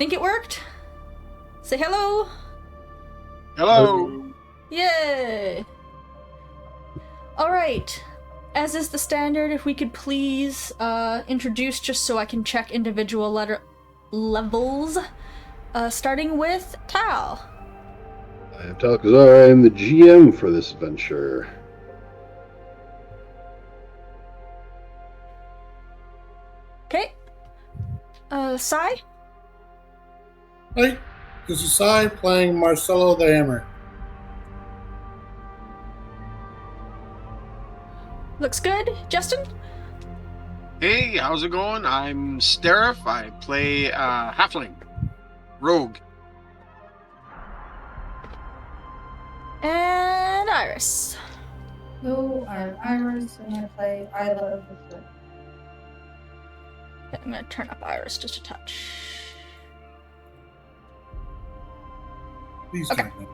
think it worked. Say hello. Hello. Yay. Alright. As is the standard, if we could please introduce just so I can check individual levels. Starting with Tal. I am Talquizar. I am the GM for this adventure. Okay. Sai? Hi, this is Sai playing Marcelo the Hammer. Looks good. Justin? Hey, how's it going? I'm Stariff. I play Halfling. Rogue. And Iris. Hello, I'm Iris, and I play Iyla. Okay, I'm gonna turn up Iris just a touch. Please Okay. turn it.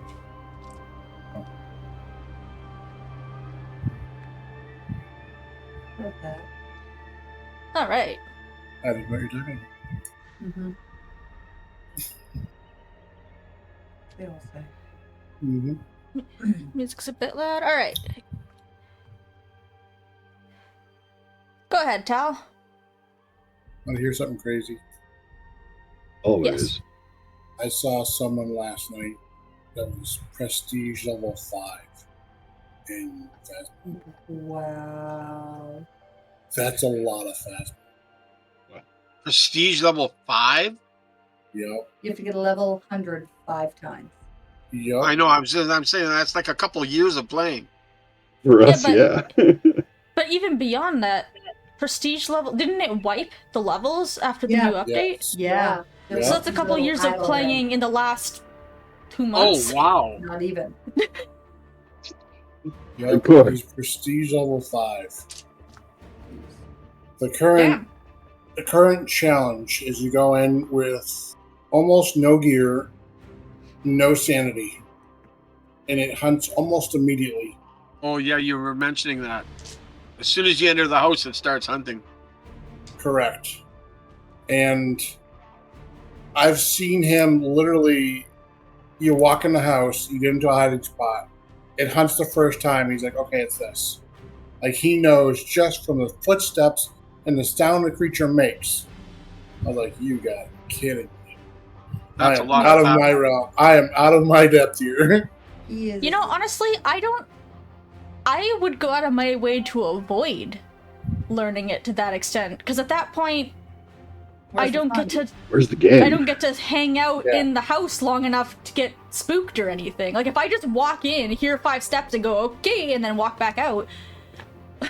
Okay. Alright. I didn't know what you're doing. Mm-hmm. They all say. Mm-hmm. Music's a bit loud. Alright. Go ahead, Tal. Want to hear something crazy? Always. Yes. I saw someone last night that was prestige level 5. And Wow. that's a lot of fast. Prestige level 5? Yep. You have to get a level 100 5 times. Yep. I know. I'm saying that's like a couple of years of playing. For Yeah, us, but- yeah. But even beyond that, prestige level, didn't it wipe the levels after the Yeah. new update? Yes. Yeah. Yeah. So that's a couple years of playing in the last 2 months. Oh, wow. Not even. Yep. Good. He's prestige level 5. The Damn. current challenge is you go in with almost no gear, no sanity, and it hunts almost immediately. Oh, yeah, you were mentioning that. As soon as you enter the house, it starts hunting. Correct. And I've seen him literally, you walk in the house, you get into a hiding spot, it hunts the first time, he's like, okay, it's this. Like, he knows just from the footsteps and the sound the creature makes. I was like, you got to be kidding me. That's I a am lot out of of my time. realm. I am out of my depth here. He is. You know, honestly, I would go out of my way to avoid learning it to that extent, because at that point, Where's I the don't fun? get to Where's the game? I don't get to hang out Yeah. in the house long enough to get spooked or anything. Like, if I just walk in, hear 5 steps, and go, okay, and then walk back out,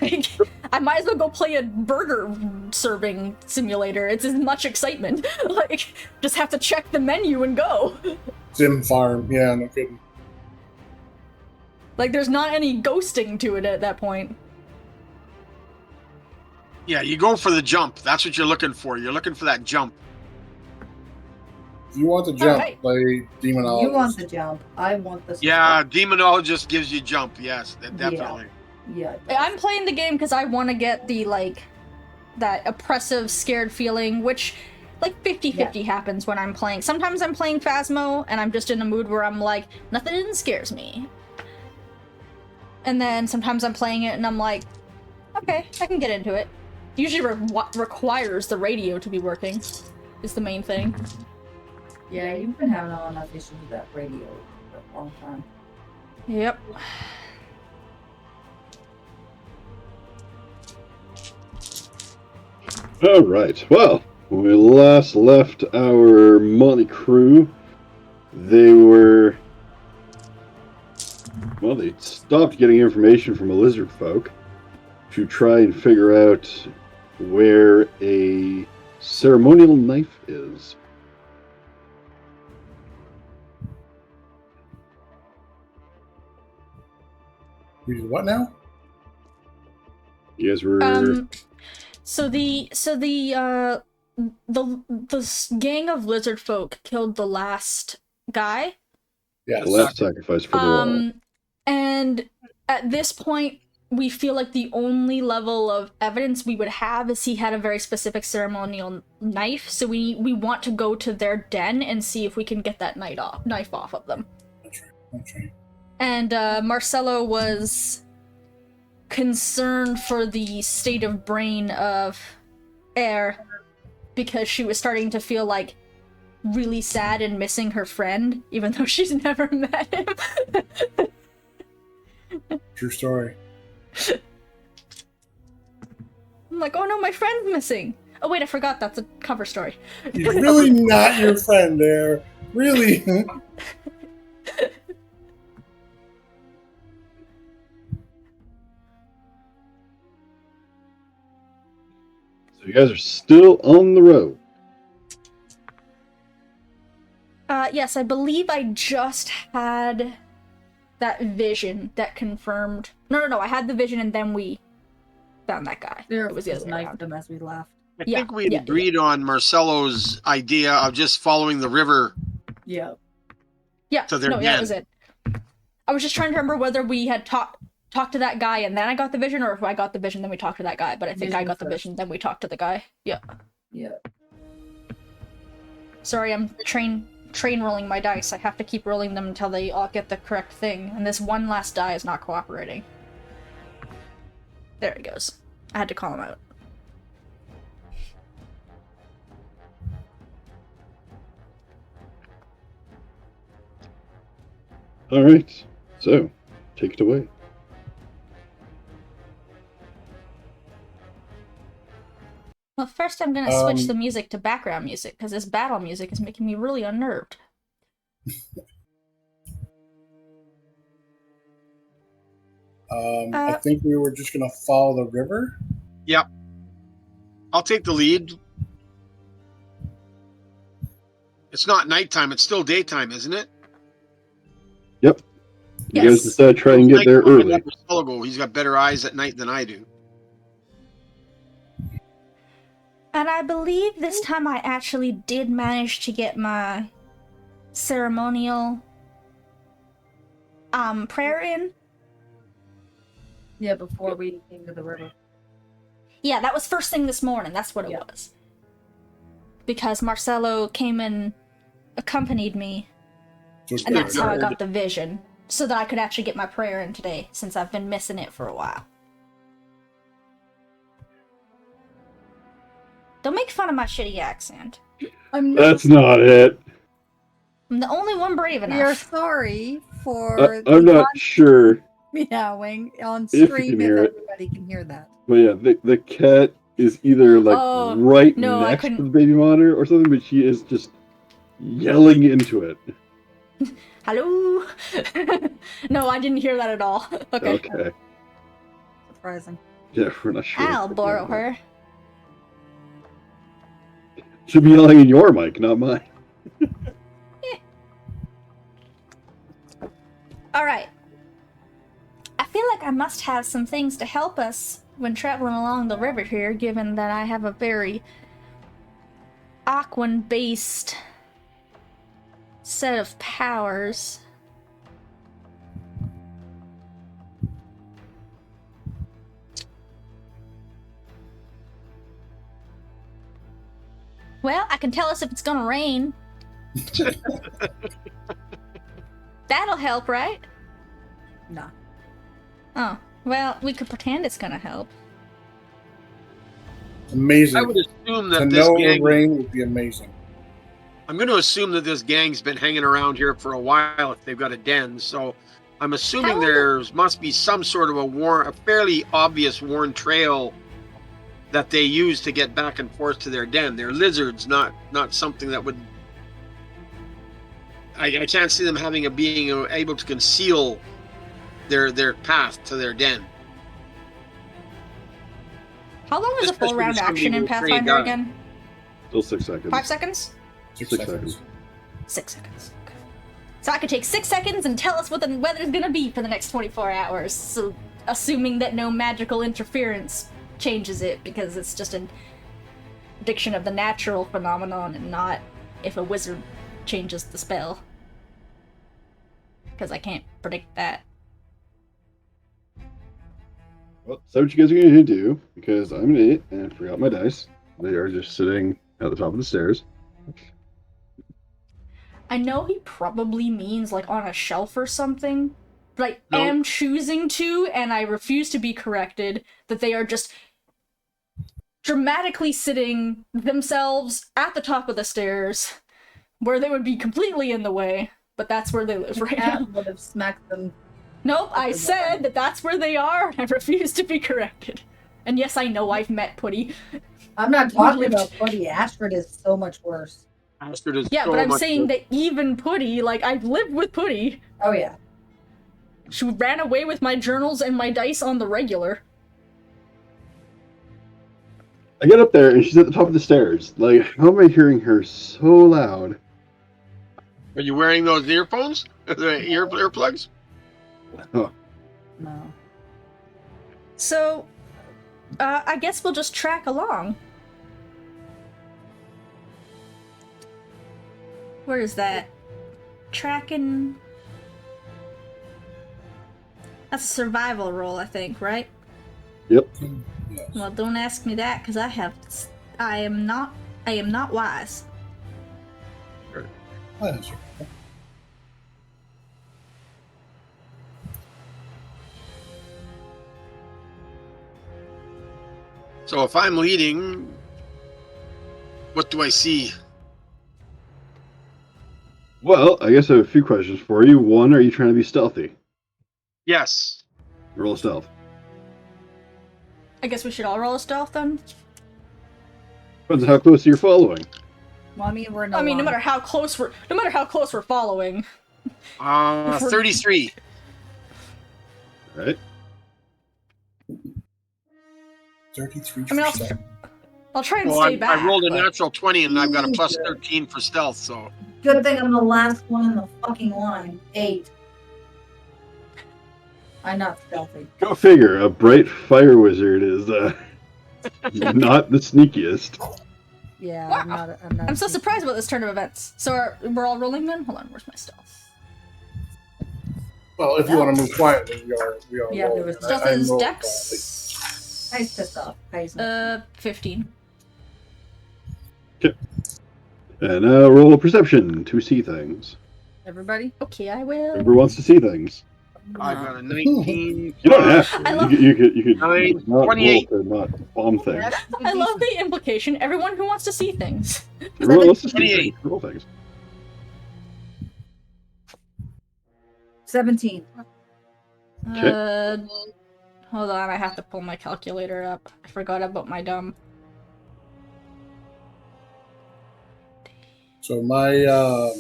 like, I might as well go play a burger serving simulator. It's as much excitement. Like, just have to check the menu and go. Sim farm. Yeah, no kidding. Like, there's not any ghosting to it at that point. Yeah, you go for the jump. That's what you're looking for. You're looking for that jump. If you want to jump, Alright. play Demonologist. You want the jump. I want the. Yeah, Demonologist gives you jump. Yes, definitely. Yeah. I'm playing the game because I want to get the, like, that oppressive, scared feeling, which, like, 50-50 happens when I'm playing. Sometimes I'm playing Phasmo, and I'm just in a mood where I'm like, nothing scares me. And then sometimes I'm playing it, and I'm like, okay, I can get into it. Usually requires the radio to be working, is the main thing. Yeah, you've been having enough issues with that radio for a long time. Yep. All right. Well, when we last left our motley crew, they were... Well, they stopped getting information from a lizard folk to try and figure out where a ceremonial knife is. We did what now? You guys were... So the gang of lizard folk killed the last guy. Yes. the last sacrifice for the wall. And at this point, we feel like the only level of evidence we would have is he had a very specific ceremonial knife, so we want to go to their den and see if we can get that knife off of them. That's right. And Marcelo was concerned for the state of brain of Eyre because she was starting to feel like really sad and missing her friend, even though she's never met him. True story. I'm like, oh no, my friend's missing. Oh wait, I forgot that's a cover story. He's really not your friend there. Really? So you guys are still on the road. Yes, I believe I just had that vision that confirmed. No, I had the vision and then we found that guy. There It was the other way knifed around. him as we left. I Yeah, think we yeah, agreed on Marcelo's idea of just following the river. Yeah. Yeah, So they're that dead. was it. I was just trying to remember whether we had talked to that guy and then I got the vision, or if I got the vision then we talked to that guy. But I think I Vision got the first. vision then we talked to the guy. Yeah. Yeah. Sorry, I'm train rolling my dice. I have to keep rolling them until they all get the correct thing, and this one last die is not cooperating. There it goes. I had to call him out. All right. So, take it away. Well, first I'm gonna switch the music to background music, because this battle music is making me really unnerved. I think we were just gonna follow the river. Yep. I'll take the lead. It's not nighttime, it's still daytime, isn't it? Yep. You guys Yes. decide to try and get there Nighttime, early. let Marcelo go. He's got better eyes at night than I do. And I believe this time I actually did manage to get my ceremonial prayer in. Yeah, before we came to the river. Yeah, that was first thing this morning. That's what it Yeah. was. Because Marcelo came and accompanied me, Just and there. that's how I got the vision. So that I could actually get my prayer in today, since I've been missing it for a while. Don't make fun of my shitty accent. I'm not. That's not it. I'm the only one brave We are enough. sorry for I'm the not sure, meowing on If you stream can if hear it. everybody can hear that. but yeah, the cat is either like Oh, right no, I next to couldn't- the baby monitor or something, but she is just yelling into it. Hello? No, I didn't hear that at all. Okay. Okay. Surprising. Yeah, we're not sure. I'll borrow her. Should be yelling in your mic, not mine. Alright. I feel like I must have some things to help us when traveling along the river here, given that I have a very Aquan-based set of powers. Well, I can tell us if it's gonna rain. That'll help, right? No. Oh, well, we could pretend it's gonna help. Amazing. I would assume To that this know the gang. rain would be amazing. I'm going to assume that this gang's been hanging around here for a while if they've got a den. So I'm assuming How- there must be some sort of a fairly obvious worn trail that they use to get back and forth to their den. They're lizards, not something that would. I can't see them being able to conceal their path to their den. How long is a full Especially round somebody action in with trained Pathfinder eye. again? Still 6 seconds. 5 seconds? 6 6 seconds. seconds. 6 seconds. Okay. So I could take 6 seconds and tell us what the weather's gonna be for the next 24 hours. So, assuming that no magical interference changes it, because it's just an prediction of the natural phenomenon and not if a wizard changes the spell. Because I can't predict that. Well, so what you guys are going to do, because I'm an idiot and I forgot my dice. They are just sitting at the top of the stairs. I know he probably means like on a shelf or something, but I No. am choosing to, and I refuse to be corrected, that they are just dramatically sitting themselves at the top of the stairs, where they would be completely in the way, but that's where they live right now. Cat would have smacked them. Nope, I said that that's where they are, and I refuse to be corrected. And yes, I know I've met Putty. I'm not talking about Putty. Astrid is so much worse. Astrid is Yeah, so but I'm much saying worse. that even Putty, like, I've lived with Putty. Oh, yeah. She ran away with my journals and my dice on the regular. I get up there and she's at the top of the stairs. Like, how am I hearing her so loud? Are you wearing those earphones? The earplugs? Oh, No. So, I guess we'll just track along. Where is that? Tracking... That's a survival roll, I think, right? yep. Yes. Well, don't ask me that, because I am not wise. That's So if I'm leading, what do I see? Well, I guess I have a few questions for you. One, are you trying to be stealthy? Yes. Roll stealth. I guess we should all roll a stealth then? Depends on how close you're following. Well, I mean, we're No matter how close we're following. 33. All right. 33%. I mean, I'll try and Well, stay back. I rolled a but- natural 20 and I've got a plus 13 for stealth, so. Good thing I'm the last one in the fucking line. 8. I'm not stealthy. Go figure. A bright fire wizard is not the sneakiest. Yeah, Wow. I'm not. I'm so surprised about this turn of events. So we're all rolling then? Hold on, where's my stealth? Well, if you want to move quietly, we are Yeah, there rolling. was- Stealth I'm is rolling Dex. Nice piss off. 15. And roll a perception to see things. Everybody? Okay, I will. Whoever wants to see things. I've got a 19. You don't have to. I love- You could Nine, not roll 28. to not bomb things. I love the implication. Everyone who wants to see things. Everyone wants to see 28. things. Roll things. 17. Okay. Hold on, I have to pull my calculator up. I forgot about my dumb. So my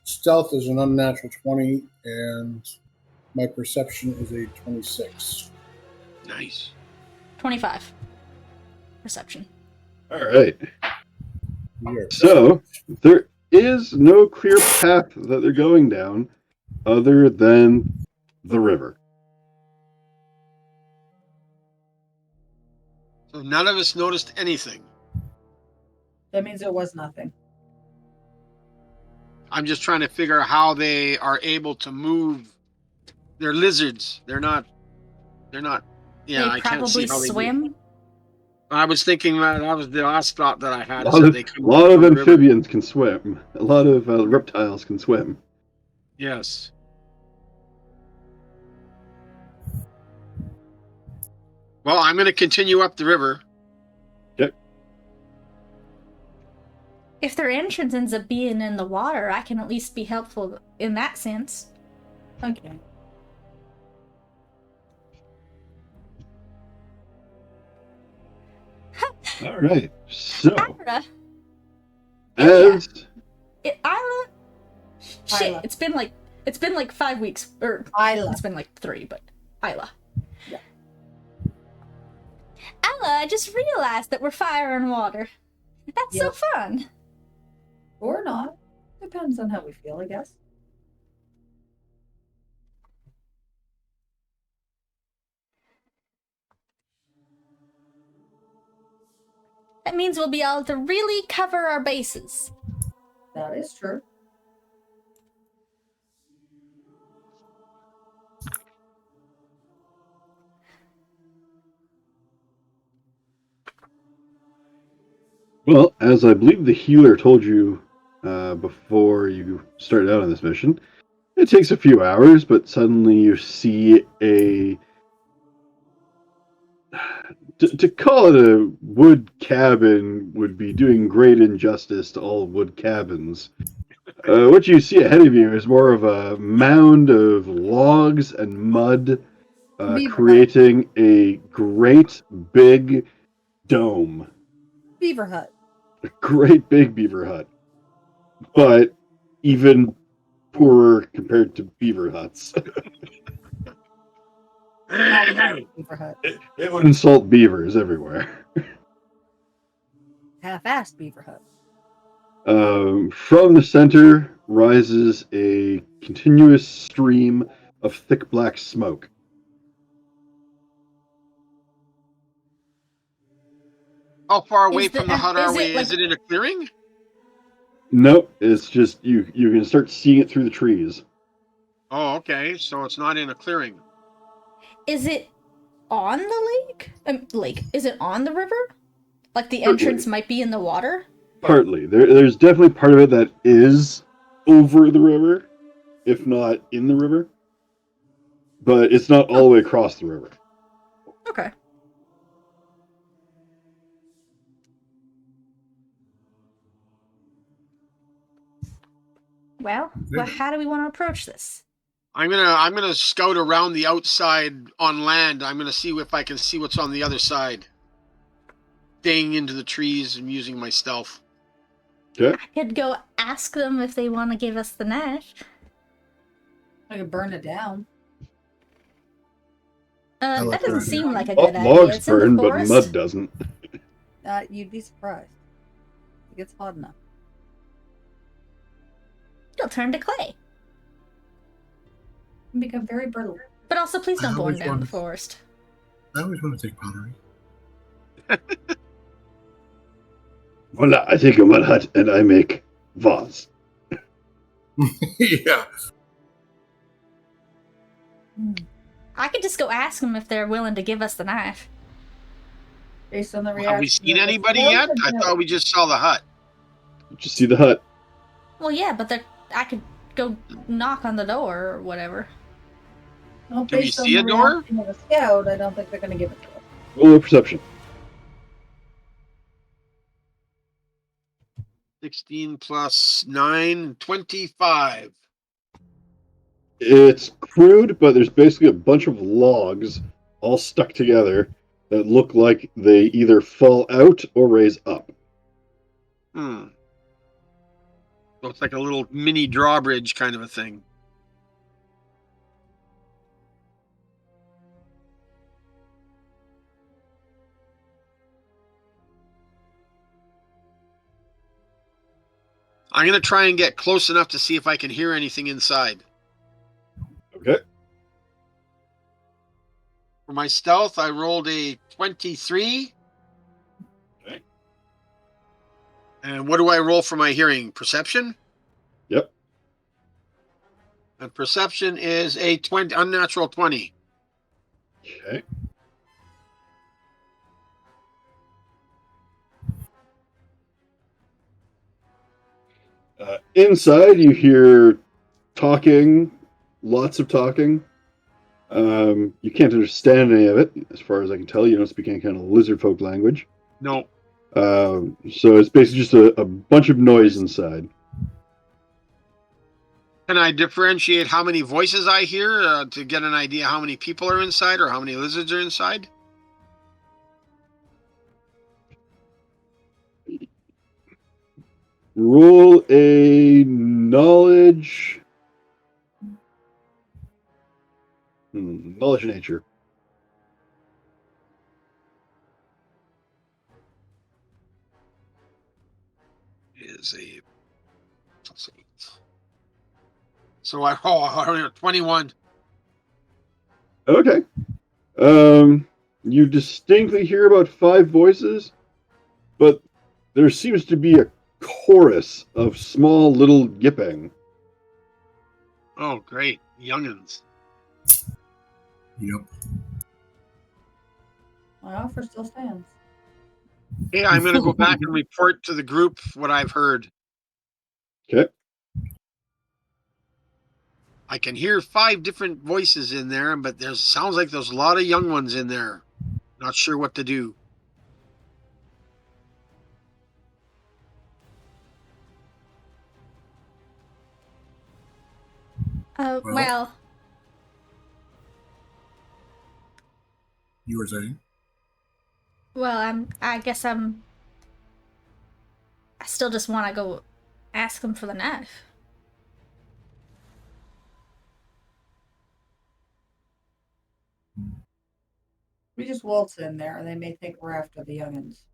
stealth is an unnatural 20, and my perception is a 26. Nice. 25. Perception. All right. We are So there is no clear path that they're going down other than the river. So none of us noticed anything. That means there was nothing. I'm just trying to figure out how they are able to move. They're lizards. They're not. Yeah, They I can't see probably how they do. swim. I was thinking that was the last thought that I had. A is that they come lot of from the river. amphibians can swim. A lot of reptiles can swim. Yes. Well, I'm going to continue up the river. If their entrance ends up being in the water, I can at least be helpful in that sense. Okay. All right. So Iyla, as Iyla. Shit, Iyla. it's been like 5 weeks, or Iyla. it's been like 3, but Iyla. Yeah. Iyla, I just realized that we're fire and water. That's so Yep. fun. Or not. Depends on how we feel, I guess. That means we'll be able to really cover our bases. That is true. Well, as I believe the healer told you before you started out on this mission, it takes a few hours, but suddenly you see a... To call it a wood cabin would be doing great injustice to all wood cabins. What you see ahead of you is more of a mound of logs and mud, Beaver creating a great big dome. Beaver hut. A great big beaver hut. But even poorer compared to beaver huts. Beaver hut. It would insult beavers everywhere. Half-assed beaver hut. From the center rises a continuous stream of thick black smoke. How far away Is the- from the hut are is we? it, like- Is it in a clearing? Nope, it's just you can start seeing it through the trees. Oh, okay. So it's not in a clearing. Is it on the lake? Lake. Is it on the river? Like the Partly. entrance might be in the water? Partly. There's definitely part of it that is over the river, if not in the river. But it's not all the way across the river. Okay. Well, how do we want to approach this? I'm gonna scout around the outside on land. I'm gonna see if I can see what's on the other side. Staying into the trees and using my stealth. Okay. I could go ask them if they want to give us the knife. I could burn it down. I like That doesn't that seem idea. like a good idea. Logs It's in the burn, but forest. mud doesn't. You'd be surprised. It gets hot enough. It'll turn to clay. And become very brittle. But also, please don't I burn always down the wondered. forest. I always want to take pottery. Voila, I take a mud hut and I make vase. Yeah. I could just go ask them if they're willing to give us the knife. Based on the reaction. Have we seen of the anybody force, yet? I no. thought we just saw the hut. Just see the hut. Well, yeah, but I could go knock on the door or whatever. Well, Can we based on see the a door? reaction of a scout, I don't think they're going to give it to us. Roll a perception. 16 plus 9, 25. It's crude, but there's basically a bunch of logs all stuck together that look like they either fall out or raise up. So it's like a little mini drawbridge kind of a thing. I'm going to try and get close enough to see if I can hear anything inside. Okay. For my stealth, I rolled a 23. Okay. And what do I roll for my hearing? Perception? Yep. And perception is a unnatural 20. Okay. Inside, you hear talking, lots of talking. You can't understand any of it, as far as I can tell. You don't speak any kind of lizard folk language. No. So it's basically just a bunch of noise inside. Can I differentiate how many voices I hear to get an idea how many people are inside or how many lizards are inside? Roll a knowledge. Knowledge nature. Is a so I roll 21. Okay. You distinctly hear about 5 voices, but there seems to be a chorus of small little yipping. Oh, great. Youngins. Yep. My offer still stands. Okay, I'm going to go back and report to the group what I've heard. Okay. I can hear 5 different voices in there, but sounds like there's a lot of young ones in there. Not sure what to do. Well, You were saying? I still just want to go ask them for the knife. We just waltz in there, and they may think we're after the youngins.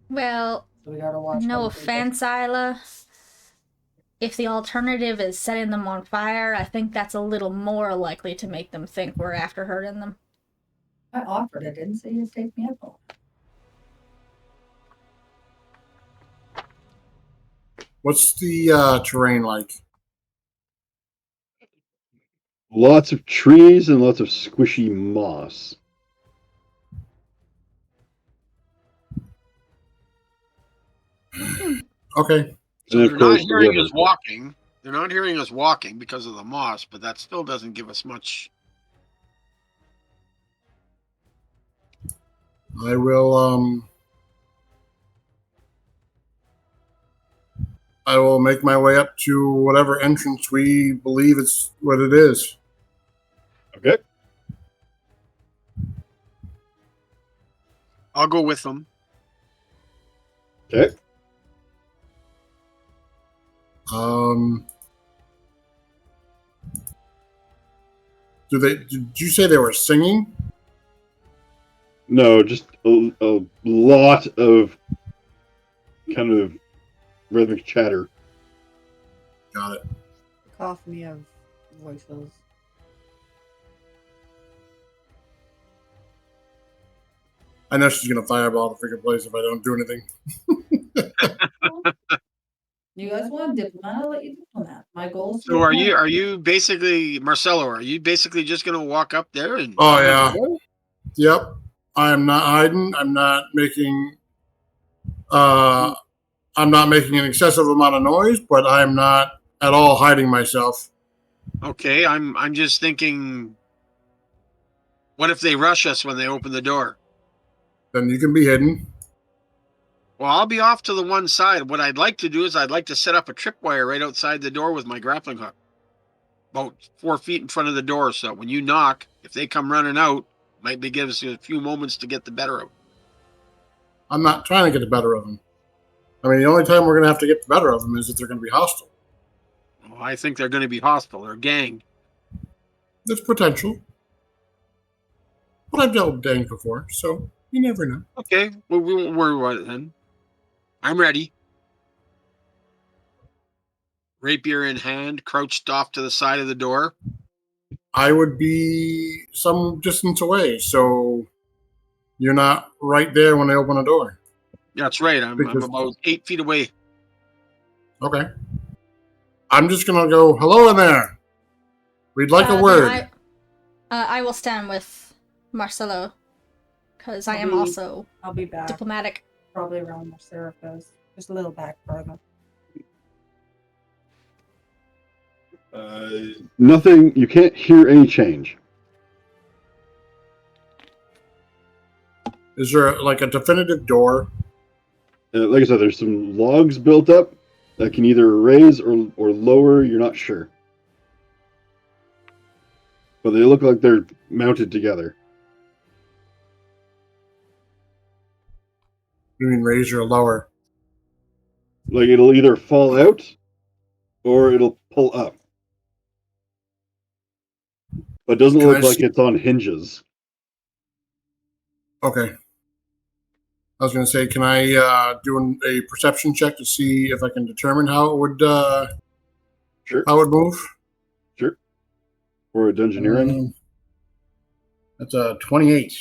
Well, So we gotta watch. no how we offense, Iyla. If the alternative is setting them on fire, I think that's a little more likely to make them think we're after hurting them. I offered it, didn't say you'd take me up on it. What's the terrain like? Lots of trees and lots of squishy moss. Okay. So And of they're not course, the hearing river. us walking. They're not hearing us walking because of the moss, but that still doesn't give us much. I will make my way up to whatever entrance we believe it's what it is. Okay. I'll go with them. Okay. Did you say they were singing? No, just a lot of kind of rhythmic chatter. Got it. Cacophony of voices. I know she's gonna fireball the freaking place if I don't do anything. You guys want a diplomat? I'll let you diplomat. My goal is. So are you basically, Marcelo, are you basically just going to walk up there and... Oh yeah. Yep. I'm not hiding. I'm not making an excessive amount of noise, but I'm not at all hiding myself. Okay, I'm just thinking, what if they rush us when they open the door? Then you can be hidden. Well, I'll be off to the one side. What I'd like to do is I'd like to set up a tripwire right outside the door with my grappling hook. About 4 feet in front of the door, so when you knock, if they come running out, might be give us a few moments to get the better of them. I'm not trying to get the better of them. I mean, the only time we're going to have to get the better of them is if they're going to be hostile. Well, I think they're going to be hostile. They're a gang. There's potential. But I've dealt with gangs before, so you never know. Okay, well, we won't worry about it then. I'm ready. Rapier in hand, crouched off to the side of the door. I would be some distance away, so you're not right there when they open the door. That's right. I'm about 8 feet away. Okay. I'm just going to go, hello in there. We'd like a word. I will stand with Marcelo, because I am also I'll be back. diplomatic. Probably around where Sarah goes. Just a little back further. Nothing. You can't hear any change. Is there like a definitive door? Like I said, there's some logs built up that can either raise or lower. You're not sure, but they look like they're mounted together. You mean raise or lower? Like it'll either fall out or it'll pull up. But it doesn't look like it's on hinges. Okay. I was going to say, can I do a perception check to see if I can determine how it would Sure. how it would move? Sure. Or a dungeoneering. That's a 28.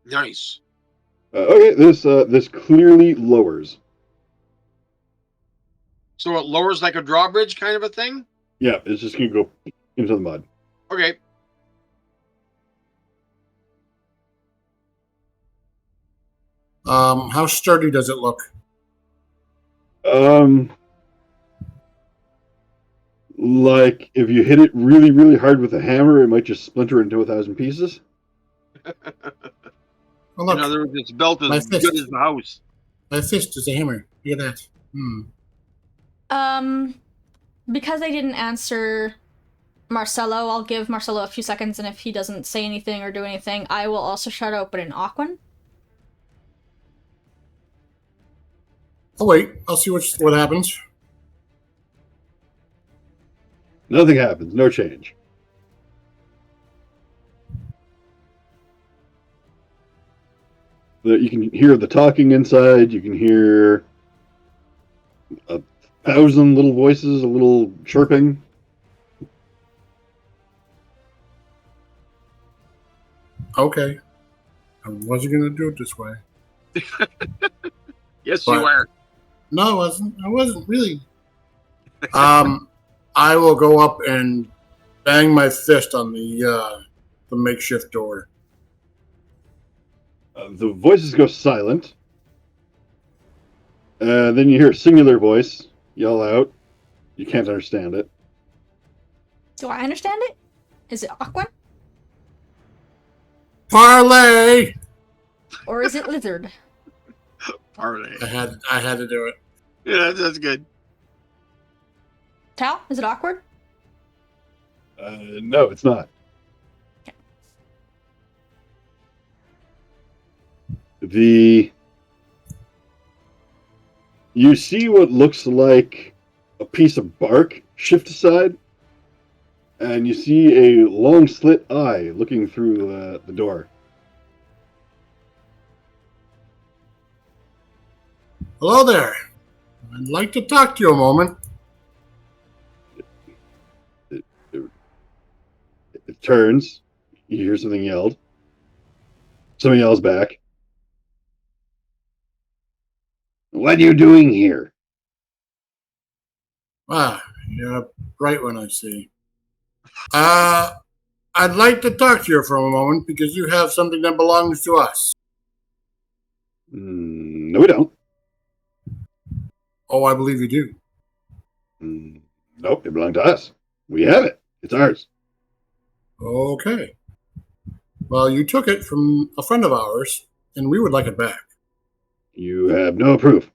Nice. Okay, this clearly lowers. So it lowers like a drawbridge kind of a thing? Yeah, it's just going to go into the mud. Okay. How sturdy does it look? Like if you hit it really, really hard with a hammer, it might just splinter into 1,000 pieces. Oh, look, In other words, its belt is my as good fist. as the house. My fist is a hammer. Look at that. Because I didn't answer Marcelo, I'll give Marcelo a few seconds, and if he doesn't say anything or do anything, I will also try to open an Aquan. I'll wait. I'll see what happens. Nothing happens. No change. You can hear the talking inside. You can hear 1,000 little voices, a little chirping. Okay. I wasn't going to do it this way. Yes, But- you are. No, I wasn't. I wasn't really. I will go up and bang my fist on the makeshift door. The voices go silent. Then you hear a singular voice yell out. You can't understand it. Do I understand it? Is it Aquan? Parlay! Or is it Lizard? Parlay. I had to do it. Yeah, that's good. Tal, is it awkward? No, it's not. You see what looks like a piece of bark shift aside, and you see a long slit eye looking through the door. Hello there. I'd like to talk to you a moment. It turns. You hear something yelled. Somebody yells back. What are you doing here? Ah, you're a bright one, I see. I'd like to talk to you for a moment because you have something that belongs to us. No, we don't. Oh, I believe you do. Nope, it belonged to us. We have it. It's ours. Okay. Well, you took it from a friend of ours, and we would like it back. You have no proof.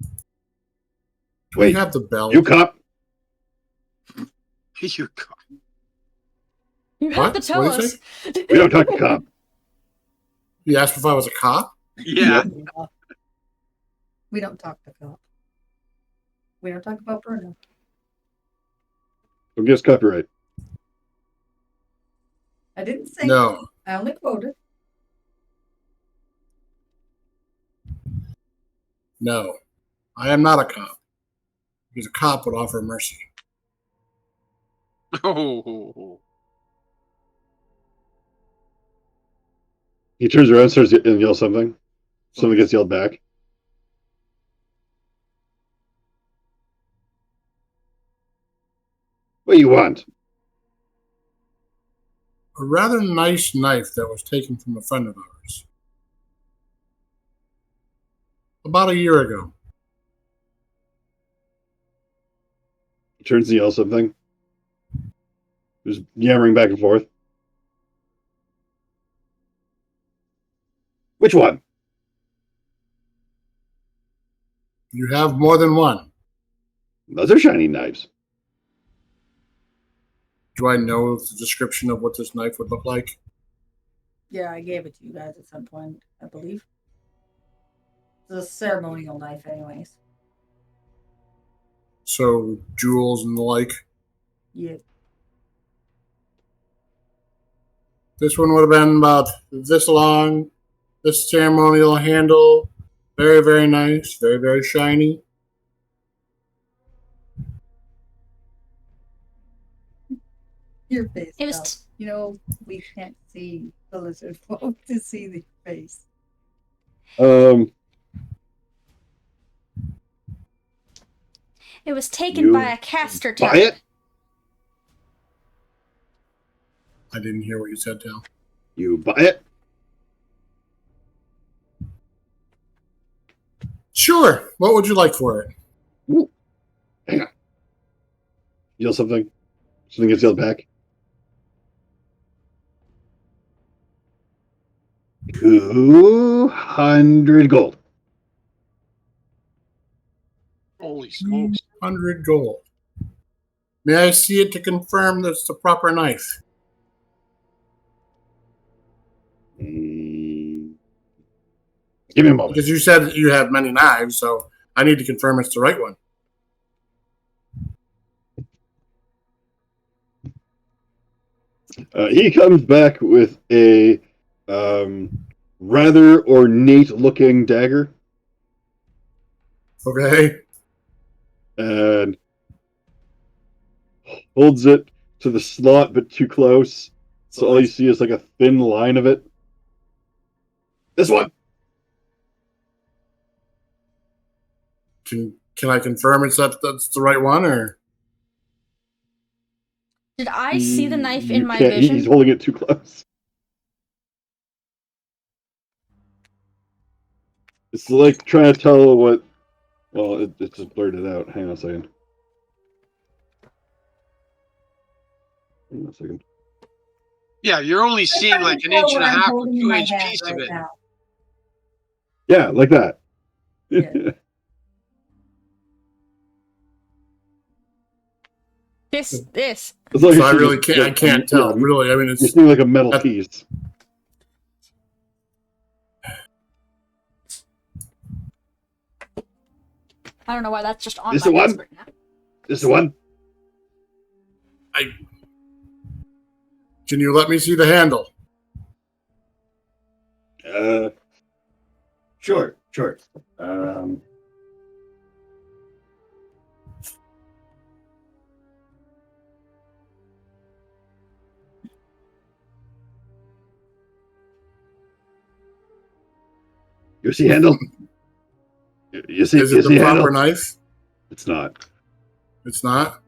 Do we Wait, have the bell? you cop. You cop. You have What? to tell What'd you us. say? We don't talk to cop. You asked if I was a cop? Yeah. We don't talk to cop. We don't talk about Bruno. Don't give us copyright. I didn't say No. I only quoted. No. I am not a cop. Because a cop would offer mercy. Oh. He turns around, starts and yells something. Something gets yelled back. What do you want? A rather nice knife that was taken from a friend of ours. About a year ago. He turns and yells something. Just yammering back and forth. Which one? You have more than one. Those are shiny knives. Do I know the description of what this knife would look like? Yeah, I gave it to you guys at some point, I believe. It's a ceremonial knife, anyways. So, jewels and the like. Yeah. This one would have been about this long. This ceremonial handle. Very, very nice. Very, very shiny. Your face. It was Cal. t- You know, we can't see the lizard folk to see the face. It was taken You by a caster Buy talent. it? I didn't hear what you said, Tal. You buy it? Sure. What would you like for it? Ooh. Hang on. Deal something. Something gets dealt back. 200 gold. Holy smokes. 100 gold. May I see it to confirm that's the proper knife? Give me a moment. Because you said you have many knives, so I need to confirm it's the right one. He comes back with a rather ornate-looking dagger, Okay. and holds it to the slot, but too close. So all you see is like a thin line of it. This one. Can I confirm that's the right one, or? Did I see the knife in You my can't- vision? He's holding it too close. It's like trying to tell what. Well, it just blurted out. Hang on a second. Hang on a second. Yeah, you're only seeing like an inch and a half or 2 inch piece of it. Now. Yeah, like that. Yeah. This. It's like So I you really just- can't. I can't tell. yeah, Really, I mean, You're it's seeing like a metal piece. I don't know why that's just on This my the one? desk right now. This is the one. Can you let me see the handle? Sure. You see handle? You see? Is You it the see proper handle? knife? It's not. It's not.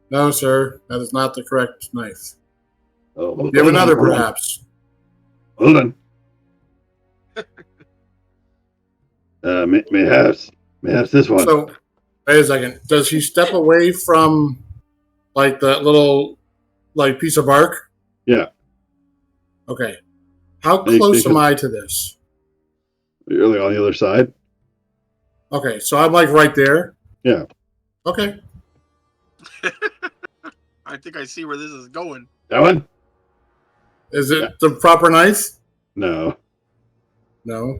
No, sir. That is not the correct knife. Oh, You have another, perhaps. Hold on. Perhaps this one. So, wait a second. Does he step away from, like, that little, like, piece of bark? Yeah. Okay. How Makes close am sense. I to this? You're like on the other side. Okay, so I'm, like, right there? Yeah. Okay. I think I see where this is going. That one? Is it Yeah. the proper knife? No. No.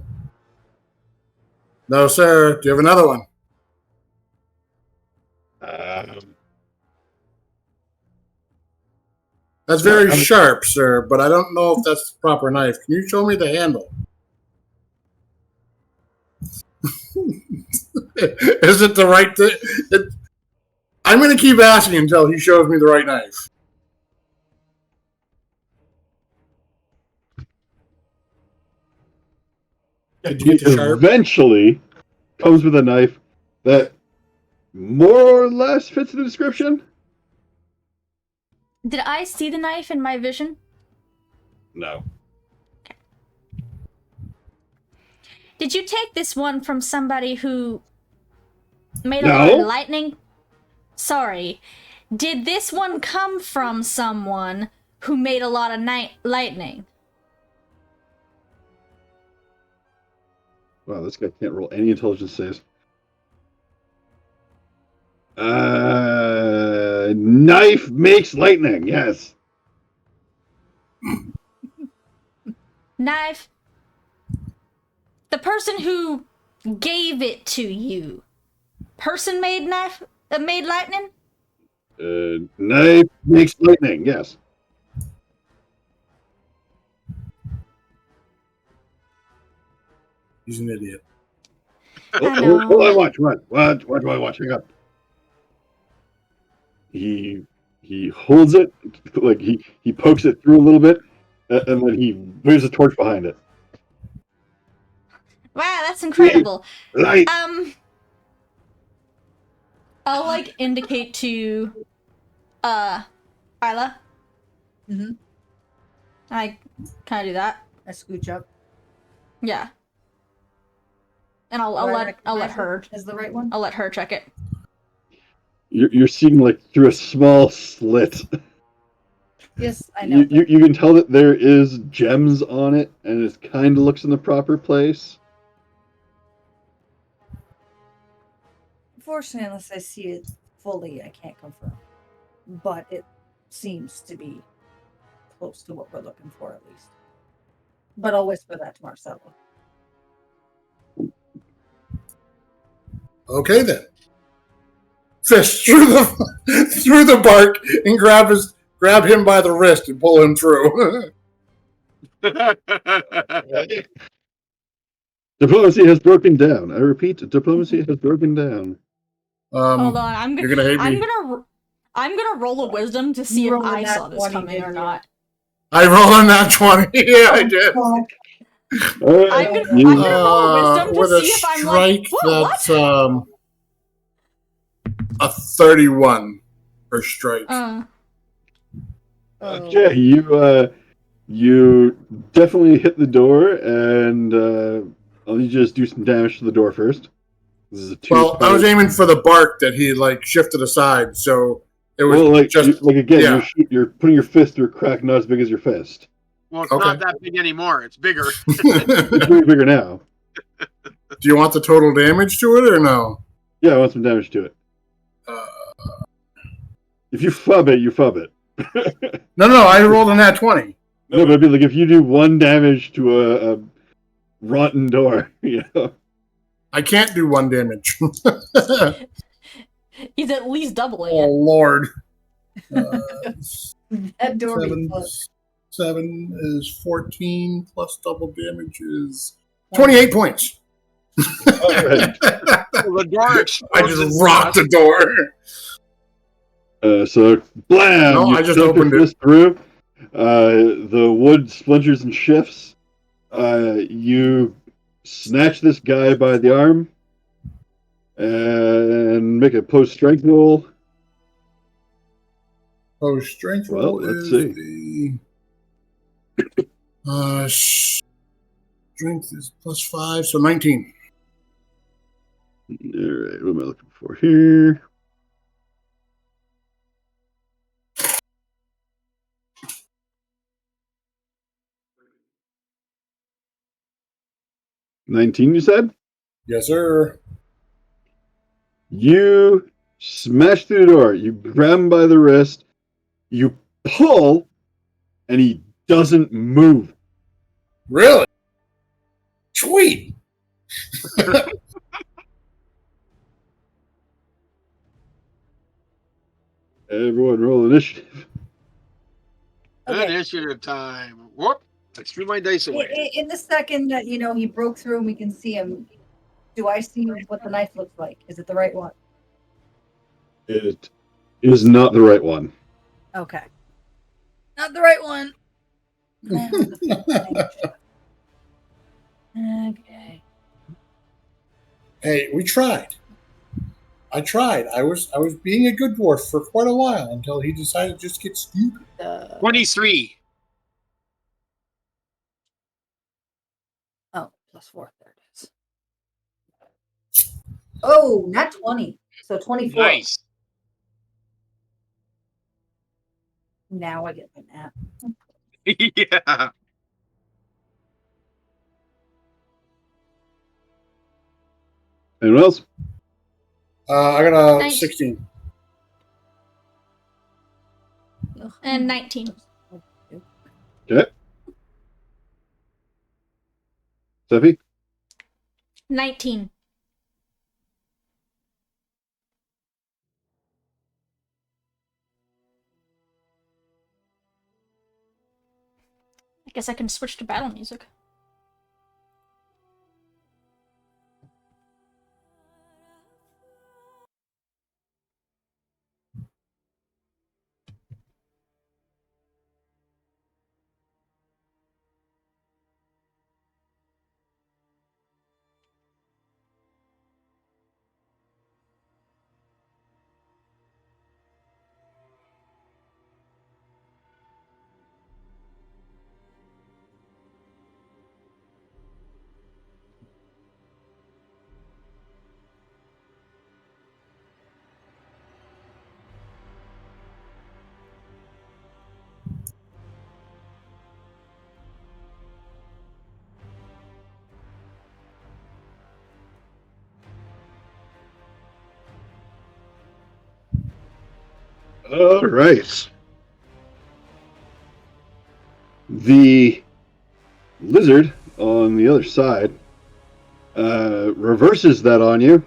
No, sir. Do you have another one? That's very sharp, sir, but I don't know if that's the proper knife. Can you show me the handle? Is it the right thing? I'm going to keep asking until he shows me the right knife. Did you get the sharp? Eventually comes with a knife that more or less fits the description. Did I see the knife in my vision? No. Did you take this one from somebody who made a No. lot of lightning? Sorry. Did this one come from someone who made a lot of lightning? Wow, this guy can't roll any intelligence saves. Knife makes lightning. Yes. Knife. The person who gave it to you. Person made knife. Made lightning. Knife makes lightning. Yes. He's an idiot. I know. Hold on, watch. What do I watch? Hang on. He holds it, like he pokes it through a little bit, and then he waves a torch behind it. Wow, that's incredible. Light. I'll like indicate to Iyla. Mm-hmm. Can I do that? I scooch up. Yeah. And I'll let her Is the right one? I'll let her check it. You're seeing like through a small slit. Yes, I know. You can tell that there is gems on it, and it kind of looks in the proper place. Unfortunately, unless I see it fully, I can't confirm. But it seems to be close to what we're looking for, at least. But I'll whisper that to Marcelo. Okay then. Fist through the bark and grab him by the wrist and pull him through. Diplomacy has broken down. I repeat, diplomacy has broken down. Hold on, You're gonna hate me. I'm gonna roll a wisdom to see if I saw this coming or not. I rolled on that 20. Yeah, I did. I'm gonna roll a wisdom to with a see if I'm strike like, that's a 31 for strike. Okay, you definitely hit the door, and I'll need you to just do some damage to the door first. This is a I was aiming for the bark that he like shifted aside, so it was you're putting your fist through a crack not as big as your fist. Well, it's not that big anymore. It's bigger. It's way bigger now. Do you want the total damage to it or no? Yeah, I want some damage to it. If you fub it, you fub it. No, I rolled on that 20. No, but it'd be like if you do 1 damage to a rotten door, you know. I can't do 1 damage. He's at least doubling it. Oh, Lord. That door 7 is 14 plus double damage is 28 points. Right. The door I just rocked the door. So, blam! No, you I just shove opened your it. fist through. The wood splinters and shifts. You snatch this guy by the arm and make a post-strength roll. Post-strength roll let's see. Strength is plus 5, so 19. All right, what am I looking for here? $19, you said? Yes, sir. You smash through the door. You grab him by the wrist. You pull, and he doesn't move. Really? Sweet. Everyone roll initiative. Okay. Initiative time. Whoop. I threw my dice away. In the second that, he broke through and we can see him, do I see what the knife looks like? Is it the right one? It is not the right one. Okay. Not the right one. Okay. Hey, we tried. I tried. I was being a good dwarf for quite a while until he decided to just get stupid. 23. Oh, +4. There it is. Oh, not 20. So 24. Nice. Now I get my nap. Yeah. Anyone else? I got a 19. 16. And 19. Okay. Zefi? 19. I guess I can switch to battle music. All right. The lizard on the other side reverses that on you.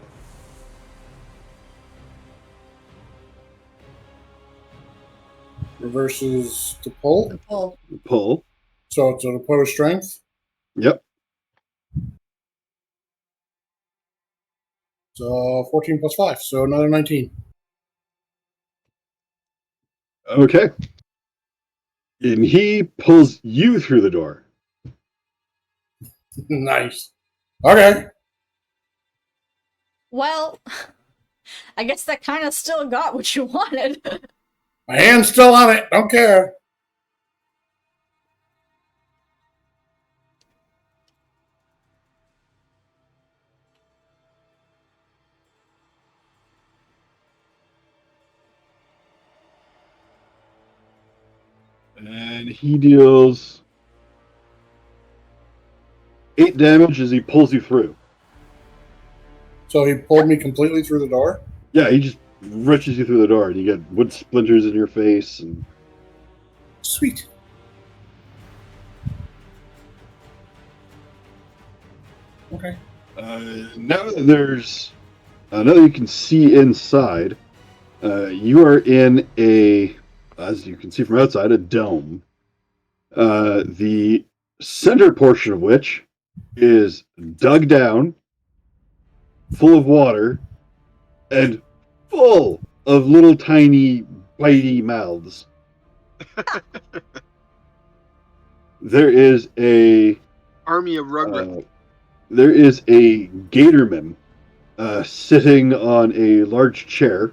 Reverses to pull. Pull. Pull. So it's an opposed strength. Yep. So 14 plus 5. So another 19. Okay. And he pulls you through the door. Nice. Okay. Well, I guess that kind of still got what you wanted. My hand's still on it. Don't care. And he deals 8 damage as he pulls you through. So he pulled me completely through the door? Yeah, he just wrenches you through the door, and you get wood splinters in your face. And Sweet. Okay. now that you can see inside, you are in a, as you can see from outside, a dome. The center portion of which is dug down, full of water, and full of little tiny bitey mouths. There is a Army of Rugrats. there is a gatorman sitting on a large chair,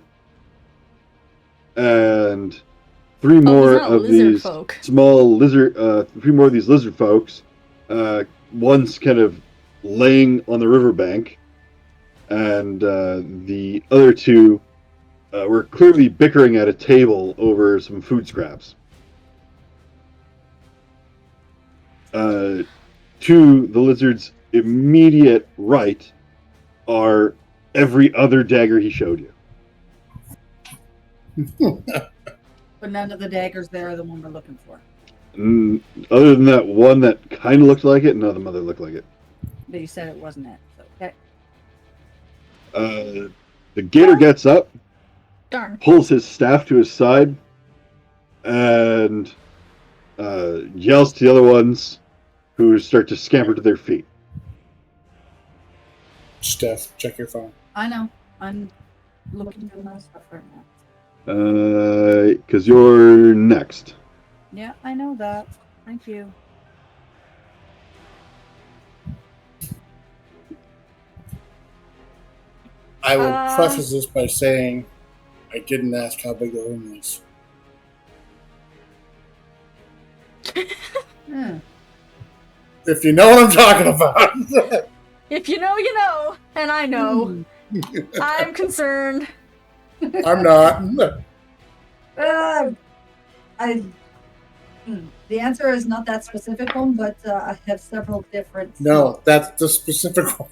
and three more these are of lizard these folk. small lizard, three more of these lizard folks. One's kind of laying on the riverbank, and the other two were clearly bickering at a table over some food scraps. To the lizard's immediate right are every other dagger he showed you. But none of the daggers there are the one we're looking for. Other than that one that kind of looked like it, none of them other looked like it. But you said it wasn't it. So, okay. The gator gets up, Darn. pulls his staff to his side, and yells to the other ones, who start to scamper to their feet. Steph, check your phone. I know. I'm looking at my stuff right now. Because you're next. Yeah, I know that. Thank you. I will preface this by saying I didn't ask how big the room is. If you know what I'm talking about. If you know, you know, and I know. I'm concerned. I'm not. The answer is not that specific one, but I have several different. No, that's the specific one.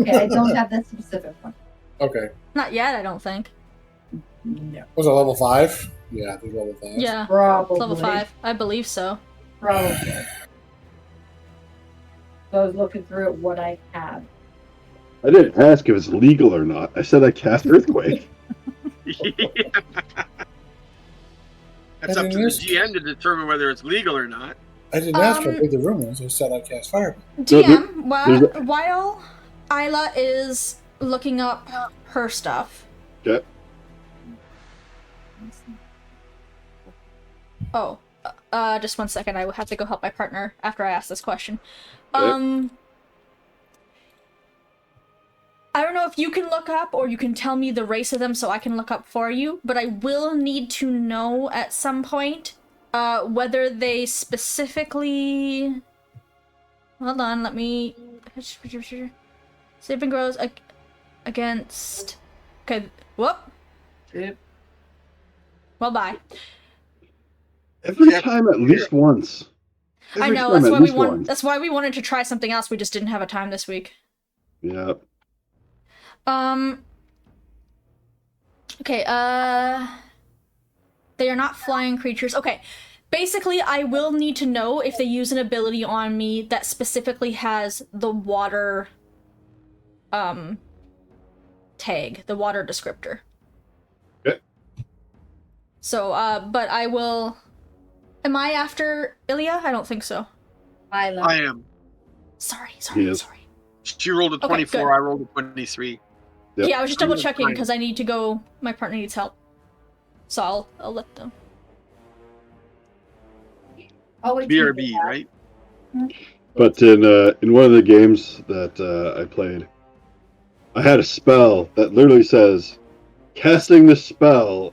Okay, I don't have that specific one. Okay. Not yet, I don't think. No. Was it level 5? Yeah, I think level 5. Yeah, Probably. it's level 5. I believe so. Probably. So I was looking through at what I had. I didn't ask if it's legal or not. I said I cast Earthquake. That's up to the GM to determine whether it's legal or not. I didn't ask how big the room is. I said I cast Fireball. DM, while Iyla is looking up her stuff. Okay. Oh, just 1 second. I will have to go help my partner after I ask this question. Okay. I don't know if you can look up or you can tell me the race of them so I can look up for you, but I will need to know at some point whether they specifically... Hold on, let me... Saving grows against... Okay, whoop. Yep. Well, bye. Every time at least once. I know, that's why we want. That's why we wanted to try something else. We just didn't have a time this week. Yeah. Okay. They are not flying creatures. Okay. Basically, I will need to know if they use an ability on me that specifically has the water tag, the water descriptor. Okay. So, but I will... Am I after Iyla? I don't think so. I am. Sorry. Yes. She rolled a 24, good. I rolled a 23. Yep. Yeah, I was just double checking Fine. because I need to go. My partner needs help. So I'll let them. BRB, right? But in one of the games that I played, I had a spell that literally says, casting the spell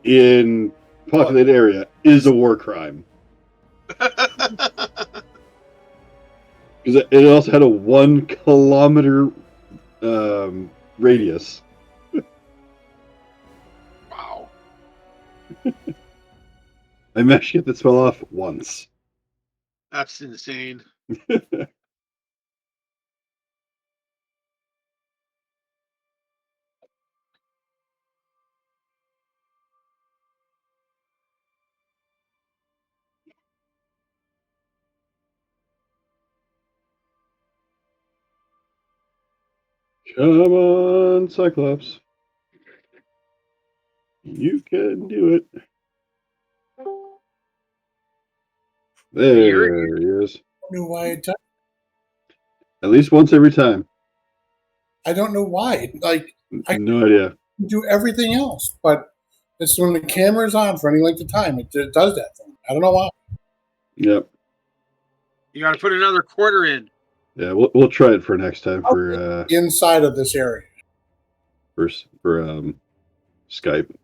in populated area is a war crime. Because it also had a 1 kilometer radius. Wow. I managed to get the spell off once. That's insane. Come on, Cyclops. You can do it. There he is. I don't know why it does. At least once every time. I don't know why. Like, I No idea. do everything else, but it's when the camera's on for any length of time, it does that thing. I don't know why. Yep. You got to put another quarter in. Yeah, we'll try it for next time for Inside of this area. for Skype.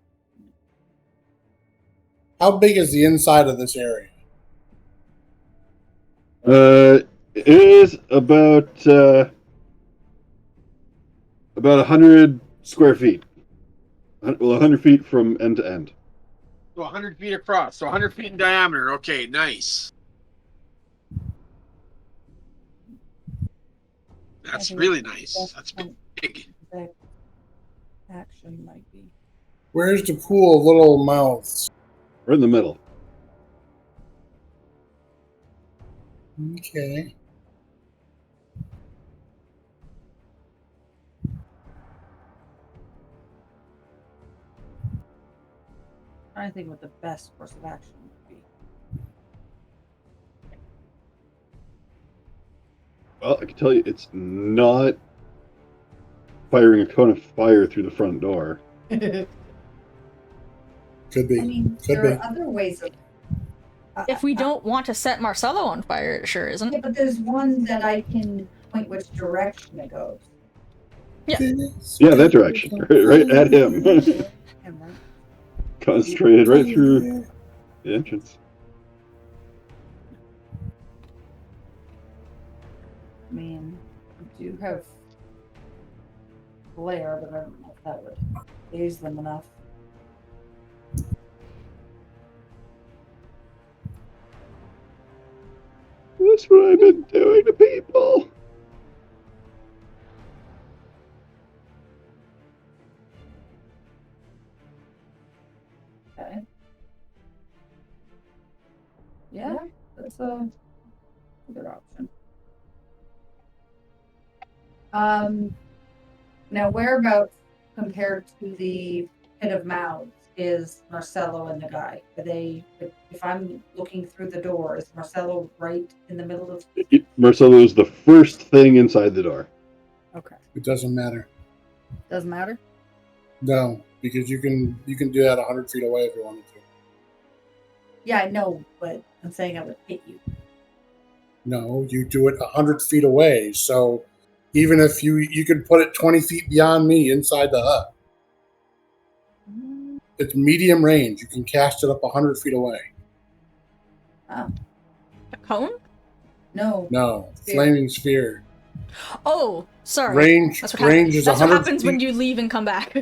How big is the inside of this area? It is about 100 square feet. Well, 100 feet from end to end. So 100 feet across. So 100 feet in diameter. Okay, nice. That's really nice. That's big. That action might be. Where's the pool of little mouths? Right in the middle. Okay. I think what the best course of action would be. Well, I can tell you it's not firing a cone of fire through the front door. Could be. I mean, Could there be. are other ways of. If we don't want to set Marcelo on fire, it sure isn't. Yeah, but there's one that I can point which direction it goes. Yeah. Yeah, that direction. Right at him. And right. Concentrated right through the entrance. I mean, we do have glare, but I don't know if that would phase them enough. That's what I've been doing to people. Okay. Yeah, that's a good option. Now whereabouts compared to the pit of mouths is Marcelo and the guy? Are they, if I'm looking through the door, is Marcelo right in the middle of? Marcelo is the first thing inside the door. Okay. It doesn't matter. Doesn't matter? No, because you can do that 100 feet away if you wanted to. Yeah, I know, but I'm saying I would hit you. No, you do it 100 feet away. So even if you can put it 20 feet beyond me inside the hut. It's medium range. You can cast it up 100 feet away. Oh. A cone? No. No, Sphere. flaming sphere. Oh, sorry. Range That's what range is That's what 100 happens feet. when you leave and come back.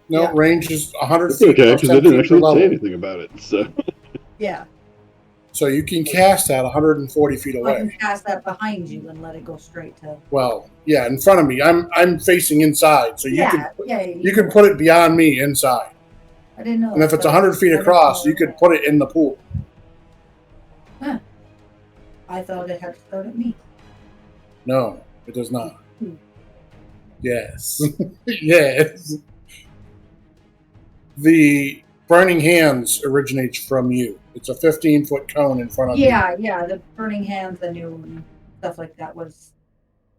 No, Yeah. range is 100 It's feet. okay, plus because I 10 didn't feet per actually level. say anything about it. So Yeah. So you can cast that 140 feet I can away. cast that behind you and let it go straight to. Well, yeah, in front of me. I'm facing inside, so you can Yeah. you can put it beyond me inside. I didn't know. And if it's 100 feet across, you could put it in the pool. Huh. I thought it had to start at me. No, it does not. Hmm. Yes. Yes. The burning hands originates from you. It's a 15-foot cone in front of you. Yeah, the burning hands I knew and stuff like that was.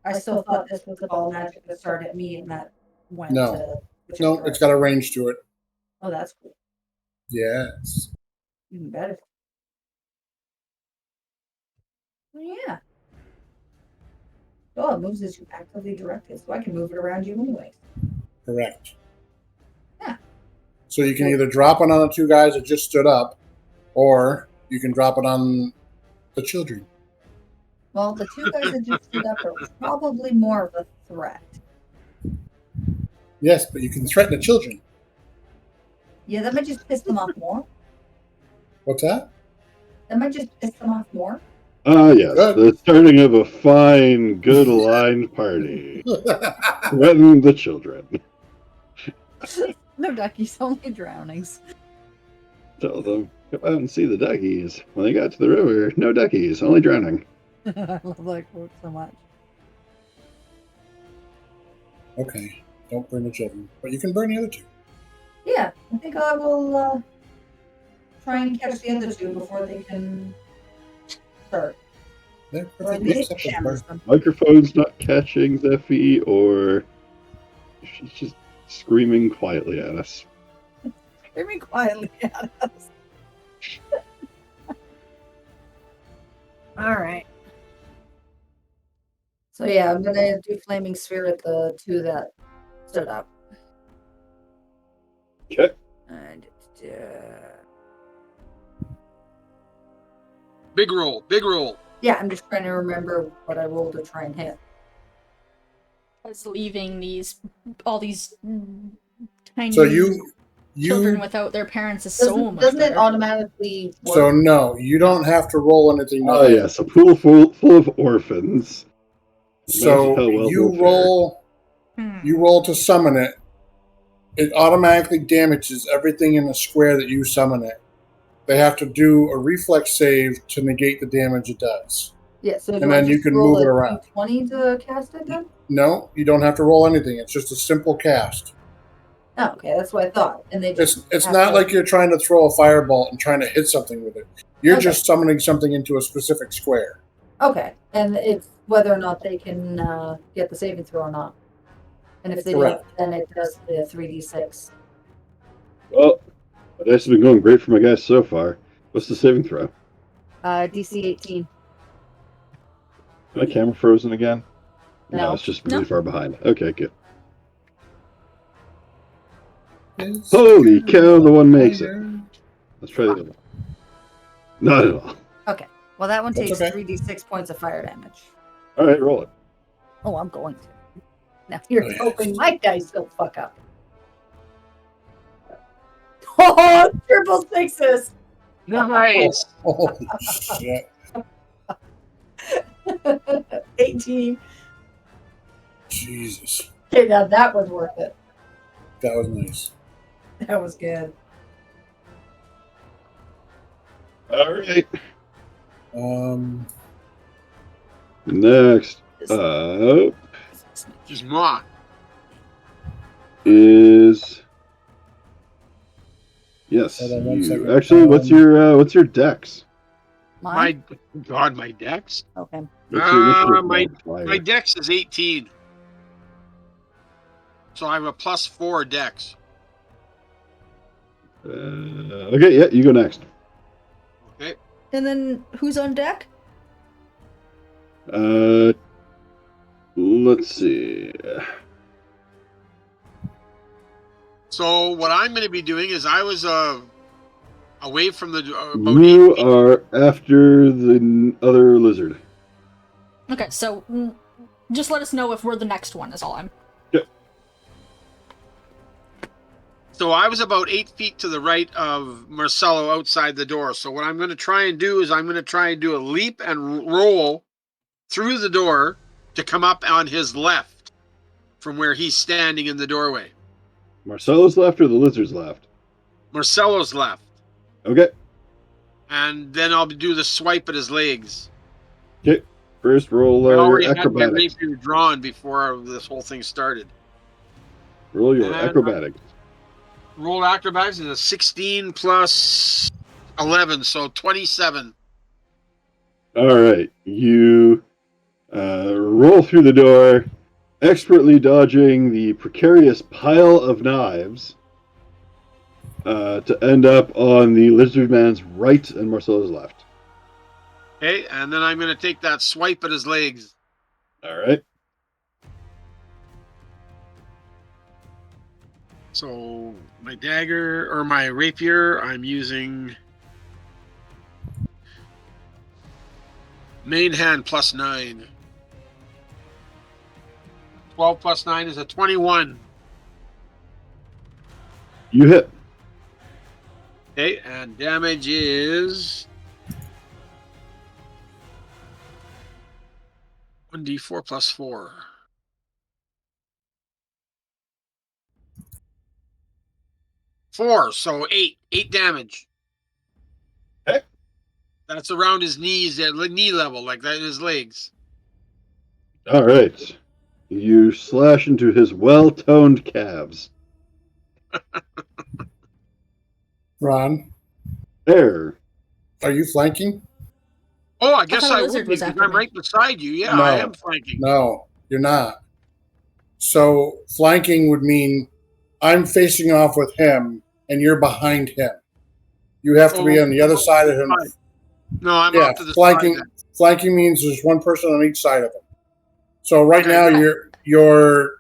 I still thought this was all magic that started at me and that went No. to. No, it's got a range to it. Oh, that's cool. Yes. Even better. Well, yeah. Oh, it moves as you actively direct it, so I can move it around you anyways. Correct. Yeah. So you can either drop it on the two guys that just stood up, or you can drop it on the children. Well, the two guys that just stood up are probably more of a threat. Yes, but you can threaten the children. Yeah, that might just piss them off more. What's that? That might just piss them off more. Yes, Good. the starting of a fine, good aligned party. Threaten the children. No duckies, only drownings. Tell them, come out and see the duckies. When they got to the river, no duckies, only drowning. I love that quote so much. Okay, don't burn the children, but you can burn the other two. Yeah, I think I will try and catch the other two before they can start. They're Or at perfectly least acceptable. challenge them. Microphone's not catching Zeffie, or she's just screaming quietly at us. Hear me quietly at us. Alright. So yeah, I'm gonna do flaming sphere at the two that stood up. Okay. And Big roll, big roll. yeah, I'm just trying to remember what I rolled to try and hit. As leaving all these tiny So you children without their parents is so much Doesn't it better. automatically work? So no, you don't have to roll anything. Oh yes, a pool full of orphans. So Imagine how well you they'll fare. roll. You roll to summon it. It automatically damages everything in the square that you summon it. They have to do a reflex save to negate the damage it does. Yeah, so And then you can move it around. 20 to cast it then? No, you don't have to roll anything. It's just a simple cast. Oh, okay, that's what I thought. And they just It's have not to- like you're trying to throw a firebolt and trying to hit something with it. You're Okay. just summoning something into a specific square. Okay, and it's whether or not they can get the saving throw or not. And if they Correct. don't, then it does the 3d6. Well, the dice have been going great for my guys so far. What's the saving throw? DC 18. Is my camera frozen again? No. It's just really No. far behind. Okay, good. Holy cow, the one makes it. Let's try the other one. Not at all. Well, that one That's takes okay. 3d6 points of fire damage. All right, roll it. Oh, I'm going to. Now you're Oh, yeah. hoping my dice don't fuck up. Oh, triple sixes! Nice. Holy shit. 18. Jesus. Okay, now that was worth it. That was nice. That was good. All right. Next up Just moi. is yes. Hold on one you. second. Actually, what's your dex? Mine? My dex? Okay. What's your initiative my modifier? dex is 18. So I have a +4 dex. Okay, yeah, you go next. Okay. And then who's on deck? Let's see. So what I'm going to be doing is I was away from the about You 8 feet. are after the other lizard. Okay, so just let us know if we're the next one. Is all I'm. So I was about 8 feet to the right of Marcelo outside the door. So what I'm going to try and do is I'm going to try and do a leap and roll through the door to come up on his left from where he's standing in the doorway. Marcelo's left or the lizard's left? Marcelo's left. Okay. And then I'll do the swipe at his legs. Okay. First roll I your already had my acrobatics. rapier drawn before this whole thing started. Roll your And acrobatics. Roll acrobatics is a 16 plus 11, so 27. All right. You roll through the door, expertly dodging the precarious pile of knives to end up on the lizard man's right and Marcelo's left. Okay, and then I'm going to take that swipe at his legs. All right. So my dagger or my rapier, I'm using main hand plus 9. 12 plus 9 is a 21. You hit. Okay, and damage is 1d4 plus 4. 4, so 8. 8 damage. Okay. That's around his knees, at knee level, like that in his legs. All right. You slash into his well-toned calves. Ron, There. are you flanking? Oh, I guess thought a I lizard would be, was because after I'm me. right beside you. Yeah, No. I am flanking. No, you're not. So flanking would mean I'm facing off with him and you're behind him. You have to be on the other side of him. No, I'm Yeah, off to the flanking. side. Flanking means there's one person on each side of him. So right Okay, now right. you're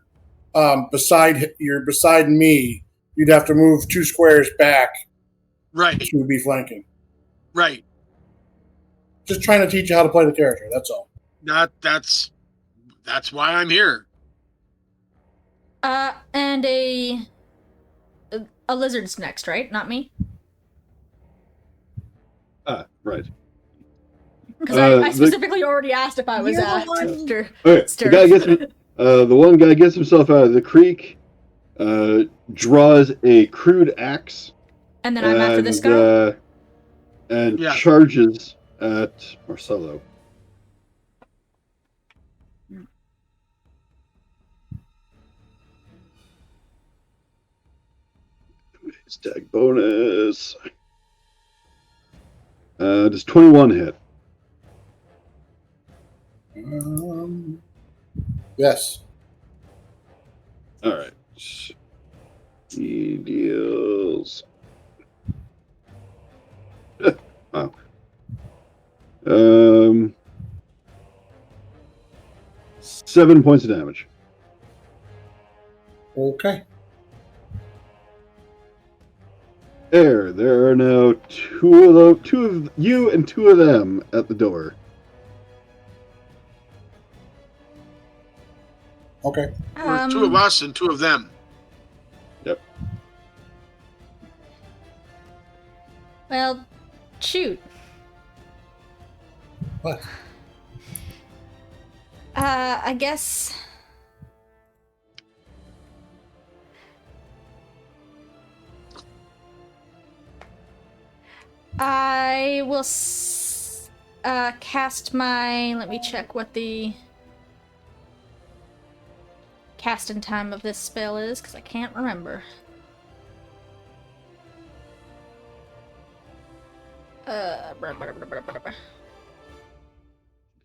beside me. You'd have to move 2 squares back Right, to be flanking. right. Just trying to teach you how to play the character. That's all. That's why I'm here. And a lizard's next, right? Not me? Ah, right. Because I specifically already asked if I was You're the after. one- Okay. The Stariff. guy gets the one guy gets himself out of the creek, draws a crude axe, And then I'm after this guy? and Yeah. charges at Marcelo. Stag bonus. Does 21 hit? Yes. All right. He deals. Wow. 7 points of damage. Okay. There are now two of you and 2 of them at the door. Okay. Or 2 of us and 2 of them. Yep. Well, shoot. What? I guess. I will cast my. Let me check what the casting time of this spell is, because I can't remember.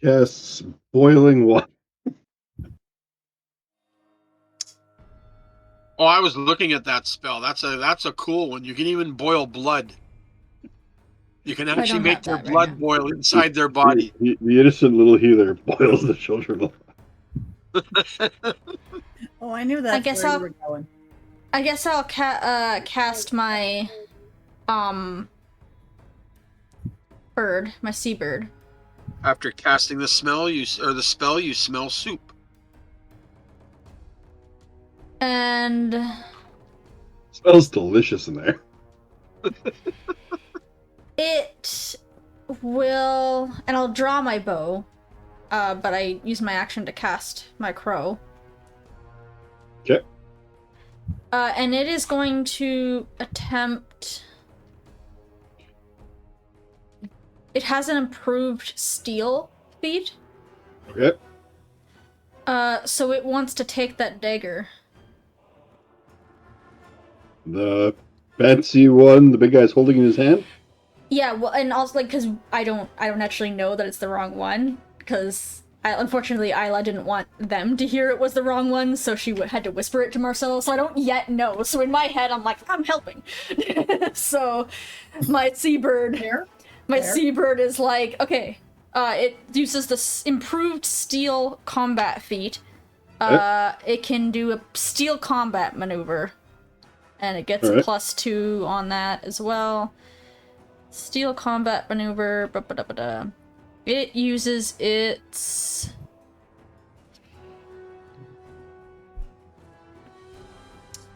Casts boiling water. Oh, I was looking at that spell. That's a cool one. You can even boil blood. You can actually don't make have their that right blood now. boil inside their body. The innocent little healer boils the children. Oh, I knew that's guess where I'll- you were going. I guess I'll cast my bird, my seabird. After casting the spell, you smell soup. And Smells delicious in there. it will, and I'll draw my bow, but I use my action to cast my crow. Okay. And it is going to attempt... It has an improved steel feat. Okay. So it wants to take that dagger. The fancy one, the big guy's holding in his hand? Yeah, well, and also, like, because I don't actually know that it's the wrong one, because unfortunately Iyla didn't want them to hear it was the wrong one, so she had to whisper it to Marcelo, so I don't yet know. So in my head, I'm like, I'm helping. So my seabird... My seabird is like, okay, it uses the improved steel combat feat. It can do a steel combat maneuver. And it gets a +2 on that as well. Steel combat maneuver. It uses its...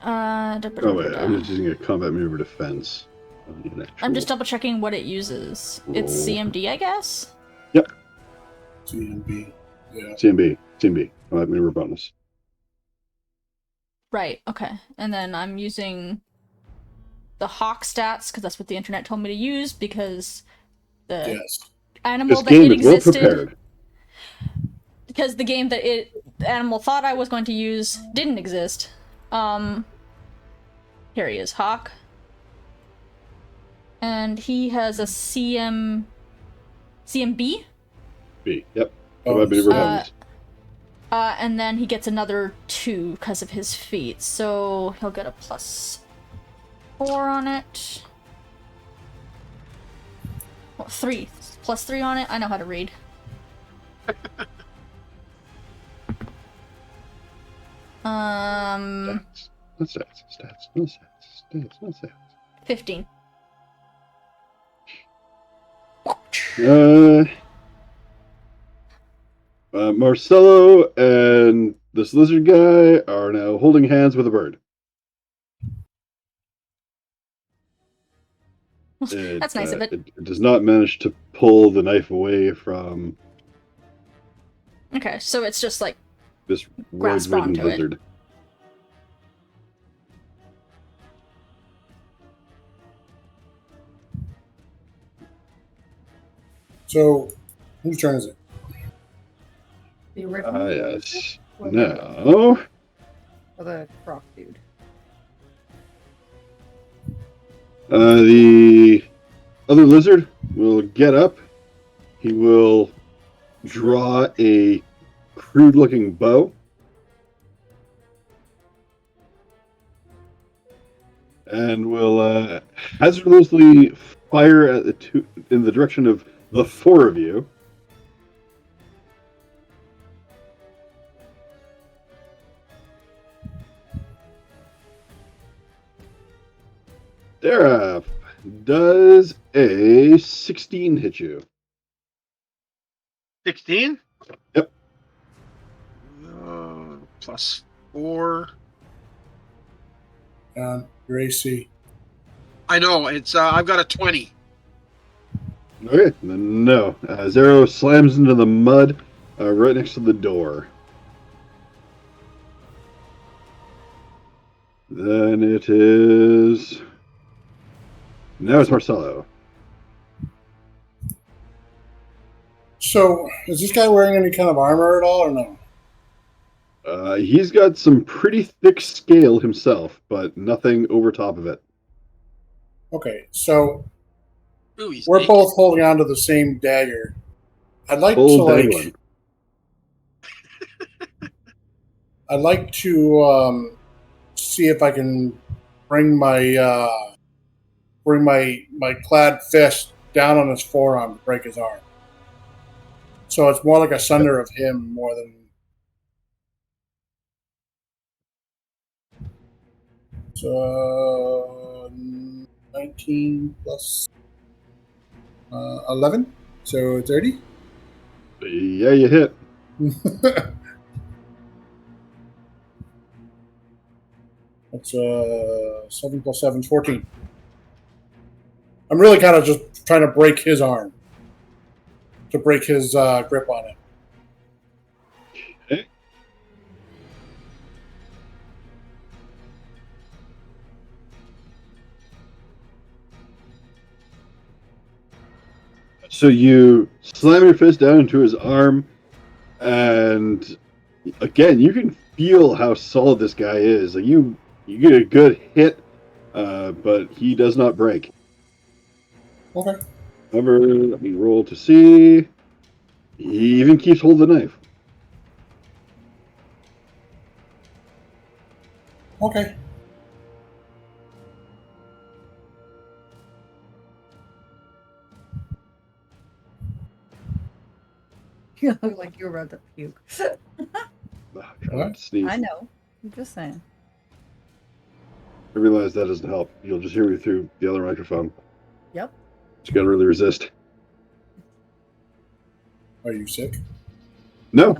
Oh wait, I'm just using a combat maneuver defense. I'm just double checking what it uses. It's CMD, I guess? Yep. CMB. Yeah. CMB. Combat maneuver bonus. Right, okay. And then I'm using the hawk stats, because that's what the internet told me to use, because the animal This that game it is well existed... prepared. Because the game that the animal thought I was going to use didn't exist. Here he is, Hawk. And he has a CMB? B, yep. Combat maneuver bonus. And then he gets another 2 because of his feat. So he'll get a +4 on it. Well, 3. +3 on it. I know how to read. Stats. 15. Marcelo and this lizard guy are now holding hands with a bird. That's nice of it. It does not manage to pull the knife away from... Okay, so it's just like... this grasp roid-ridden onto lizard. it. So, whose turn is it? The original. Yes. No. Or the croc dude. The other lizard will get up. He will draw a crude-looking bow. And will hazardously fire at the in the direction of the 4 of you. Stariff, does a 16 hit you? 16? Yep. +4. Your AC. I know, it's I've got a 20. Okay, then no. Zero slams into the mud right next to the door. Then it is... Now it's Marcelo. So, is this guy wearing any kind of armor at all, or no? He's got some pretty thick scale himself, but nothing over top of it. Okay, so Ooh, we're naked. both holding on to the same dagger. I'd like Full to dagger. I'd like to see if I can bring my clad fist down on his forearm to break his arm. So it's more like a sunder of him more than. So 19 plus 11, so 30. Yeah, you hit. That's 7 plus 7 is 14. I'm really kind of just trying to break his arm. To break his grip on it. Okay. So you slam your fist down into his arm, and again, you can feel how solid this guy is. Like you get a good hit, but he does not break. Okay. However, let me roll to see. He even keeps hold of the knife. Okay. You look like you're about to puke. Try not to sneeze. I know. I'm just saying. I realize that doesn't help. You'll just hear me through the other microphone. Yep. You gotta really resist. Are you sick? No,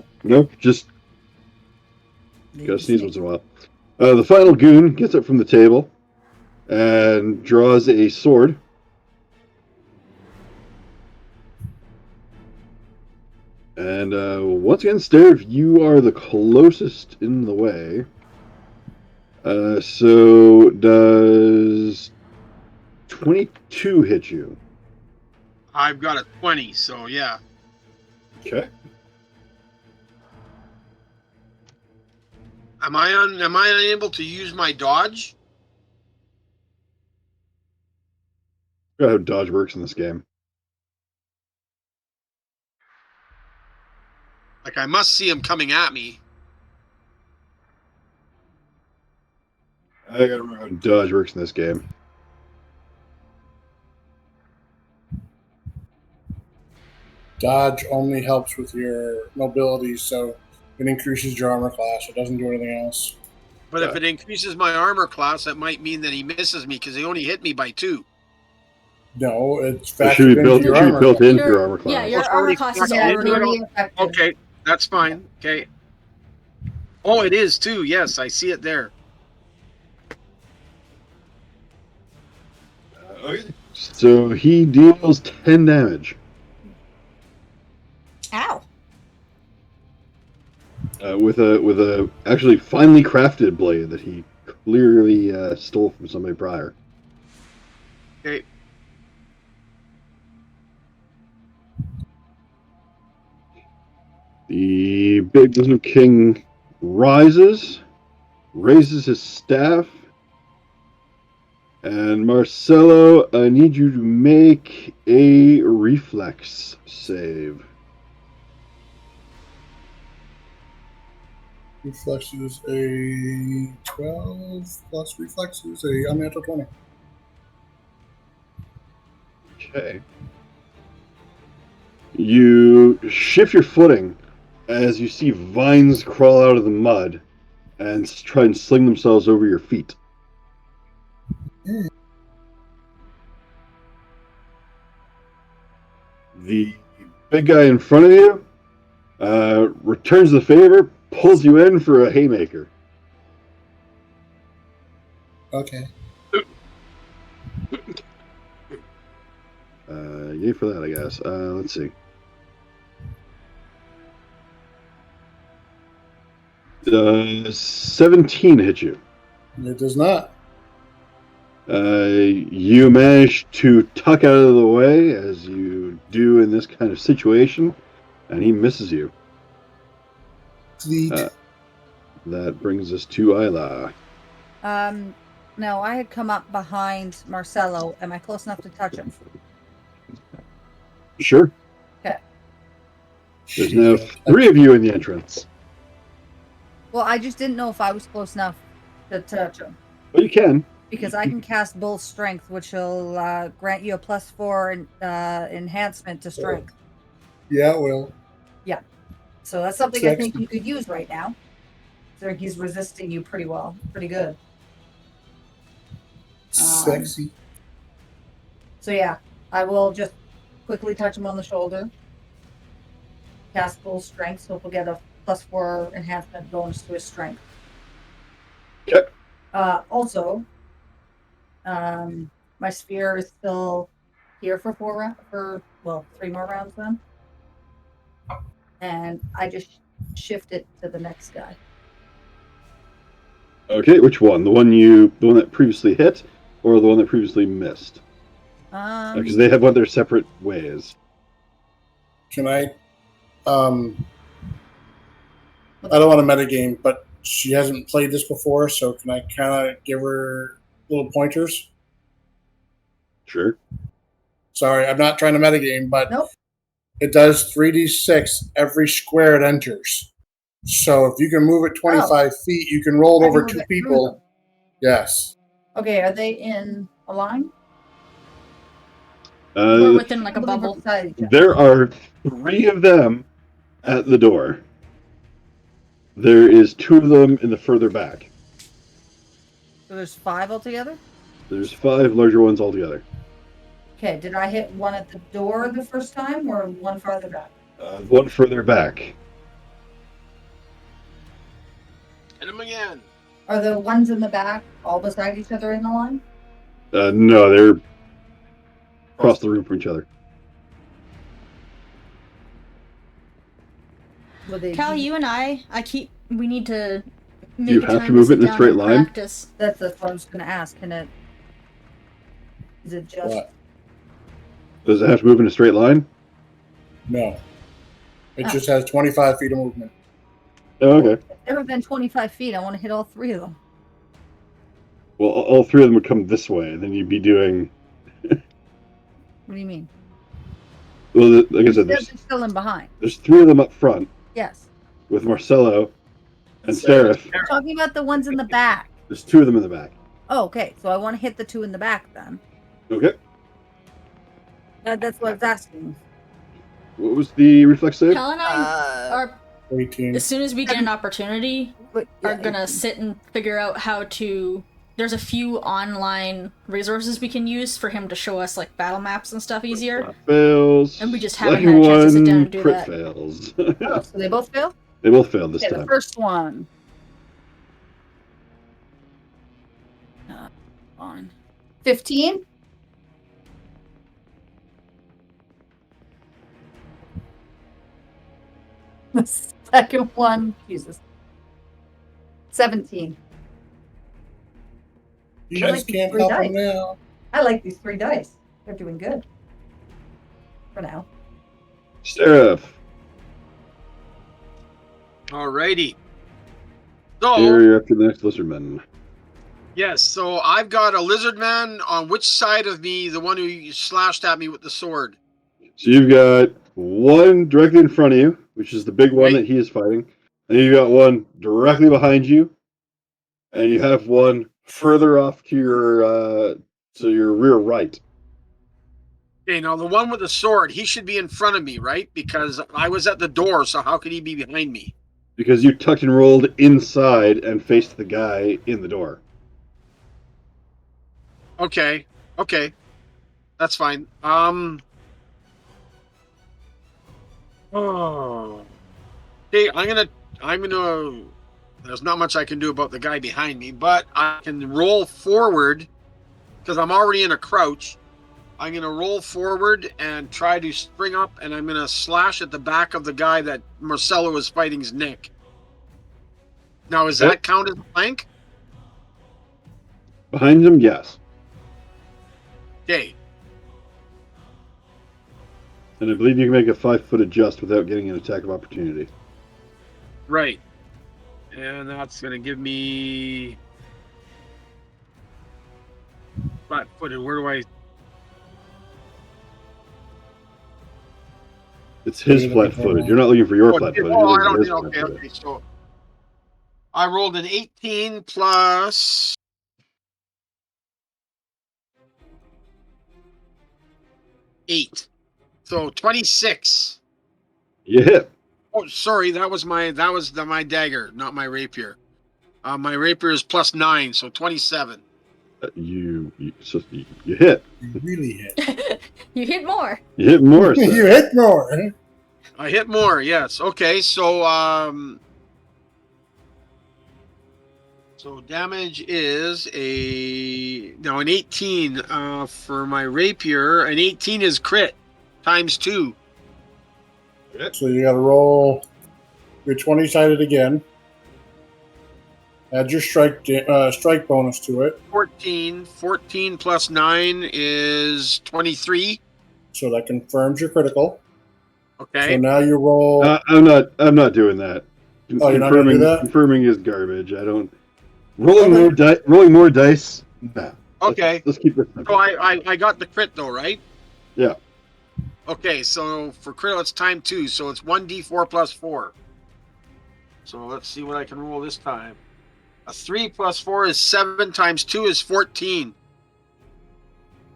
just gotta sneeze once in a while. The final goon gets up from the table and draws a sword. And once again, Stariff, you are the closest in the way. So does 22 hit you? I've got a 20, so yeah. Okay. Am I unable to use my dodge? I forgot how dodge works in this game. Like, I must see him coming at me. I gotta remember how dodge works in this game. Dodge only helps with your mobility, so it increases your armor class. It doesn't do anything else. But if it increases my armor class, that might mean that he misses me because he only hit me by 2. No, it's It should factored be into built, your it should be armor built class. into your armor class. Yeah, your It's armor already class is factored Yeah, into already. it. affected. Okay, that's fine. Okay. Oh, it is too. Yes, I see it there. Okay. So he deals 10 damage Ow. with a actually finely crafted blade that he clearly stole from somebody prior. Okay. The big little king rises, raises his staff, and Marcelo, I need you to make a reflex save. Reflex is a 12 plus reflex is a unnatural 20. Okay. You shift your footing as you see vines crawl out of the mud and try and sling themselves over your feet. The big guy in front of you returns the favor, pulls you in for a haymaker. Okay. Yay for that, I guess. Let's see. 17 hit you. It does not. You manage to tuck out of the way, as you do in this kind of situation, and he misses you. Sweet. That brings us to Iyla. No, I had come up behind Marcelo. Am I close enough to touch him? Sure. Okay. There's now 3 of you in the entrance. Well, I just didn't know if I was close enough to touch him. Well, you can. Because I can cast Bull Strength, which will grant you a +4 enhancement to Strength. Yeah, it will. Yeah. So that's something I think you could use right now. So he's resisting you pretty well. Pretty good. Sexy. So yeah, I will just quickly touch him on the shoulder. Cast Bull Strength, so he'll get a +4 enhancement bonus to his strength. Okay. Also, my sphere is still here for 3 more rounds then. And I just shift it to the next guy. Okay, which one? The one that previously hit, or the one that previously missed? Because they have went their separate ways. Can I? I don't want to metagame, but she hasn't played this before, so can I kind of give her little pointers? Sure. Sorry, I'm not trying to metagame, but Nope. it does 3d6 every square it enters. So if you can move it 25 feet, you can roll it I can over move two it through people. them. Yes. Okay, are they in a line? We're within like a Somebody bubble. beside each other. There are 3 of them at the door. There is 2 of them in the further back. So there's 5 altogether? There's 5 larger ones altogether. Okay, did I hit one at the door the first time or one farther back? One further back. Hit him again. Are the ones in the back all beside each other in the line? No, they're across the room from each other. Would they Cal, be- you and we need to make you a have time to move sit it in a down straight and line? Practice. That's what I was going to ask. Can it? Is it just? What? Does it have to move in a straight line? No. It Oh. just has 25 feet of movement. Oh, okay. Never been 25 feet. I want to hit all 3 of them. Well, all 3 of them would come this way, and then you'd be doing. What do you mean? Well, like I said, They're there's still in behind. 3 of them up front Yes. with Marcelo and Stariff. I'm talking about the ones in the back. There's 2 of them in the back. Oh, okay. So I want to hit the 2 in the back then. Okay. That's what I was asking. What was the reflex save? Cal and I are, 18. as soon as we get an opportunity, But, are gonna sit and figure out how to. There's a few online resources we can use for him to show us like battle maps and stuff easier. Fails. And we just haven't Second had a chance to sit down one, and do crit that. fails. Oh, so they both fail? They both failed this Okay, the time. first one. On 15. The second one, Jesus. 17. You I guys like these can't 3 help dice. him now. I like these 3 dice. They're doing good. For now. Stariff. Alrighty. So, You're after the next lizardman. yes, so I've got a lizard man on which side of me, the one who slashed at me with the sword? So you've got one directly in front of you, which is the big one Right. that he is fighting. And you've got one directly behind you. And you have one further off to your rear right. Okay, now the one with the sword, he should be in front of me, right? Because I was at the door, so how could he be behind me? Because you tucked and rolled inside and faced the guy in the door. Okay, that's fine. Oh. Okay, I'm gonna. There's not much I can do about the guy behind me, but I can roll forward because I'm already in a crouch. I'm gonna roll forward and try to spring up, and I'm gonna slash at the back of the guy that Marcelo is fighting's neck. Now, does that count as a flank? Behind him, yes. Okay. And I believe you can make a 5-foot adjust without getting an attack of opportunity. Right. And that's going to give me flat-footed. Where do I... It's his flat-footed. You're not looking for your flat-footed. You're I looking for don't his know. flat-footed. Okay, so I rolled an 18 plus... eight. So 26. You hit. Oh, sorry, that was my dagger, not my rapier. My rapier is plus 9, so 27. You hit. You really hit. You hit more. You hit more. You So. hit more. I hit more, yes. Okay, so damage is an 18 for my rapier. An 18 is crit times 2. So you got to roll your 20-sided again. Add your strike bonus to it. 14 plus 9 is 23. So that confirms your critical. Okay. So now you roll. I'm not doing that. Oh, you're not gonna do that? Confirming is garbage. I don't. Rolling more dice. Nah. Okay. Let's keep it. So I got the crit though, right? Yeah. Okay, so for crit it's time 2, so it's 1d4 plus 4. So let's see what I can roll this time. A 3 plus 4 is 7 times 2 is 14.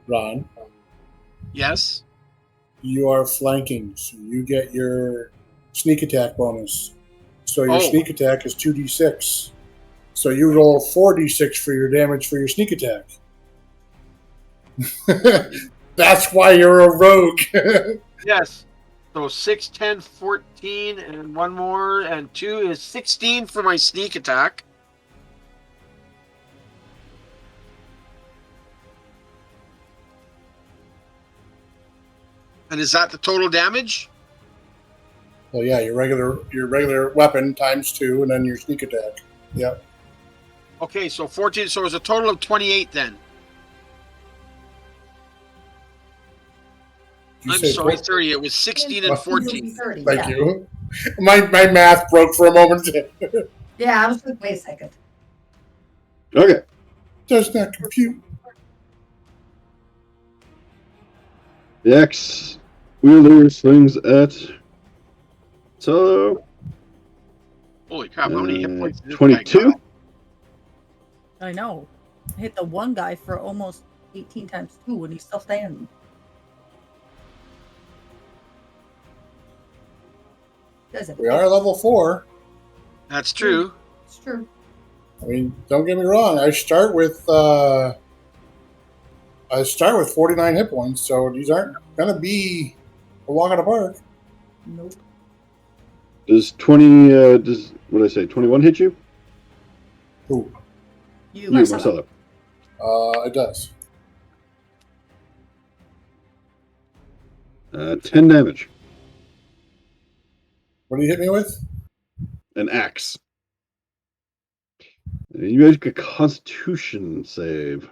Ron, Yes. you are flanking, so you get your sneak attack bonus. So your sneak attack is 2d6. So you roll 4d6 for your damage for your sneak attack. That's why you're a rogue. Yes. So 6, 10, 14, and one more, and 2 is 16 for my sneak attack. And is that the total damage? Well, yeah, your regular weapon times 2, and then your sneak attack. Yep. Okay, so 14, so it's a total of 28 then. I'm sorry, 30. It was 16 and 14. 30, Thank yeah. you. My math broke for a moment. Yeah, I was like, wait a second. Okay. Does not compute. The axe wielder swings at Solo. Holy crap, how many hit points did this guy 22. got? I know. I hit the one guy for almost 18 times 2 and he's still standing. We are level 4. That's true. It's true. I mean, don't get me wrong. I start with 49 hit points, so these aren't gonna be a walk in the park. Nope. Does 20? Does what did I say? 21 hit you? Who? You, Marcelo. It does. 10 damage. What do you hit me with? An axe. You make a Constitution save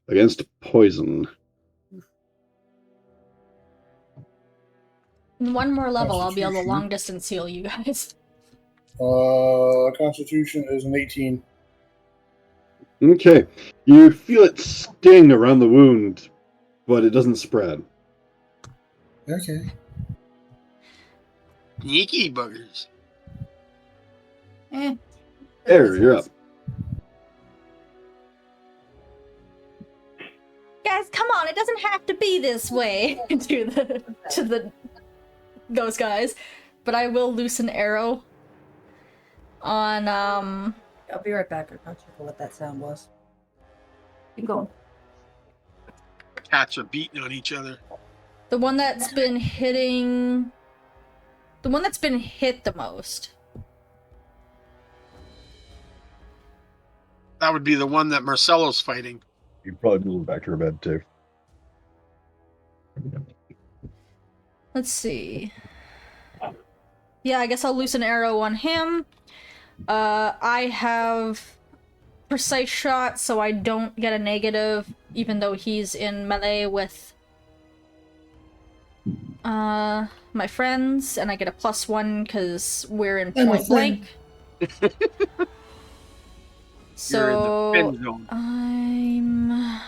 against poison. In one more level, I'll be able to Constitution. long distance heal you guys. Constitution is an 18. Okay. You feel it sting around the wound, but it doesn't spread. Okay. Sneaky buggers. Eyre, you're up. Guys, come on! It doesn't have to be this way to those guys, but I will loose an arrow on I'll be right back. I'm not sure what that sound was. Keep going. Cats are beating on each other. The one that's been hitting. The one that's been hit the most. That would be the one that Marcelo's fighting. You'd probably move back to your bed too. Let's see. Yeah, I guess I'll loose an arrow on him. I have precise shot, so I don't get a negative, even though he's in melee with my friends, and I get a +1 because we're in point blank. So You're in the pin zone. I'm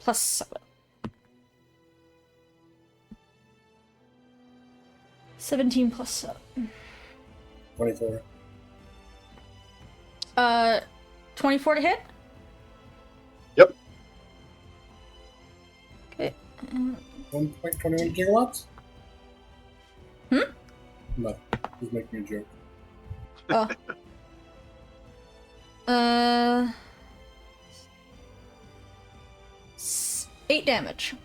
+7. 17 plus 7. 24. 24 to hit? Yep. Okay. 1.21 gigawatts? Hmm? No, he's making a joke. Oh. 8 damage.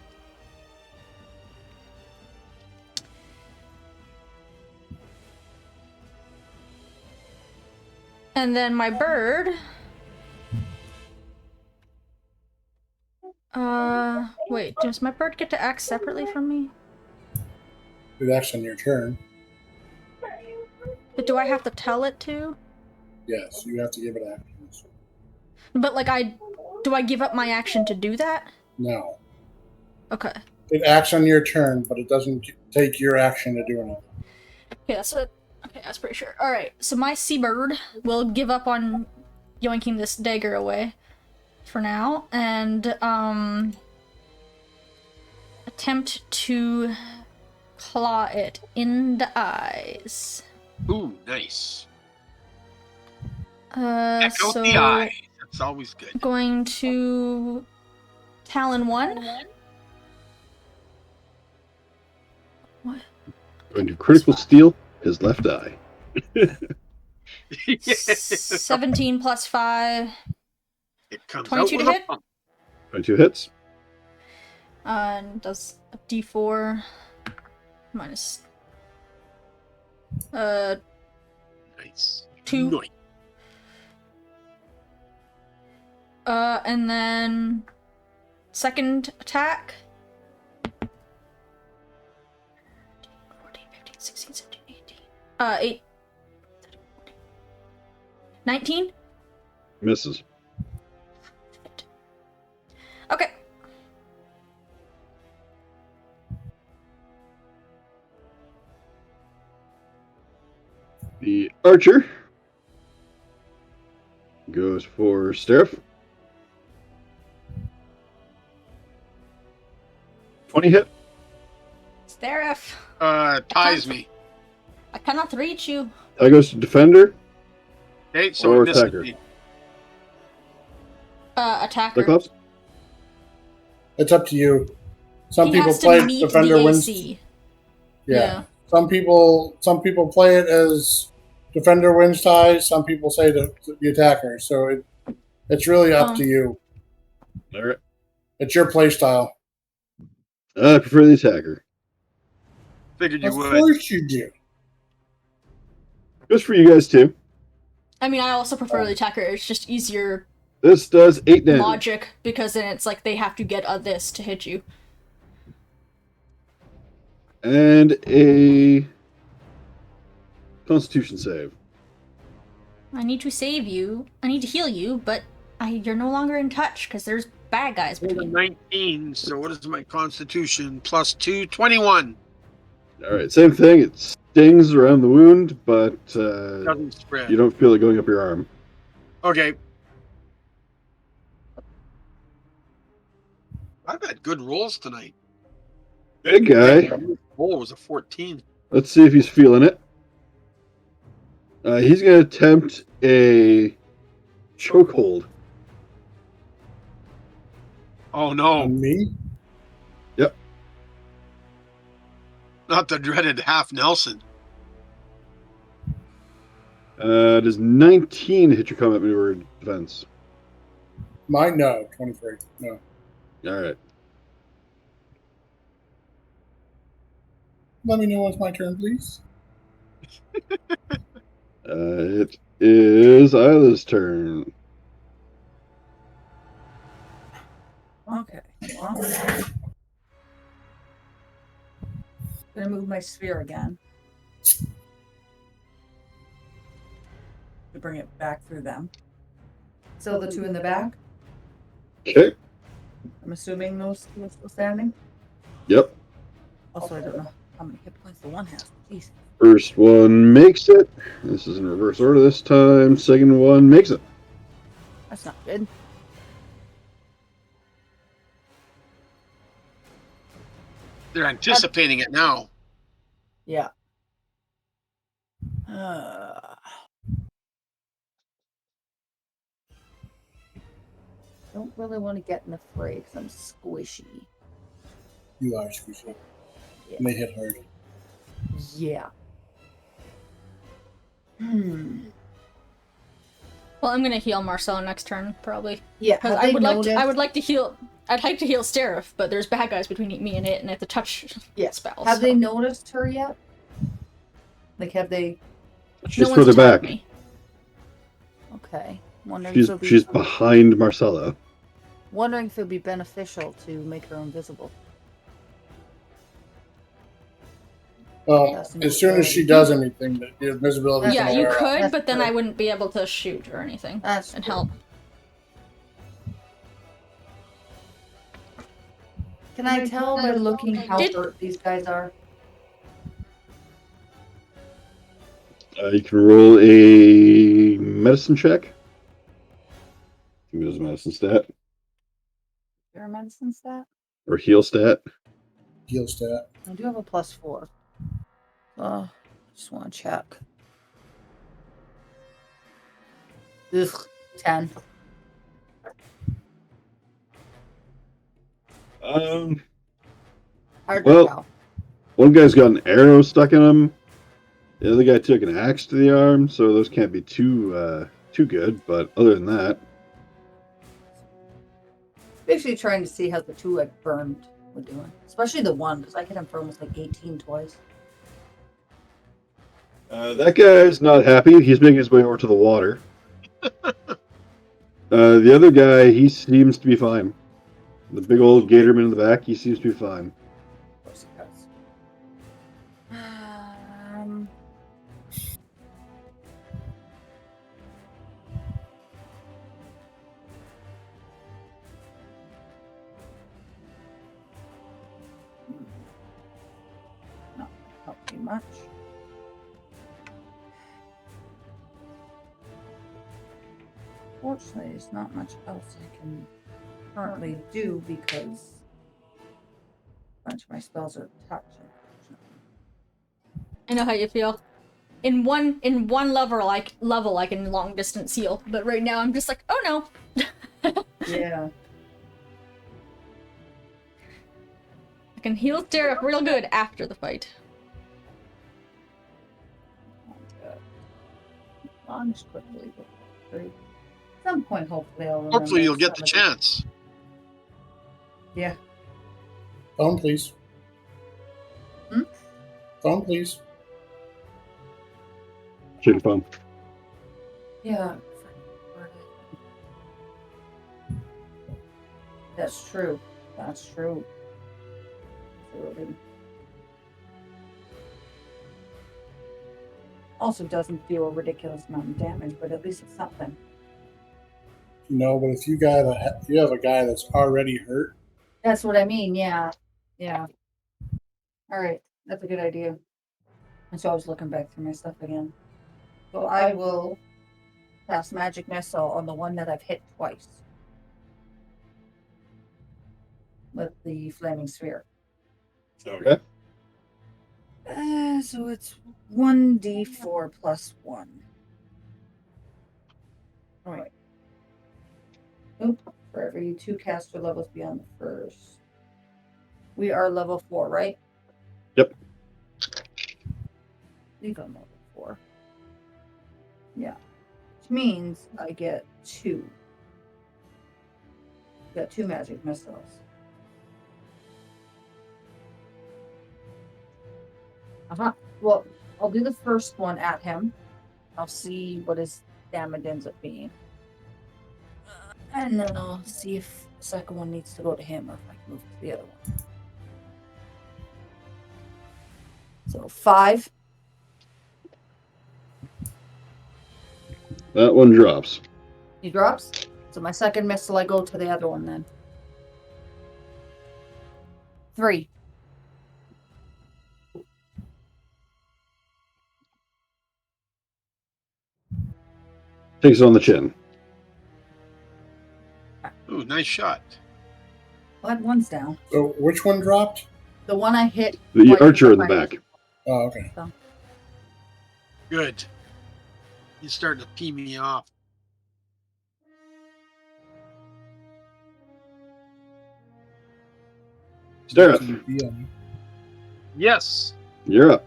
And then my bird. Wait, does my bird get to act separately from me? It acts on your turn. But do I have to tell it to? Yes, you have to give it actions. But like do I give up my action to do that? No. Okay. It acts on your turn, but it doesn't take your action to do anything. Yeah, so okay, that's pretty sure. All right, so my seabird will give up on yoinking this dagger away for now, and attempt to claw it in the eyes. Ooh, nice. Check out So the eye. That's always good. going to Talon 1. What? Going to critical steal his left eye. 17 plus 5. It comes 22 out to with hit? a bump. 22 hits. And does a d4 minus Nice. 2. Nice. And then second attack. 14, 15, 16, 17, 18. 8. 19? Misses. Okay. The archer goes for Stariff. 20 hit. Stariff, Ties me. I cannot reach you. That goes to defender Okay, so or it misses attacker. me. Attacker. Cyclops. It's up to you. Some He people has to play meet defender the wins. AC. Yeah. Some people play it as defender wins ties. Some people say the attacker. So it's really up to you. All right. It's your play style. I prefer the attacker. Figured you Of would. course you do. Just for you guys too. I mean, I also prefer the attacker. It's just easier This does 8 damage. logic, because then it's like they have to get this to hit you. And a Constitution save. I need to save you. I need to heal you, but you're no longer in touch because there's bad guys Rolled a between. 19, so what is my constitution? Plus 2, 21. All right, same thing. It stings around the wound, but Doesn't spread. you don't feel it going up your arm. Okay. I've had good rolls tonight. Big guy. Roll was a 14. Let's see if he's feeling it. He's going to attempt a chokehold. Oh no, On me? not the dreaded half Nelson. Does 19 hit your combat maneuver defense? Mine? No. 23. No. All right. Let me know when it's my turn, please. It is Isla's turn. Okay. Well, gonna move my sphere again to bring it back through them. So the two in the back. Okay. I'm assuming those two are still standing. Yep. Also, I don't know how many hit points the one has. Jeez. First one makes it. This is in reverse order this time. Second one makes it. That's not good. They're anticipating it now. Yeah. Don't really want to get in the fray because I'm squishy. You are squishy. Yeah. And they hit hard. Yeah. Well, I'm gonna heal Marcelo next turn, probably. Yeah. Because I would like to heal. I'd like to heal Stariff, but there's bad guys between me and it, and I have to touch spells. Have so. they noticed her yet? Like, have they? She's No one's further attacked back. me. Okay. Wondering She's if it'll be, she's behind Marcelo. wondering if it'd be beneficial to make her invisible. Well, That's as soon as she does anything, the invisibility. Yeah, you That's could, but then true. I wouldn't be able to shoot or anything That's and true. help. Can I tell by looking how Did- hurt these guys are? You can roll a medicine check. I think there's a medicine stat Your medicine stat? or heal stat. Heal stat. I do have a +4. Just want to check. Ugh, 10. Hard to Well- tell. One guy's got an arrow stuck in him. The other guy took an axe to the arm, so those can't be too good. But other than that, Basically trying to see how the two like burned were doing. Especially the one, because I hit him for almost like 18 twice. that guy's not happy. He's making his way over to the water. The other guy, he seems to be fine. The big old gatorman in the back, he seems to be fine. Of course he does. Not help me much. Fortunately, there's not much else I can currently do because a bunch of my spells are touch. I know how you feel. In one level, I can long distance heal, but right now I'm just like, oh no. Yeah. I can heal Stariff real good after the fight. Launch quickly. At some point, hopefully, I'll remember. Hopefully, you'll get the some of it. chance. Yeah. Phone, please. Hmm? Phone, please. Check your phone. Yeah. That's true. That's true. Absolutely. Also doesn't do a ridiculous amount of damage, but at least it's something. No, but if you have a guy that's already hurt, That's what I mean, yeah. Yeah. Alright, that's a good idea. And so I was looking back through my stuff again. So I will cast Magic Missile on the one that I've hit twice. With the Flaming Sphere. Okay. So it's 1d4 plus 1. Alright. Nope. For every 2 caster levels beyond the first. We are level 4, right? Yep. I think I'm level 4. Yeah. Which means I get 2. Got 2 magic missiles. Well, I'll do the first one at him. I'll see what his damage ends up being. And then I'll see if the second one needs to go to him or if I can move to the other one. So 5. That one drops. He drops. So my second missile, I go to the other one then. 3. Takes it on the chin. Ooh, nice shot. That one's down. so which one dropped? The one I hit. The twice archer in the with my- back. Oh, okay. Good. He's starting to pee me off. Stariff, Yeah. Yes. you're up.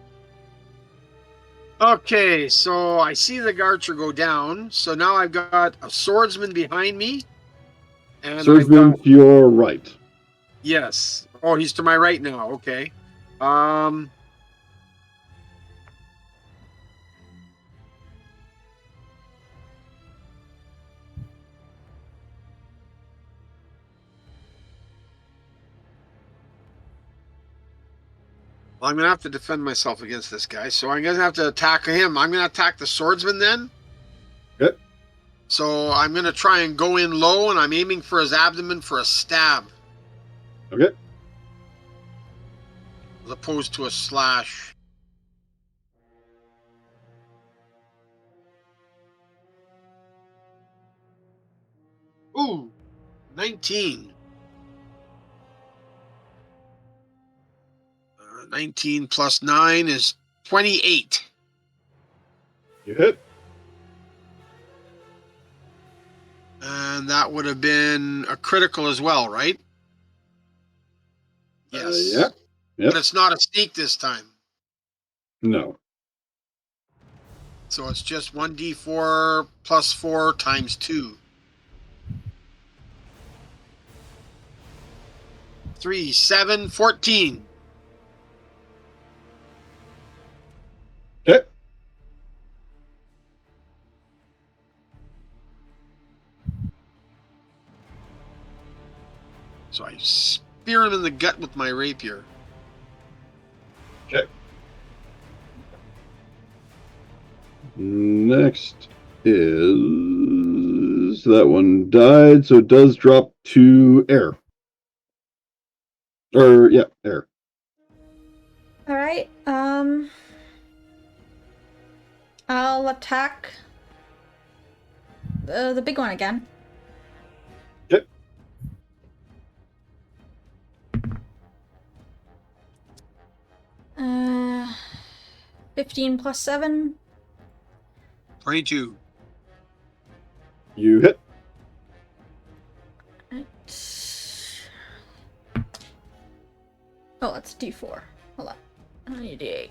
Okay, so I see the archer go down. So now I've got a swordsman behind me. And Swordsman to your right. Yes. Oh, he's to my right now. Okay. Well, I'm going to have to defend myself against this guy. So I'm going to have to attack him. I'm going to attack the swordsman then. Okay. So I'm going to try and go in low, and I'm aiming for his abdomen for a stab. Okay. as opposed to a slash. Ooh, 19. 19 plus 9 is 28. You hit. And that would have been a critical as well, right? Yes. Yeah. Yep. But it's not a sneak this time. No. So it's just 1d4 plus 4 times 2. 3, 7, 14. Okay. So I spear him in the gut with my rapier. Okay. Next is that one died, so it does drop to Eyre. Or yeah, Eyre. All right. I'll attack the big one again. Okay. Uh, 15 plus 7. 22. You hit. Oh, that's D4. Hold on. I need D8.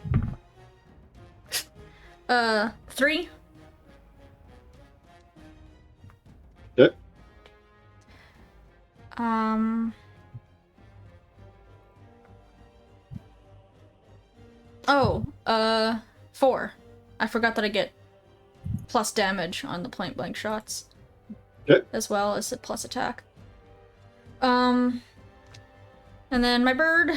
3. Okay. Oh, 4. I forgot that I get plus damage on the point blank shots. Okay. As well as a plus attack. And then my bird.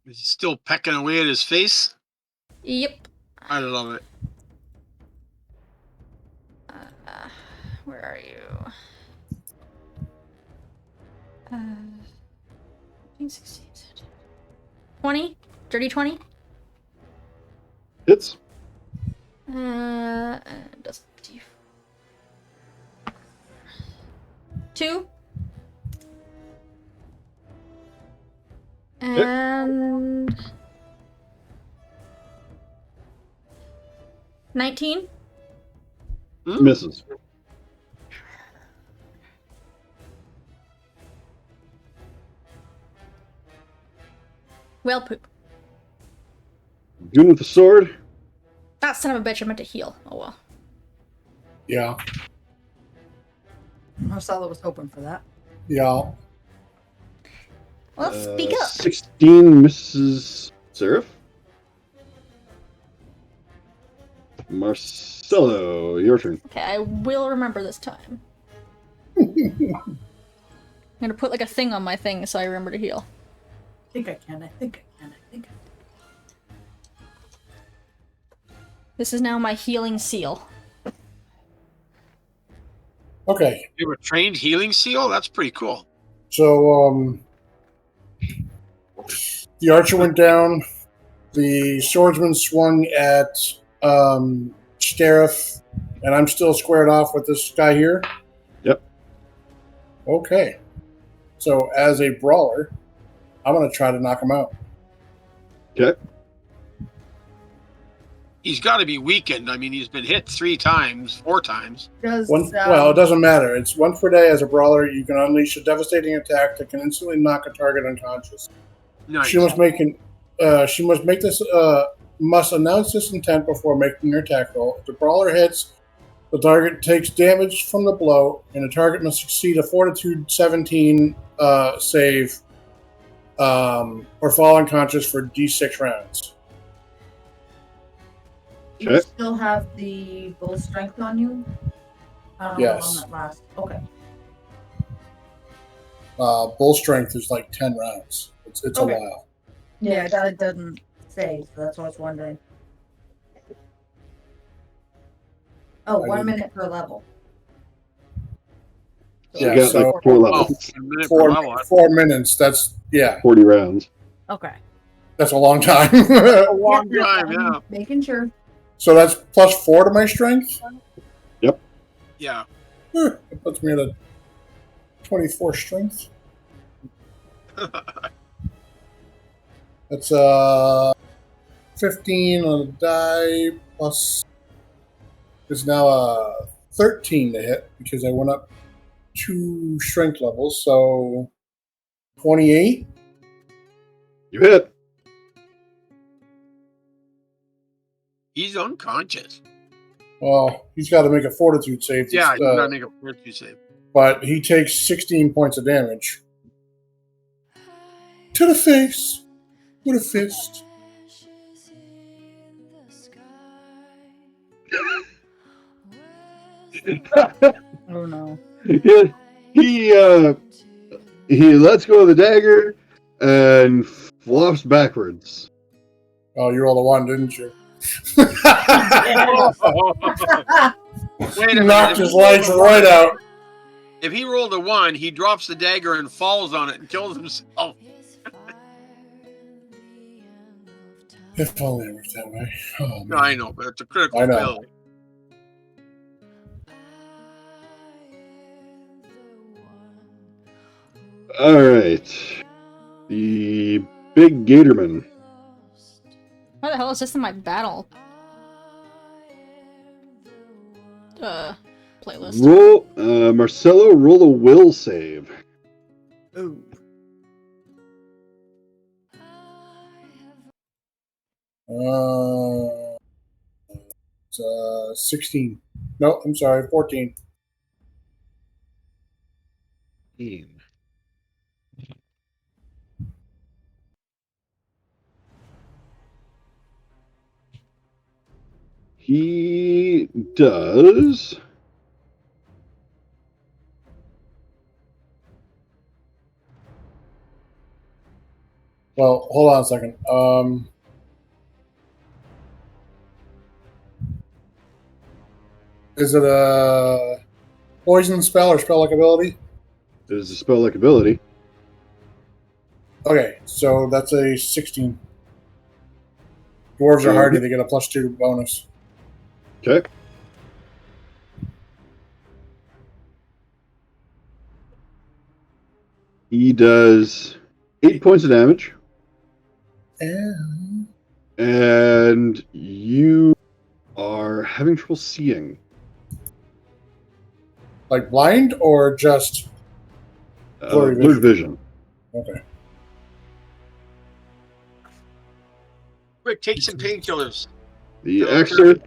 Is he still pecking away at his face? Yep. I love it. Where are you? 16, 20? Dirty 20? Hits. Does 2. And 19? Misses. Well, poop. Goon with the sword. Ah, son of a bitch, I meant to heal. Oh well. Yeah. Marcelo was hoping for that. Yeah. Well, speak up. 16 misses Seraph. Marcelo, your turn. Okay, I will remember this time. I'm gonna put like a thing on my thing so I remember to heal. I think I can. This is now my healing seal. Okay. You have a trained healing seal? That's pretty cool. So, the archer went down. The swordsman swung at Stariff, and I'm still squared off with this guy here. Yep. Okay. So, as a brawler, I'm going to try to knock him out. Okay. He's got to be weakened. I mean, he's been hit 4 times. Well, it doesn't matter. It's once per day as a brawler. You can unleash a devastating attack that can instantly knock a target unconscious. Nice. She must announce this intent before making her attack roll. If the brawler hits, the target takes damage from the blow, and the target must succeed a Fortitude 17 save or fall unconscious for D6 rounds. You still have the bull strength on you? I don't know Yes. how long that lasts. Okay. Bull strength is like 10 rounds. It's Okay. a while. Yeah, that doesn't say, so that's what I was wondering. Oh, 1 minute per level. So Yeah, you got so- like 4 Oh, levels, a minute per Four, level. 4 minutes. That's 40 rounds. Okay. that's a long time. A long time, I'm yeah. Making sure. So that's +4 to my strength. Yeah. It puts me at a 24 strength. That's 15 on a die plus is now a 13 to hit because I went up 2 strength levels, so 28. You hit. He's unconscious. Well, he's got to make a fortitude save. Yeah, you gotta make a fortitude save. But he takes 16 points of damage. To the face. With a fist. Oh no. Yeah, he lets go of the dagger and flops backwards. Oh, you rolled a 1, didn't you? Wait a minute. Knocked his lights right out. If he rolled a 1, he drops the dagger and falls on it and kills himself. If only it worked that way. Oh, man. I know, but it's a critical I know. failure. Alright. The big Gatorman. Why the hell is this in my battle? Playlist. Roll, Marcelo, roll a will save. Ooh. It's 16. No, I'm sorry, 14. He does. Well, hold on a second. Is it a poison spell or spell-like ability? It is a spell-like ability. Okay, so that's a 16. Dwarves are hardy, they get a +2 bonus. Okay. He does 8 points of damage, and you are having trouble seeing. Like blind or just blurry Blurred vision. okay? Quick, take some painkillers. The Exer.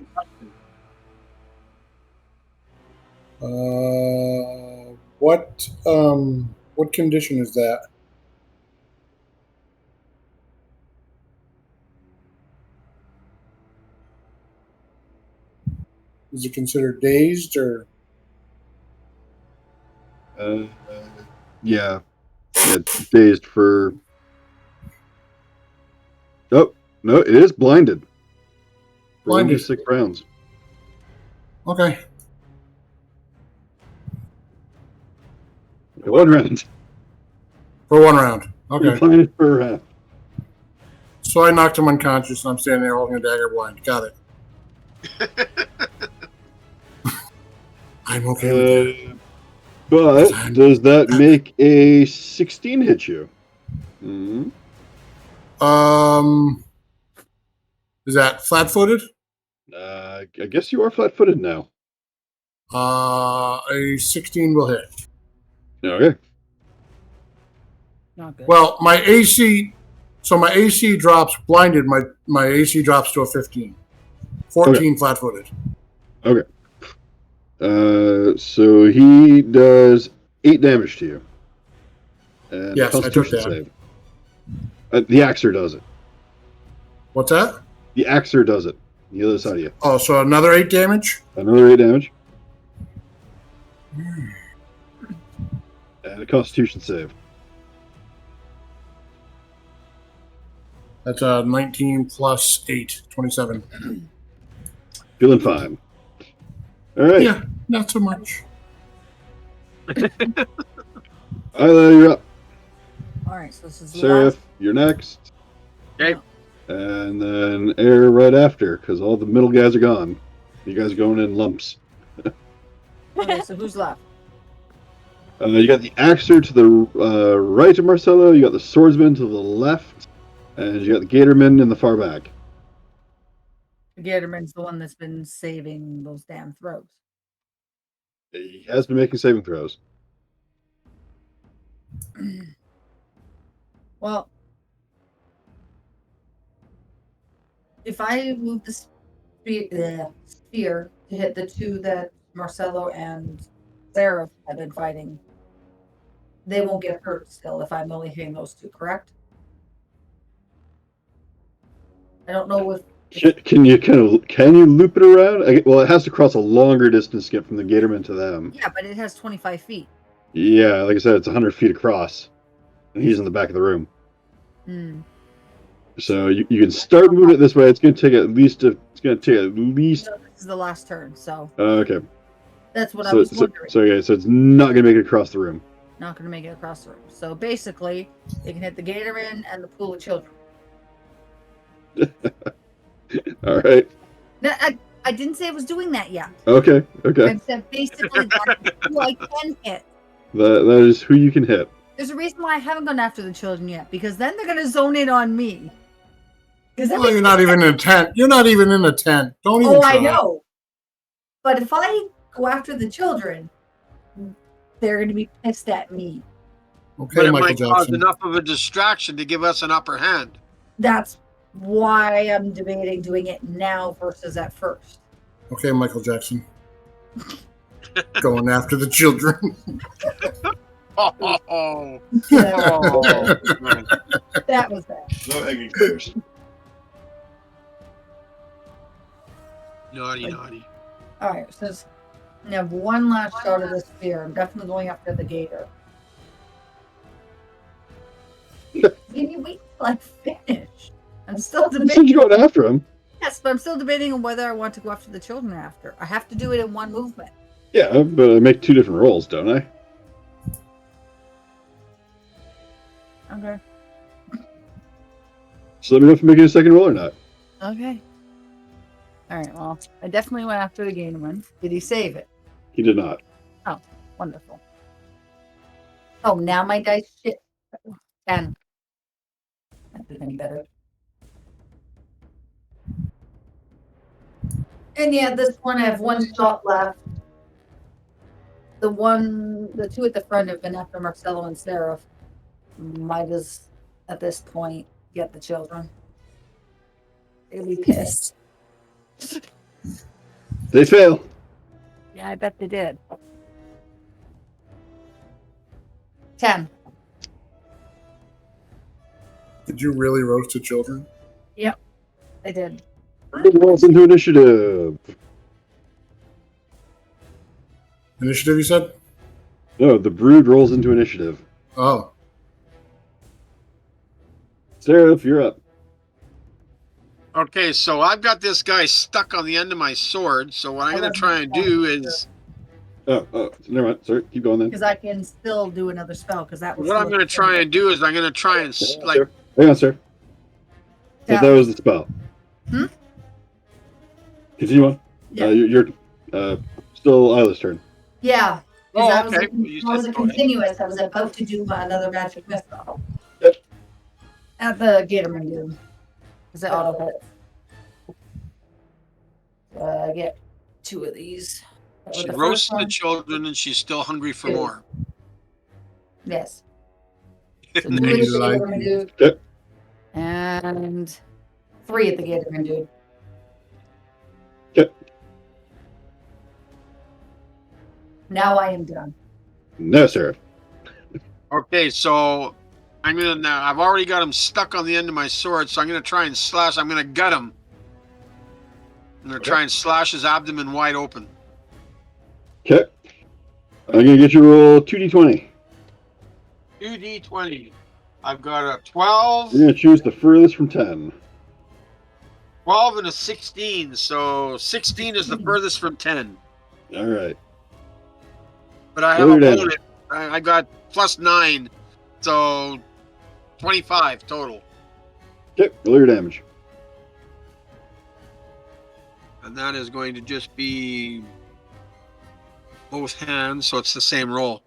What condition is that? Is it considered dazed or? Yeah, dazed for. Oh no, it is blinded. Blinded. 6 rounds. Okay. 1 round. For 1 round. Okay. Blinded for a round. So I knocked him unconscious and I'm standing there holding a dagger blind. Got it. I'm okay with that. But does that make a 16 hit you? Mm-hmm. Is that flat-footed? I guess you are flat-footed now. A 16 will hit. Okay. Not good. Well, my AC drops blinded. My AC drops to a 15. 14 flat-footed. Okay. So he does 8 damage to you. And Yes, I took that. save. The Axer does it. What's that? The Axer does it. The other side of you. Oh, so another 8 damage? Another 8 damage. And a Constitution save. That's 19 plus 8, 27. Feeling fine. All right. Yeah, not so much. Iyla, you're up. All right, so this is the last. Stariff, you're next. Okay. And then Eyre right after, because all the middle guys are gone. You guys are going in lumps. Okay, so who's left? You got the Axer to the right of Marcelo, you got the Swordsman to the left, and you got the Gatorman in the far back. Gatorman's the one that's been saving those damn throws. He has been making saving throws. Well, if I move the sphere to hit the two that Marcelo and Sarah have been fighting, they won't get hurt still if I'm only hitting those two, correct? I don't know if Can you loop it around? Well, it has to cross a longer distance to get from the Gatorman to them. yeah, but it has 25 feet. Yeah, like I said, it's 100 feet across, and he's in the back of the room. Hmm. So you can start moving it this way. It's going to take at least. No, this is the last turn, so Okay. that's what I was wondering. So it's not going to make it across the room. Not going to make it across the room. So basically, it can hit the Gatorman and the pool of children. All right. No, I didn't say I was doing that yet. Okay. I said basically that's who I can hit. That is who you can hit. There's a reason why I haven't gone after the children yet, because then they're going to zone in on me. Well, you're not even in a tent. You're not even in a tent. Don't even try. I know. But if I go after the children, they're going to be pissed at me. Okay, But it Michael might cause Jackson. enough of a distraction to give us an upper hand. That's why I'm debating doing it now versus at first. Okay, Michael Jackson. Going after the children. Oh. That was that. No hanging first. Naughty. All right, so I have one last shot of this spear. I'm definitely going after the gator. Can you wait till I finish? I'm still So debating. you're going after him. Yes, but I'm still debating on whether I want to go after the children after. I have to do it in one movement. Yeah, but I make 2 different rolls, don't I? Okay. So let me know if I'm making a second roll or not. Okay. All right. Well, I definitely went after the gator one. Did he save it? He did not. Wonderful. Oh, now my dice shit. 10. That did any better. And yeah, this one I have one shot left. The two at the front have been after Marcelo and Stariff. Might as, at this point, get the children. They'll be pissed. They fail. Yeah, I bet they did. 10. Did you really roast the children? They did. Brood rolls into initiative. Initiative, you said? No, the brood rolls into initiative. Oh. Stariff, you're up. Okay, so I've got this guy stuck on the end of my sword. So what I'm going to try and do is, Oh, never mind. Sorry, keep going then. Because I can still do another spell. Because that was what I'm going to try and do is I'm going to try and Hang on, sir. Yeah. That was the spell. Hmm? Continue on. Yeah. You're still Isla's turn. Yeah. Oh, That okay. was a continuous. I was about to do another magic missile. Yep. At the Gatorman dude. Because it auto hit. I get 2 of these. she The roasts first the one- children and she's still hungry for more. Yes. So 2 Nice. at the Gatorman dude. Yep. And 3 at the Gatorman dude. Yep. Now I am done. No, sir. Okay, so I'm gonna now. I've already got him stuck on the end of my sword, so I'm gonna try and slash. I'm gonna gut him. I'm gonna try and slash his abdomen wide open. Okay. I'm gonna get you to roll 2d20. 2d20. I've got a 12, You're gonna choose the furthest from 10. 12, and a 16. So 16 is the furthest from 10. All right. But I have Roll a your bonus. I got +9, so 25 total. Okay, roll your damage. And that is going to just be both hands, so it's the same roll.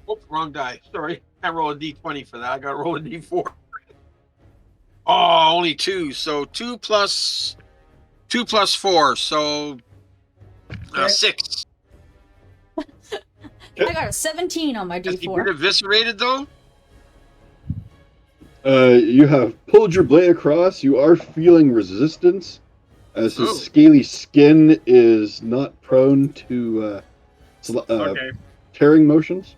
Oops, wrong die. Sorry. I rolled a d20 for that. I got to roll a d4. Oh, only 2. So 2 plus 4. So Okay. 6. I got a 17 on my Has he been D4. eviscerated, though? You have pulled your blade across. You are feeling resistance, as his Oh. scaly skin is not prone to Okay. tearing motions.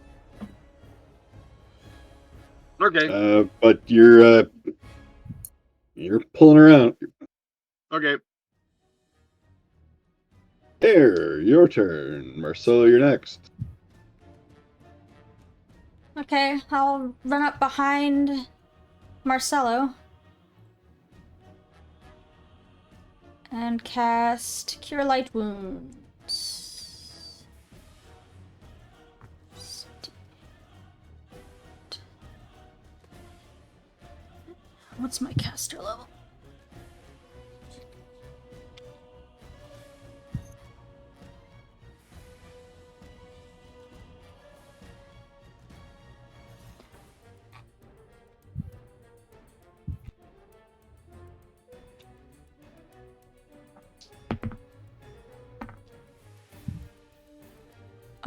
Okay. But you're pulling around. Okay. Eyre, your turn. Marcelo, you're next. Okay, I'll run up behind Marcelo and cast Cure Light Wounds. What's my caster level?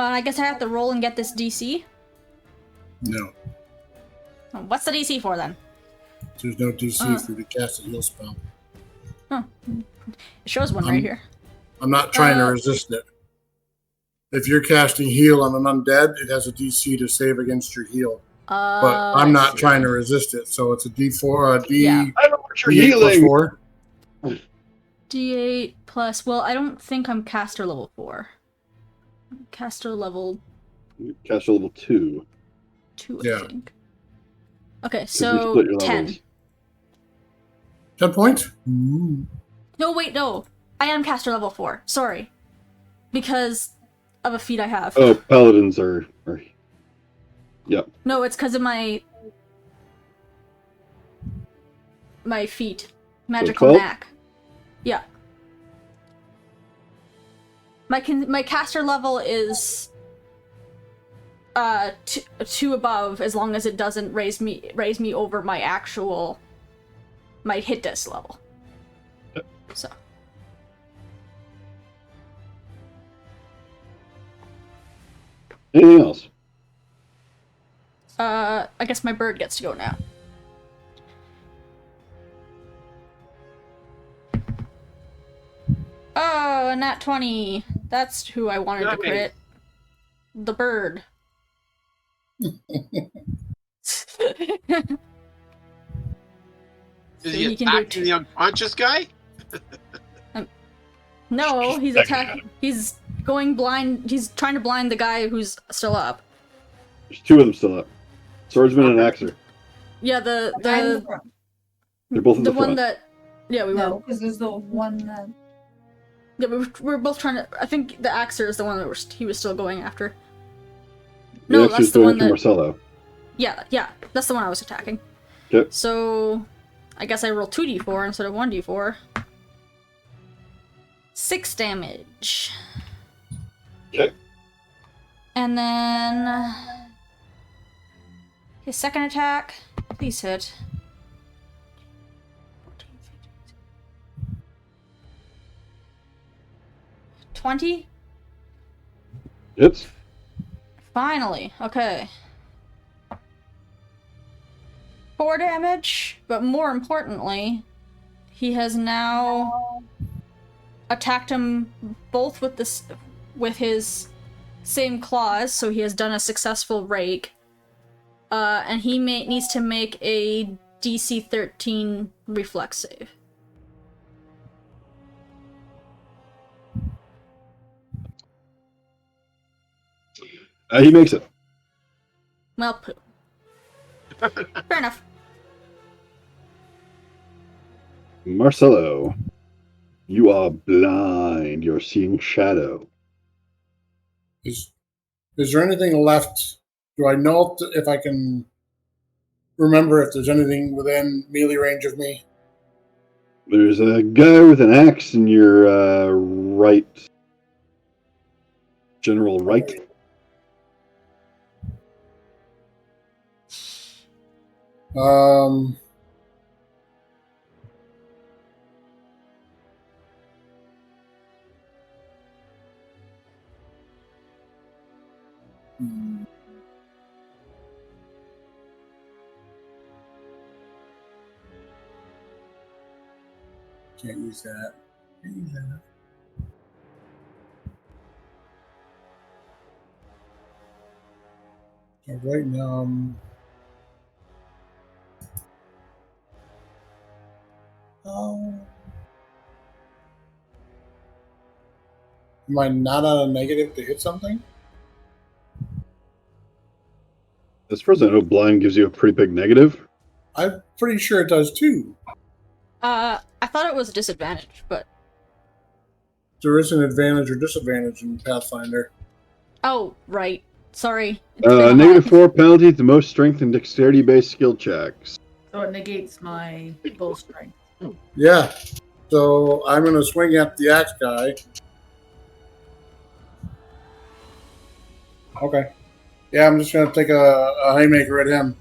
I guess I have to roll and get this DC. No. Oh, what's the DC for then? There's no DC for you to cast a heal spell. Huh. It shows one right here. I'm not trying to resist it. If you're casting heal on an undead, it has a DC to save against your heal. But I'm not trying to resist it, so it's a D4, Yeah. I don't know what you're D8 plus healing. 4. D8 plus. Well, I don't think I'm caster level 4. Caster level Caster level 2. 2, Yeah. I think. Okay, We so split your 10. levels. 10 points? Ooh. No, wait, no. I am caster level 4. Sorry. Because of a feat I have. Oh, paladins are yep. No, it's because of my feat. Magical 12? knack. Yeah. My caster level is 2 above, as long as it doesn't raise me over my hit dice level. So. Anything else? I guess my bird gets to go now. Oh, a nat 20. That's who I wanted to Okay. crit. The bird. Is So he he can do attacking the unconscious guy? No, he's attacking. He's going blind. He's trying to blind the guy who's still up. There's 2 of them still up. Swordsman and Axer. Yeah, I'm in the the front. They're both in the one front. that. Yeah, we No, were. because there's the one that. Yeah, we were both trying to. I think the Axer is the one that he was still going after. The No, Axer's that's the going one after that. Marcelo. Yeah, that's the one I was attacking. Okay. So, I guess I roll 2d4 instead of 1d4. 6 damage. Okay. And then his second attack, please hit. 20? Hits. Finally, okay. 4 damage, but more importantly, he has now attacked him both with his same claws, so he has done a successful rake. And he needs to make a DC 13 reflex save. He makes it. Well, poo. Fair enough. Marcelo. You are blind. You're seeing shadow. Is there anything left? Do I know if I can remember if there's anything within melee range of me? There's a guy with an axe in your right. General right. Um. Can't use that. Can't use that. So right now, am I not on a negative to hit something? As far as I know, blind gives you a pretty big negative. I'm pretty sure it does too. I thought it was a disadvantage, but There is an advantage or disadvantage in Pathfinder. oh, right. Sorry. It's been a while. -4 penalty to most strength and dexterity-based skill checks. So it negates my bull strength. Yeah. So I'm going to swing at the axe guy. Okay. Yeah, I'm just going to take a haymaker at him.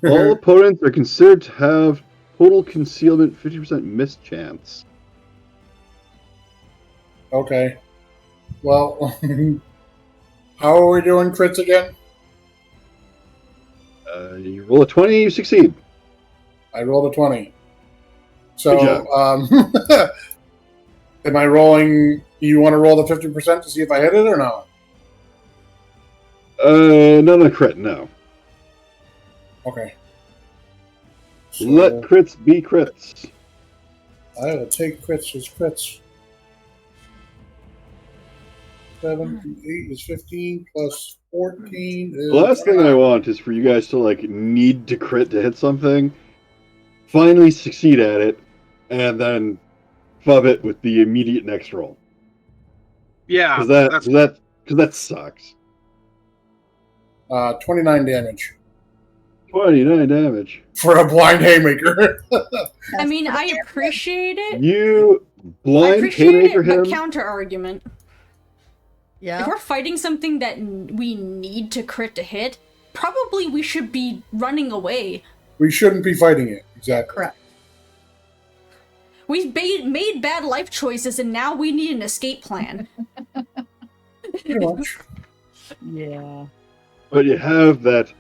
All opponents are considered to have total concealment 50% miss chance. Okay. Well, how are we doing crits again? You roll a 20, you succeed. I rolled a 20. Good So, am I rolling? You want to roll the 50% to see if I hit it or not? Not a crit, no. Okay. So Let crits be crits. I will take crits as crits. 7 + 8 is 15 plus 14 is. The last thing I want is for you guys to like need to crit to hit something, finally succeed at it, and then fub it with the immediate next roll. Yeah, Because that sucks. 29 damage 29 damage. for a blind haymaker. I mean, I appreciate it. You I blind appreciate haymaker it, but him. counter argument. Yeah. If we're fighting something that we need to crit to hit, probably we should be running away. We shouldn't be fighting it. Exactly. Correct. We've made bad life choices, and now we need an escape plan. Pretty much. Yeah. But you have that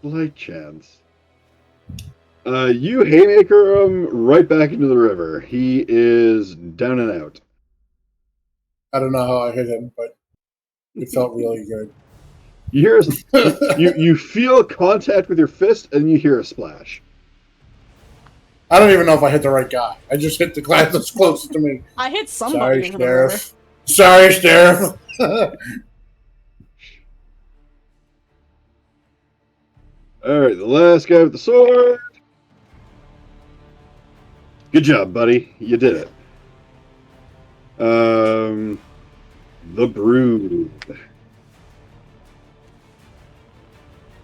slight chance. You haymaker him right back into the river. He is down and out. I don't know how I hit him, but it felt really good. You hear you feel contact with your fist, and you hear a splash. I don't even know if I hit the right guy. I just hit the guy that's closest to me. I hit Sorry, somebody into the river. Stariff. Sorry, Stariff. Alright, the last guy with the sword. Good job, buddy. You did it. The Brood.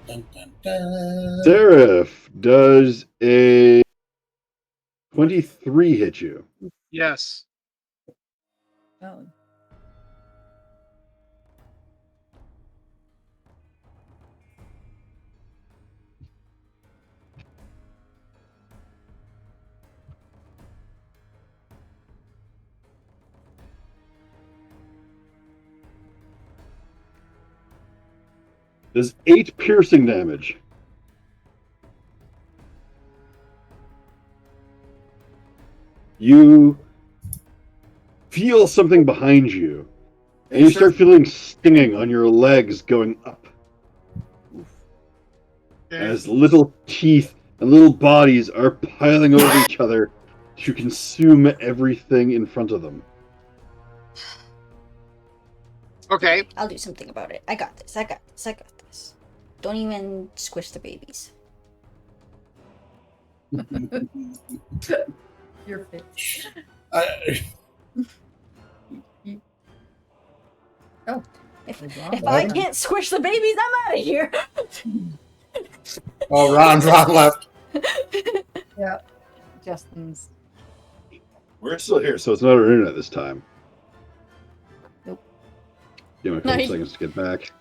Dun, dun, dun. Stariff, does a 23 hit you? yes. Oh. Does 8 piercing damage. You feel something behind you, and you start feeling stinging on your legs going up as little teeth and little bodies are piling over each other to consume everything in front of them. Okay. I'll do something about it. I got this. I got this. I got this. Don't even squish the babies. Your face. Oh, If if I can't squish the babies, I'm out of here. Oh, Ron left. Yeah, Justin's. We're still here, so it's not our internet this time. Nope. Give him a couple No, seconds to get back.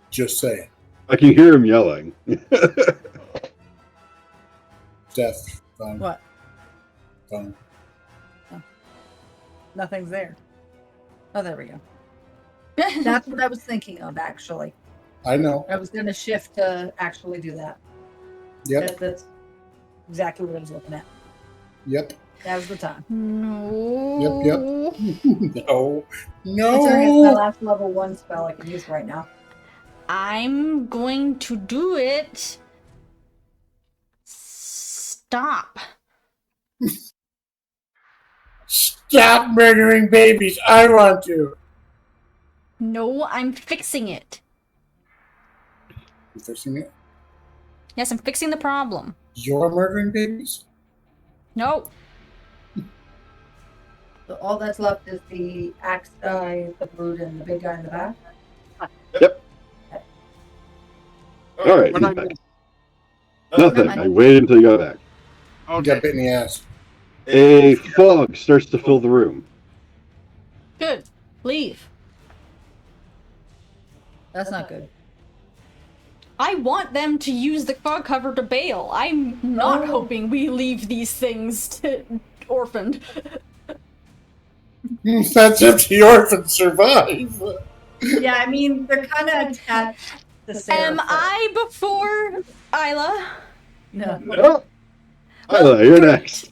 Just saying. I can hear him yelling. Steph. Fine. What? Fine. Nothing's there. Oh, there we go. That's what I was thinking of, actually. I know. I was going to shift to actually do that. Yep. That's exactly what I was looking at. Yep. That was the time. No. Yep. No. Considering it's my No. last level 1 spell I can use right now. I'm going to do it. Stop. Stop murdering babies. I want to. No, I'm fixing it. You fixing it? Yes, I'm fixing the problem. You're murdering babies? No. So all that's left is the axe guy, the brood, and the big guy in the back. Yep. All right. What he's I back. missed? Nothing. I waited until you got back. You Okay. got bit in the ass. A fog starts to fill the room. Good. Leave. That's not good. I want them to use the fog cover to bail. I'm not Oh. hoping we leave these things to orphaned. That's if the orphans survive. Yeah, I mean, they're kind of attached to Sarah. Am I before Iyla? No. No. Iyla, you're next.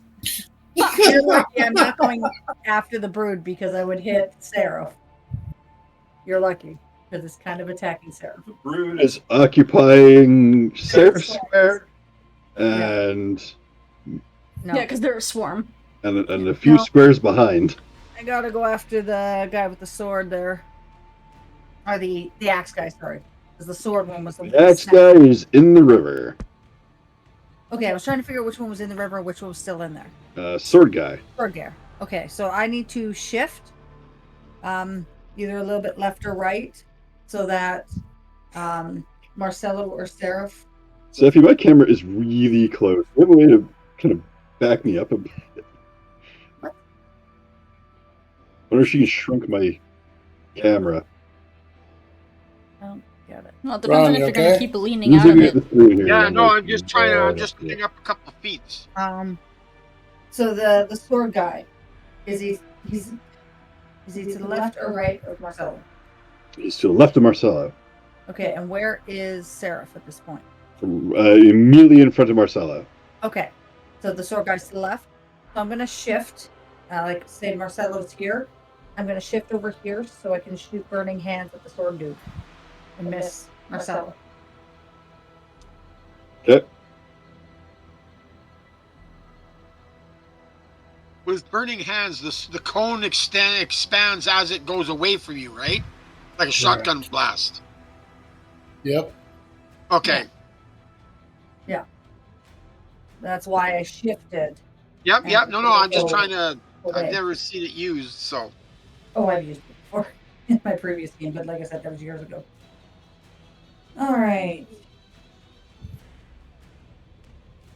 You're lucky I'm not going after the brood because I would hit Sarah. You're lucky because it's kind of attacking Sarah. The brood is occupying Seraph Square and No. Yeah, because they're a swarm. and a few squares behind. I gotta go after the guy with the sword there. Or the axe guy, sorry. Because the sword one was the The axe guy is in the river. Okay, I was trying to figure out which one was in the river and which one was still in there. Sword guy. Sword gear. Okay, so I need to shift either a little bit left or right so that Marcelo or Stariff. Zefi, my camera is really close. You have a way to kind of back me up a bit? What? I wonder if she can shrink my camera. I don't get it. Well, it depends Ron, on if you you're gonna okay? keep leaning Who's out of looking at it. the screen here? Yeah, no, like, I'm just trying to. I'm just picking up a couple of feet. So the sword guy, is he to the left or right of Marcelo? He's to the left of Marcelo. Okay, and where is Seraph at this point? Immediately in front of Marcelo. Okay, so the sword guy's to the left. So I'm gonna shift, like say Marcelo's here. I'm gonna shift over here so I can shoot burning hands at the sword dude and miss Marcelo. Okay. With burning hands, the cone expands as it goes away from you, right? Like a shotgun blast. Yep. Okay. That's why I shifted. Yep. No. I'm just trying to. away. I've never seen it used, so. Oh, I've used it before in my previous game, but like I said, that was years ago. All right.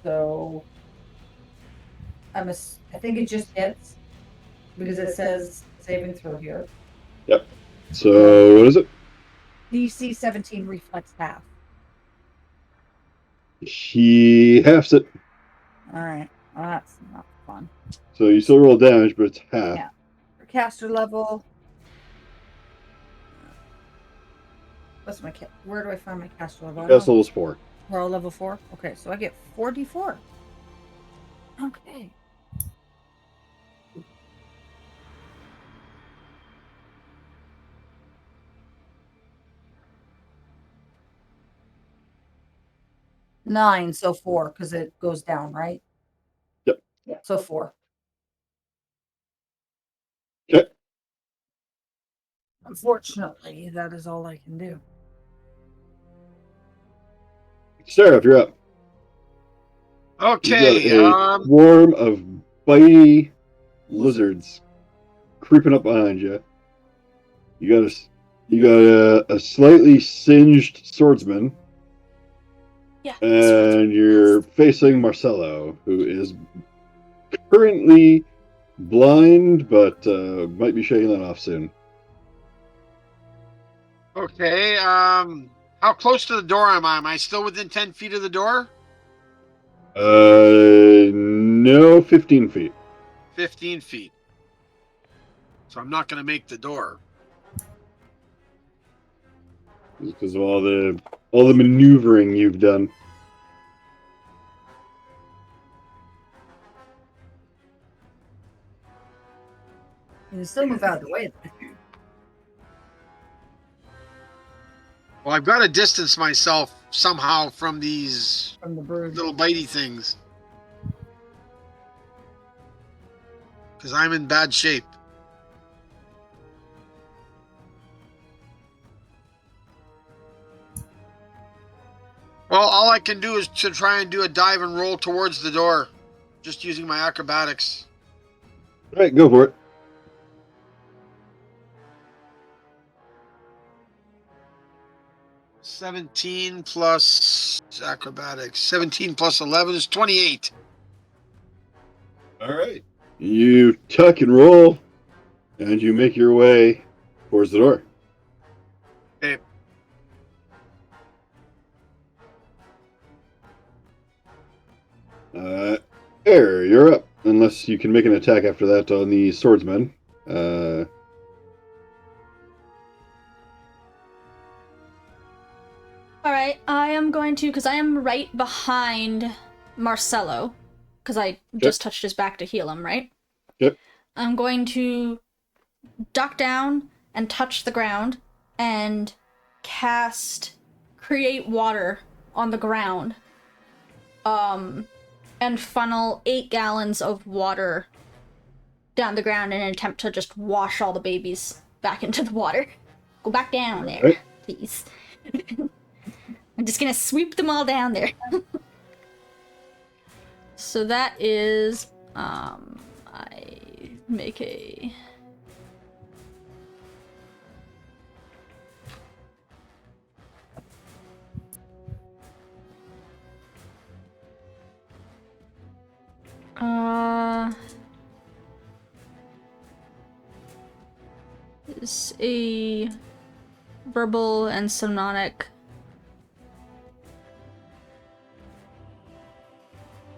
So, I think it just hits because it says saving throw here. So, what is it? DC 17 reflex half. He halves it. All right. Well, that's not fun. So you still roll damage, but it's half. Yeah. For caster level. What's my where do I find my caster level? Caster level's 4. We're all level 4. Okay, so I get 4d4. Okay. Nine, so 4, because it goes down, right? Yep. Yeah. So 4. Okay. Unfortunately, that is all I can do. Stariff, you're up. Okay. You got a swarm of bitey lizards creeping up behind you. You got a slightly singed swordsman, Yeah. and you're facing Marcelo, who is currently blind, but might be shaking that off soon. Okay. How close to the door am I? Am I still within 10 feet of the door? No, 15 feet. 15 feet. So I'm not going to make the door. Because of all the maneuvering you've done. You can still move out of the way. Well, I've got to distance myself somehow from these From the brood. little bitey things. Because I'm in bad shape. Well, all I can do is to try and do a dive and roll towards the door. Just using my acrobatics. All right, go for it. $17 plus acrobatics. 17 plus 11 is 28. All right. You tuck and roll, and you make your way towards the door. Okay. Eyre, you're up. Unless you can make an attack after that on the swordsman. Alright, I am going to, because I am right behind Marcelo, because I just touched his back to heal him, right? Yep. I'm going to duck down and touch the ground and cast Create Water on the ground. And funnel 8 gallons of water down the ground in an attempt to just wash all the babies back into the water. Go back down there, Right. please. I'm just gonna sweep them all down there. So that is, I make a... Is a verbal and psionic.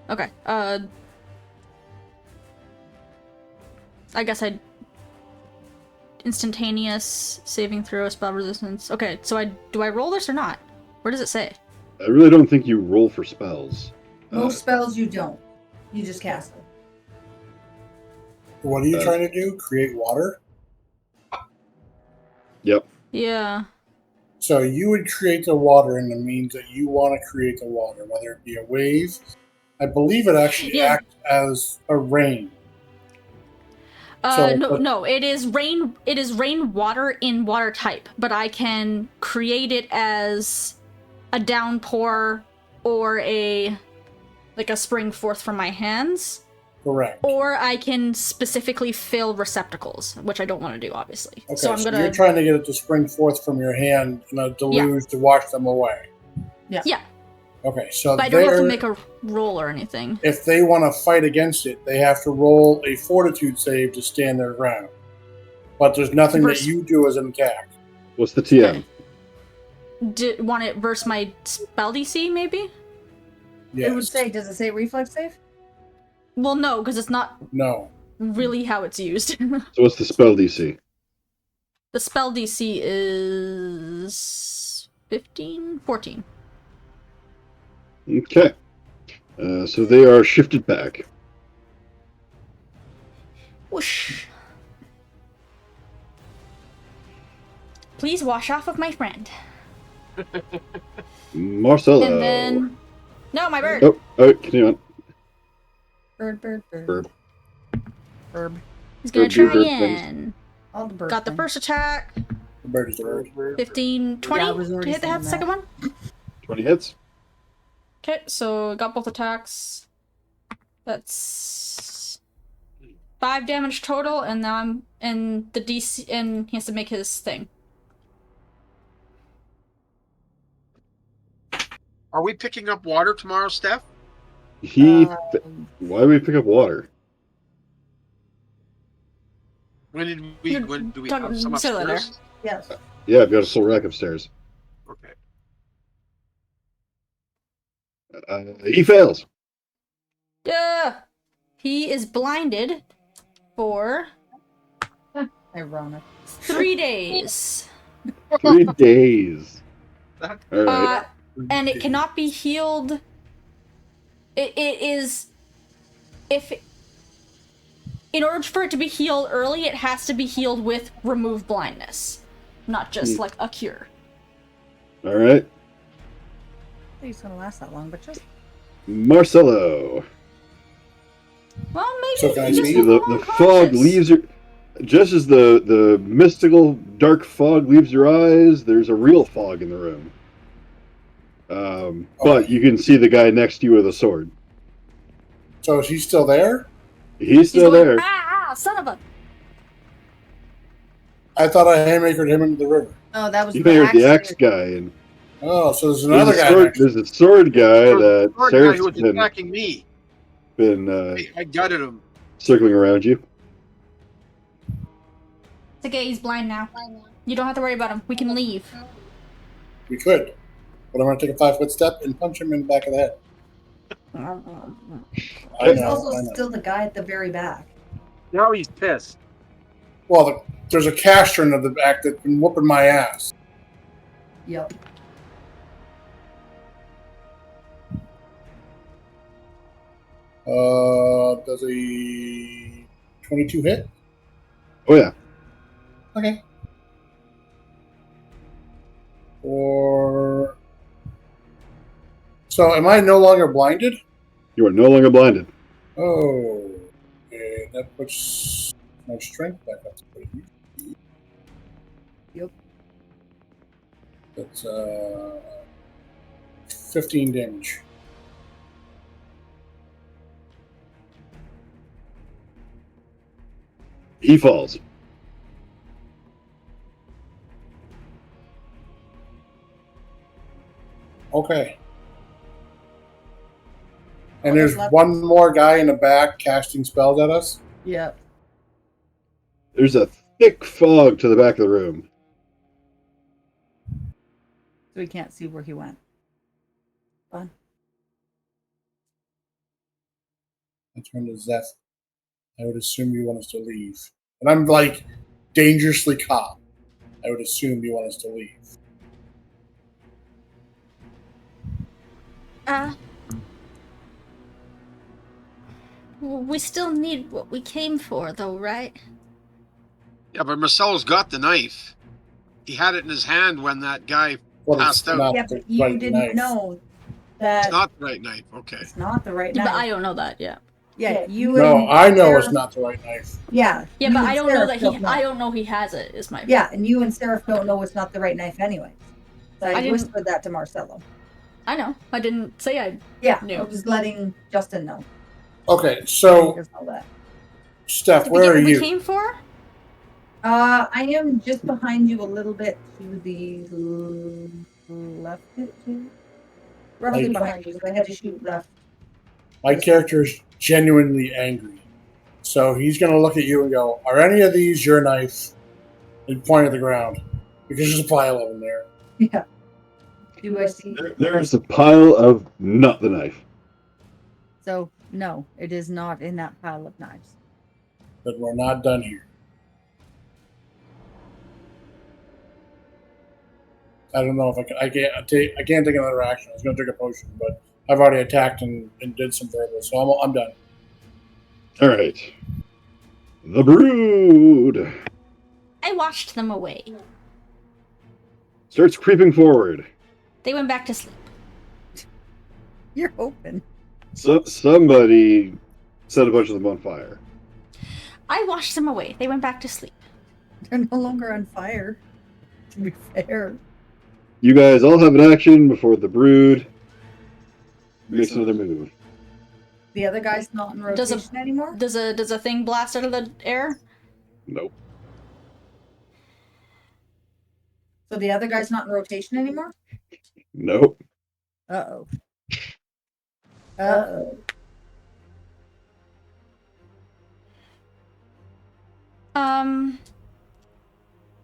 Okay, I guess I instantaneous saving throw, spell resistance. Okay, so do I roll this or not? Where does it say? I really don't think you roll for spells. Most spells you don't. You just cast them. What are you trying to do? Create water? Yep. Yeah. So you would create the water in the means that you want to create the water, whether it be a wave. I believe it actually acts as a rain. No, it is rain. It is rain water in water type, but I can create it as a downpour or a spring forth from my hands. Correct. Or I can specifically fill receptacles, which I don't want to do, obviously. Okay, so you're trying to get it to spring forth from your hand in a deluge to wash them away. Yeah. Okay, so but I don't have to make a roll or anything. If they want to fight against it, they have to roll a fortitude save to stand their ground. But there's nothing that you do as an attack. What's the TM? Want it versus my spell DC, maybe? Yes. It would say, does it say reflex save? Well, no, because it's not really how it's used. So what's the spell DC? The spell DC is 14. Okay. So they are shifted back. Whoosh. Please wash off of my friend. Marcelo. And then... No, my bird! Oh, continue on. Bird. He's gonna Bird, try bird, again. All the birds. Got the first attack. The bird is the bird. 15, 20 Yeah, I was to already hit the saying second one. 20 hits. Okay, so got both attacks. That's 5 damage total, and now I'm in the DC, and he has to make his thing. Are we picking up water tomorrow, Steph? Why do we pick up water? When do we have some Say later. upstairs? Yes. Yeah, I've got a full rack upstairs. Okay. He fails. Yeah. He is blinded for Ironic. 3 days. 3 days. That- All right. And it cannot be healed. It is, if in order for it to be healed early, it has to be healed with remove blindness, not just like a cure. All right. I think it's gonna last that long, but just Marcelo. Well, maybe So guys, just see, leave him The fog unconscious. leaves your. Just as the mystical dark fog leaves your eyes, there's a real fog in the room. But you can see the guy next to you with a sword. So is he still there? He's still going, there. Ah, son of a. I thought I haymakered him into the river. oh, that was You may heard the axe guy. guy, and Oh, so there's another guy. next. there's a sword guy that Sword guy Sarah's who was been attacking me. I gutted him. circling around you. It's okay, he's blind now. You don't have to worry about him. We can leave. We could, but I'm going to take a 5-foot step and punch him in the back of the head. I There's know, also I know. still the guy at the very back. Now he's pissed. Well, there's a castron of the back that's been whooping my ass. Yep. Does a 22 hit? Oh yeah. Okay. Or so, am I no longer blinded? You are no longer blinded. Oh, okay. That puts my strength back up to 30. Yep. That's 15 damage. He falls. Okay. And there's left? one more guy in the back casting spells at us. Yep. There's a thick fog to the back of the room. So we can't see where he went. Fun. I turn to Zeph. I would assume you want us to leave. And I'm like dangerously caught. I would assume you want us to leave. We still need what we came for, though, right? Yeah, but Marcelo's got the knife. He had it in his hand when that guy Well, passed out. not Yeah, the but you right didn't knife. know It's that not the right knife. Okay. it's not the right Yeah, knife. but I don't know that. Yeah. Yeah, you No, and I know it's Sarah- not the right knife. Yeah. Yeah, you but and I don't know Sarah that don't know. I don't know he has it. Is my Yeah, and you and Stariff don't know it's not the right knife anyway. So I I didn't- whispered that to Marcelo. I know. I didn't say I. Yeah, No. I was letting Justin know. Okay, He so does know that. Steph, Did we where get are what we you? came for? I am just behind you a little bit to the left. Roughly Like- behind you, because I had to shoot left. My character is genuinely angry. So he's going to look at you and go, "Are any of these your knife?" And point at the ground. Because there's a pile of them there. Yeah. Do I see? There's a pile of not the knife. So no, it is not in that pile of knives. But we're not done here. I don't know if I can't take another action. I was going to take a potion, but I've already attacked and did some verbal, so I'm done. All right. The Brood I washed them away. starts creeping forward. They went back to sleep. You're open. So somebody set a bunch of them on fire. I washed them away. They went back to sleep. They're no longer on fire. To be fair. You guys all have an action before the Brood makes another move. The other guy's not in Does a- rotation anymore? Does a thing blast out of the air? Nope. So the other guy's not in rotation anymore? Nope. Uh-oh. Uh-oh.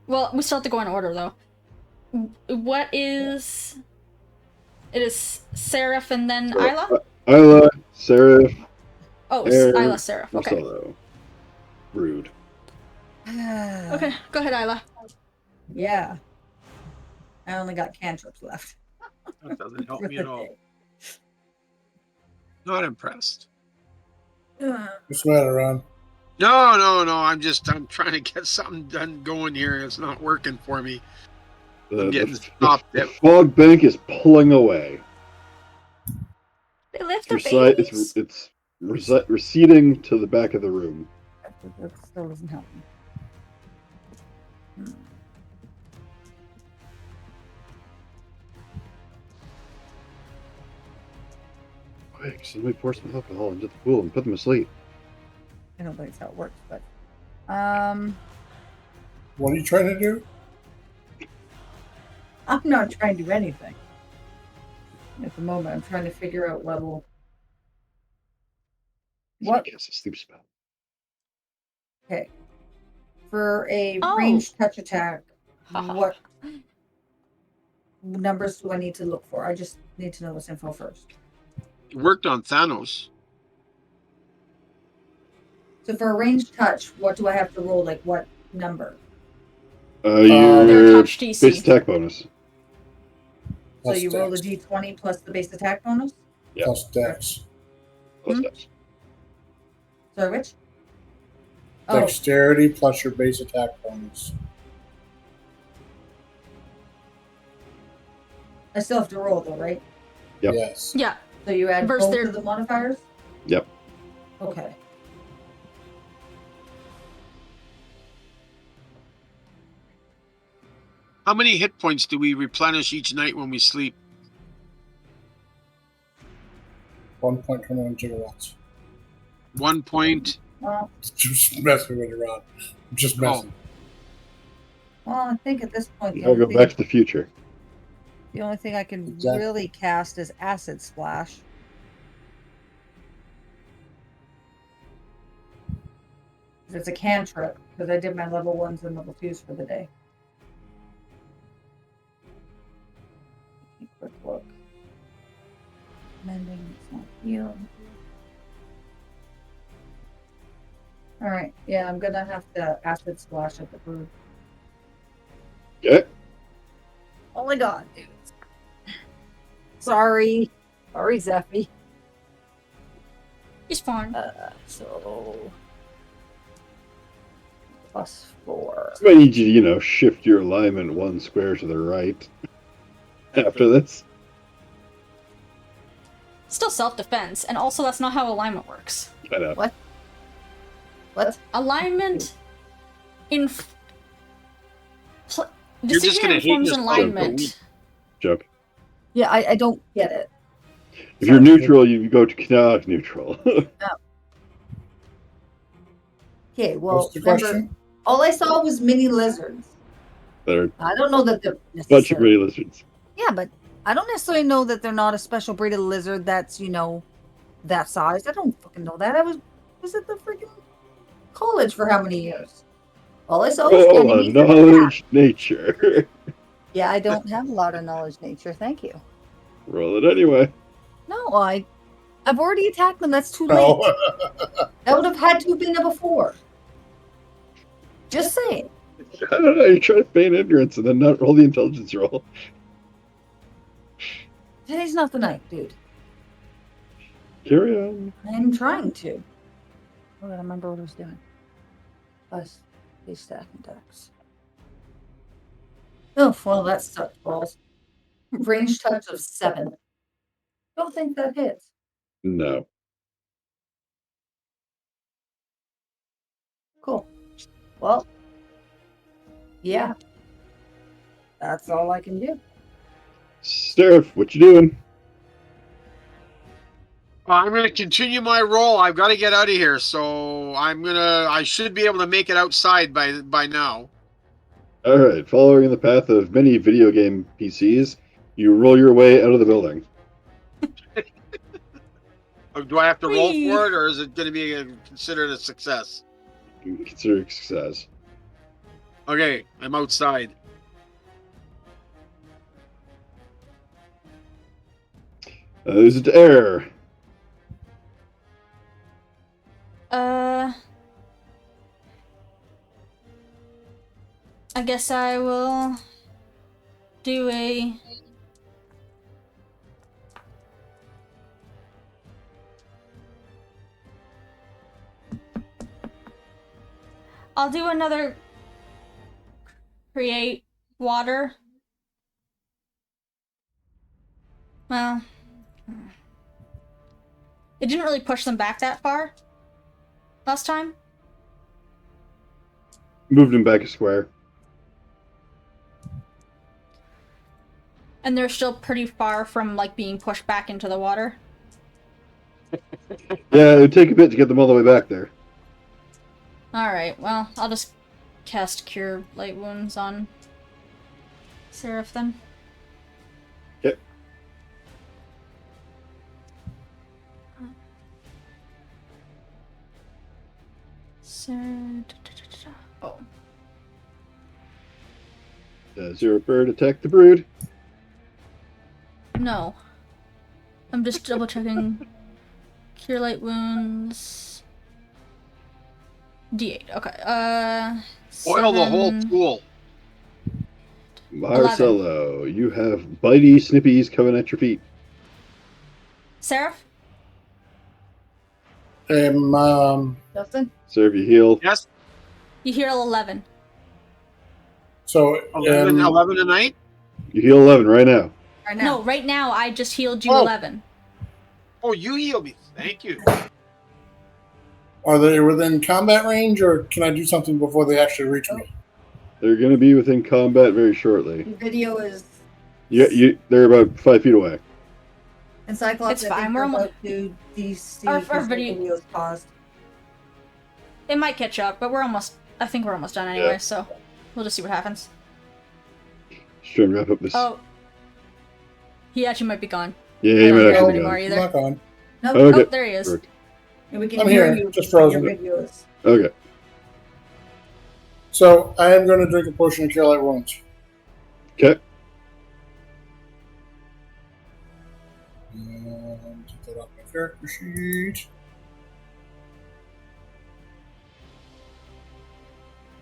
Well, we still have to go in order though. What is? It is Seraph and then Iyla. Iyla, Stariff, Oh, Eyre, Iyla, Seraph. Okay. Marcelo. Rude. Okay, go ahead, Iyla. Yeah. I only got cantrips left. That doesn't help for me the at all. day. Not impressed. What's the matter, Ron? No. I'm trying to get something done going here. It's not working for me. I'm getting stopped. The fog bank is pulling away. They left the It's babies. receding to the back of the room. That still doesn't help me. Quick, somebody pour some alcohol into the pool and put them asleep. I don't think that's how it works, but What are you trying to do? I'm not trying to do anything. At the moment, I'm trying to figure out what Cast a sleep spell. okay. For a Oh. ranged touch attack, Ha, ha, what numbers do I need to look for? I just need to know this info first. It worked on Thanos. So for a ranged touch, what do I have to roll? Like what number? Their Your touch DC. base attack bonus. So Plus you roll a dex. d20 plus the base attack bonus? Yep. Plus dex. Plus Hmm? dex. Sorry, which? Oh, Dexterity plus your base attack bonus. I still have to roll though, right? Yep. Yes. Yeah. So you add Versus both their- of the modifiers? Yep. Okay. How many hit points do we replenish each night when we sleep? 1.21 gigawatts. 1 point. Well, Just messing with you, Ron. I'm just messing. I think at this point I'll go back to the future. the only thing I can Exactly. really cast is Acid Splash. It's a cantrip because I did my level 1s and level 2s for the day. Quick look. Mending, it's not heal. Alright, yeah, I'm gonna have to Acid Splash at the brood. Okay. Oh my god, dude. Sorry. Sorry, Zeffy. He's fine. So +4. So I need you to, shift your alignment 1 square to the right. After this. Still self-defense, and also that's not how alignment works. I know. What? Alignment in You're just decision gonna hate informs yourself. alignment. Joke. Yeah, I don't get it. If you're neutral, you go to chaotic neutral. Okay, well, What's the remember, question? all I saw was mini lizards. They're I don't know that they're a bunch of necessarily. gray lizards. Yeah, but I don't necessarily know that they're not a special breed of lizard that's, that size. I don't fucking know that. I was at the freaking college for how many years? All I saw was Oh, enemies and knowledge nature. Yeah, I don't have a lot of knowledge nature. Thank you. Roll it anyway. No, I've already attacked them. That's too late. Oh. That would have had to have been there before. Just saying. I don't know, you're trying to feign ignorance and then not roll the intelligence roll. Today's not the night, dude. Carry on. I'm trying to. I don't remember what I was doing. Plus, these stack and decks. Oh, well, that sucked balls. Range touch of 7. Don't think that hits. No. Cool. Well, yeah. That's all I can do. Stariff, what you doing? I'm going to continue my roll. I've got to get out of here, so I should be able to make it outside by now. All right, following the path of many video game PCs, you roll your way out of the building. Do I have to roll Whee! for it, or is it going to be considered a success? Consider it a success. Okay, I'm outside. Is it Eyre? I guess I will do a... I'll do another create water. Well, it didn't really push them back that far last time. Moved him back a square. And they're still pretty far from, like, being pushed back into the water. Yeah, it would take a bit to get them all the way back there. Alright, well, I'll just cast Cure Light Wounds on Seraph then. Okay. Oh. Does your bird attack the brood? No. I'm just double checking. Cure Light Wounds. D8. Okay. Oil the whole 7. pool. Marcelo, you have bitey snippies coming at your feet. Seraph? Justin? So if you heal, Yes, You heal 11. So 11 tonight. you heal 11 right now. Right now. No, right now I just healed you Oh. 11. Oh, you healed me. Thank you. are they within combat range, or can I do something before they actually reach me? They're going to be within combat very shortly. The video is. They're about 5 feet away. And Cyclops, It's I think fine, we're we're about to DC Our because the video- video's paused. It might catch up, but I think we're almost done anyway, Yeah. so we'll just see what happens. Just trying to wrap up this. Oh. He actually might be gone. Yeah, I you don't might hear him actually anymore go. either. Not on. Nope. Okay. Oh, there he is. Perfect. And we can I'm hear here, you. just but frozen. Your video is. Okay. So I am going to drink a potion of Cure Light Wounds. Okay. And get that off my character sheet.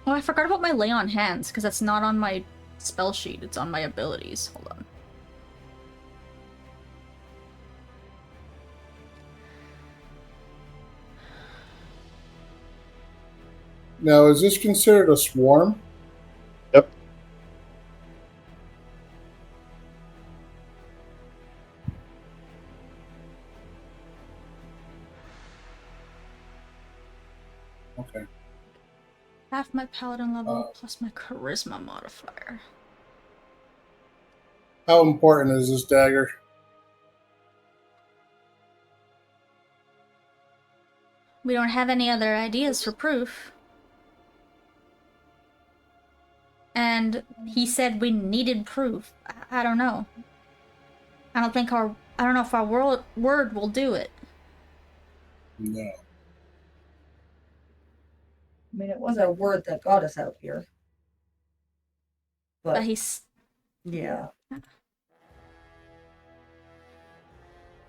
Oh, I forgot about my Lay on Hands, because that's not on my spell sheet. It's on my abilities. Hold on. Now, is this considered a swarm? Yep. Okay. Half my paladin level plus my charisma modifier. How important is this dagger? We don't have any other ideas for proof. And he said we needed proof. I don't know. I don't know if our word will do it. No. I mean, it was our word that got us out here. But But he's yeah.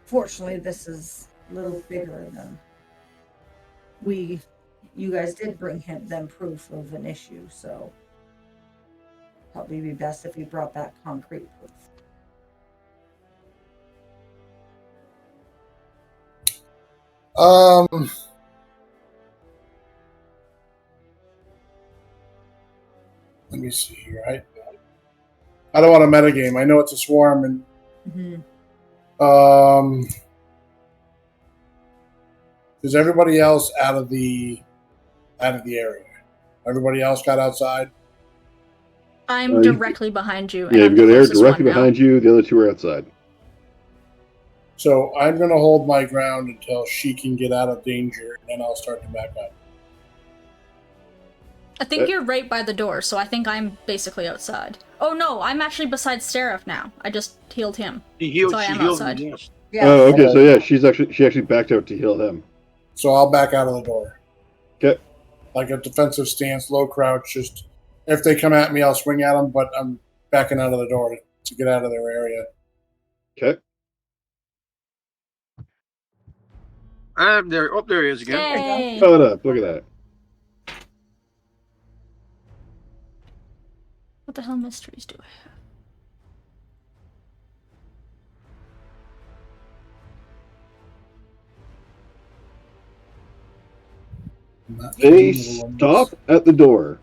Fortunately, this is a little bigger than you guys did bring them proof of an issue, so probably be best if we brought back concrete proof. Let me see here. I don't want a metagame. I know it's a swarm, and is everybody else out of the area? Everybody else got outside? I'm directly behind you. And Yeah, I'm you've the got Eyre closest directly one now. behind you. The other two are outside. So I'm going to hold my ground until she can get out of danger, and then I'll start to back up. I think you're right by the door, so I think I'm basically outside. Oh no, I'm actually beside Stariff now. I just healed him. He healed. So I She am healed outside. me. Yes. Yeah. Oh, okay. So yeah, she actually backed out to heal him. So I'll back out of the door. Okay. Like a defensive stance, low crouch. Just if they come at me, I'll swing at them, but I'm backing out of the door to get out of their area. Okay. I'm there. Oh, there he is again. Yay! Cut up. Look at that. What the hell mysteries do I have? They stop at the door.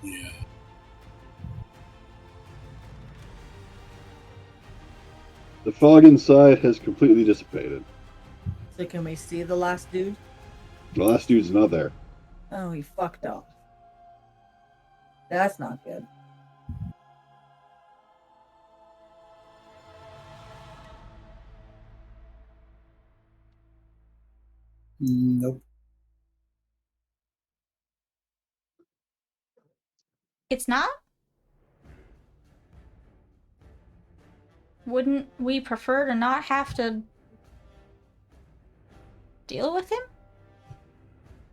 Yeah. The fog inside has completely dissipated. So can we see the last dude? The last dude's not there. Oh, he fucked up. That's not good. Nope. It's not? Wouldn't we prefer to not have to deal with him?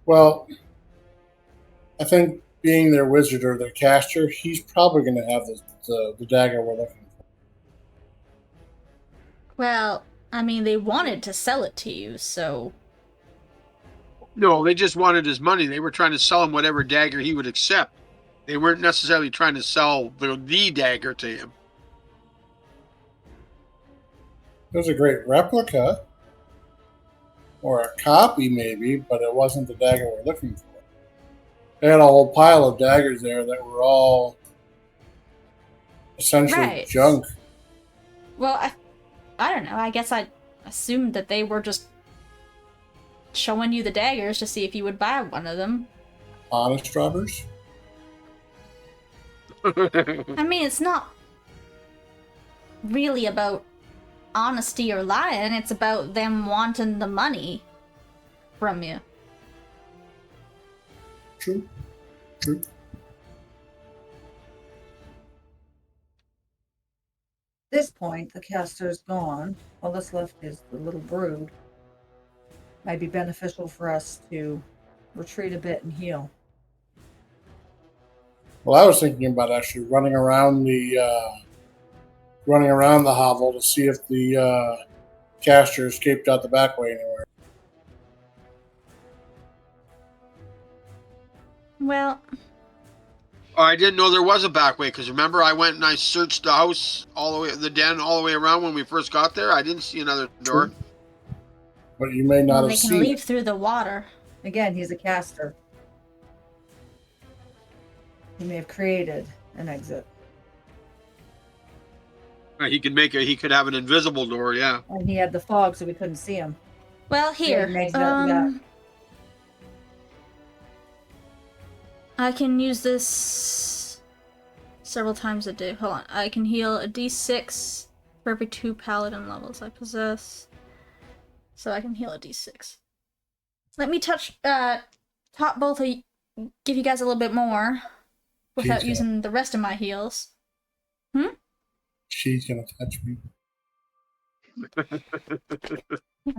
Well, I think being their wizard or their caster, he's probably going to have the dagger we're looking for. Well, I mean, they wanted to sell it to you, so... No, they just wanted his money. They were trying to sell him whatever dagger he would accept. They weren't necessarily trying to sell the dagger to him. It was a great replica. Or a copy, maybe, but it wasn't the dagger we're looking for. They had a whole pile of daggers there that were all essentially Right. junk. Well, I don't know. I guess I assumed that they were just showing you the daggers to see if you would buy one of them. Honest robbers? I mean, it's not really about honesty or lying. It's about them wanting the money from you. True. True. At this point, the caster's gone. All that's left is the little brood. Might be beneficial for us to retreat a bit and heal. Well, I was thinking about actually running around the hovel to see if the caster escaped out the back way anywhere. Well, Oh, I didn't know there was a back way, because remember I went and I searched the house all the way, the den all the way around when we first got there. I didn't see another door. True. But you may not well, have they can seen leave it. through the water. Again, he's a caster. He may have created an exit. He could have an invisible door, yeah. And he had the fog, so we couldn't see him. Well, here. Yeah, makes that- I can use this several times a day. Hold on. I can heal a d6 for every 2 paladin levels I possess. So I can heal a d6. Let me top both of you, give you guys a little bit more without Jeez, using the rest of my heals. She's gonna touch me.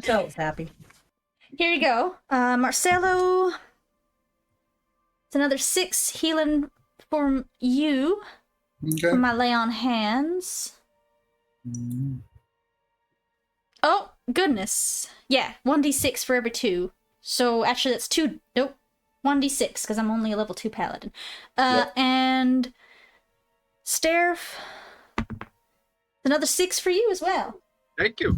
So was happy. Here you go. Marcelo. It's another 6 healing from you. Okay. From my lay on hands. Mm. Oh, goodness. Yeah, 1d6 for every 2. So actually that's 2. Nope. 1d6, because I'm only a level 2 paladin. Yep. And Stariff. Another 6 for you as well. Thank you.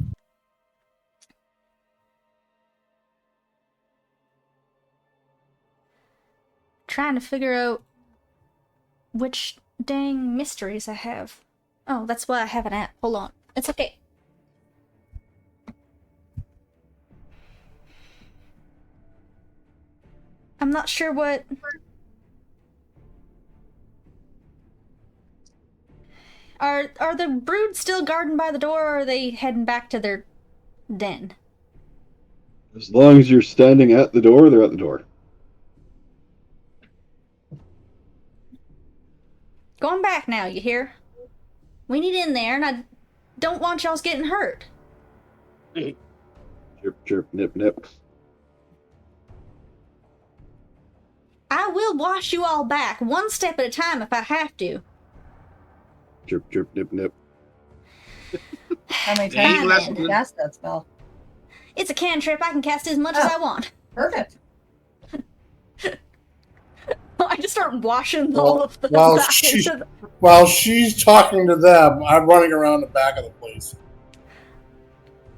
Trying to figure out which dang mysteries I have. Oh, that's why I have an app. Hold on. It's okay. I'm not sure what Are the brood still guarding by the door, or are they heading back to their den? As long as you're standing at the door, they're at the door. Going back now, you hear? We need in there, and I don't want y'all's getting hurt. Chirp, chirp, nip, nip. I will wash you all back, one step at a time if I have to. Chirp, chirp, nip, nip. How many They ain't times less can you than- cast that spell? It's a cantrip. I can cast as much as I want. Perfect. I just start washing all of them while back she- into the... While she's talking to them, I'm running around the back of the place.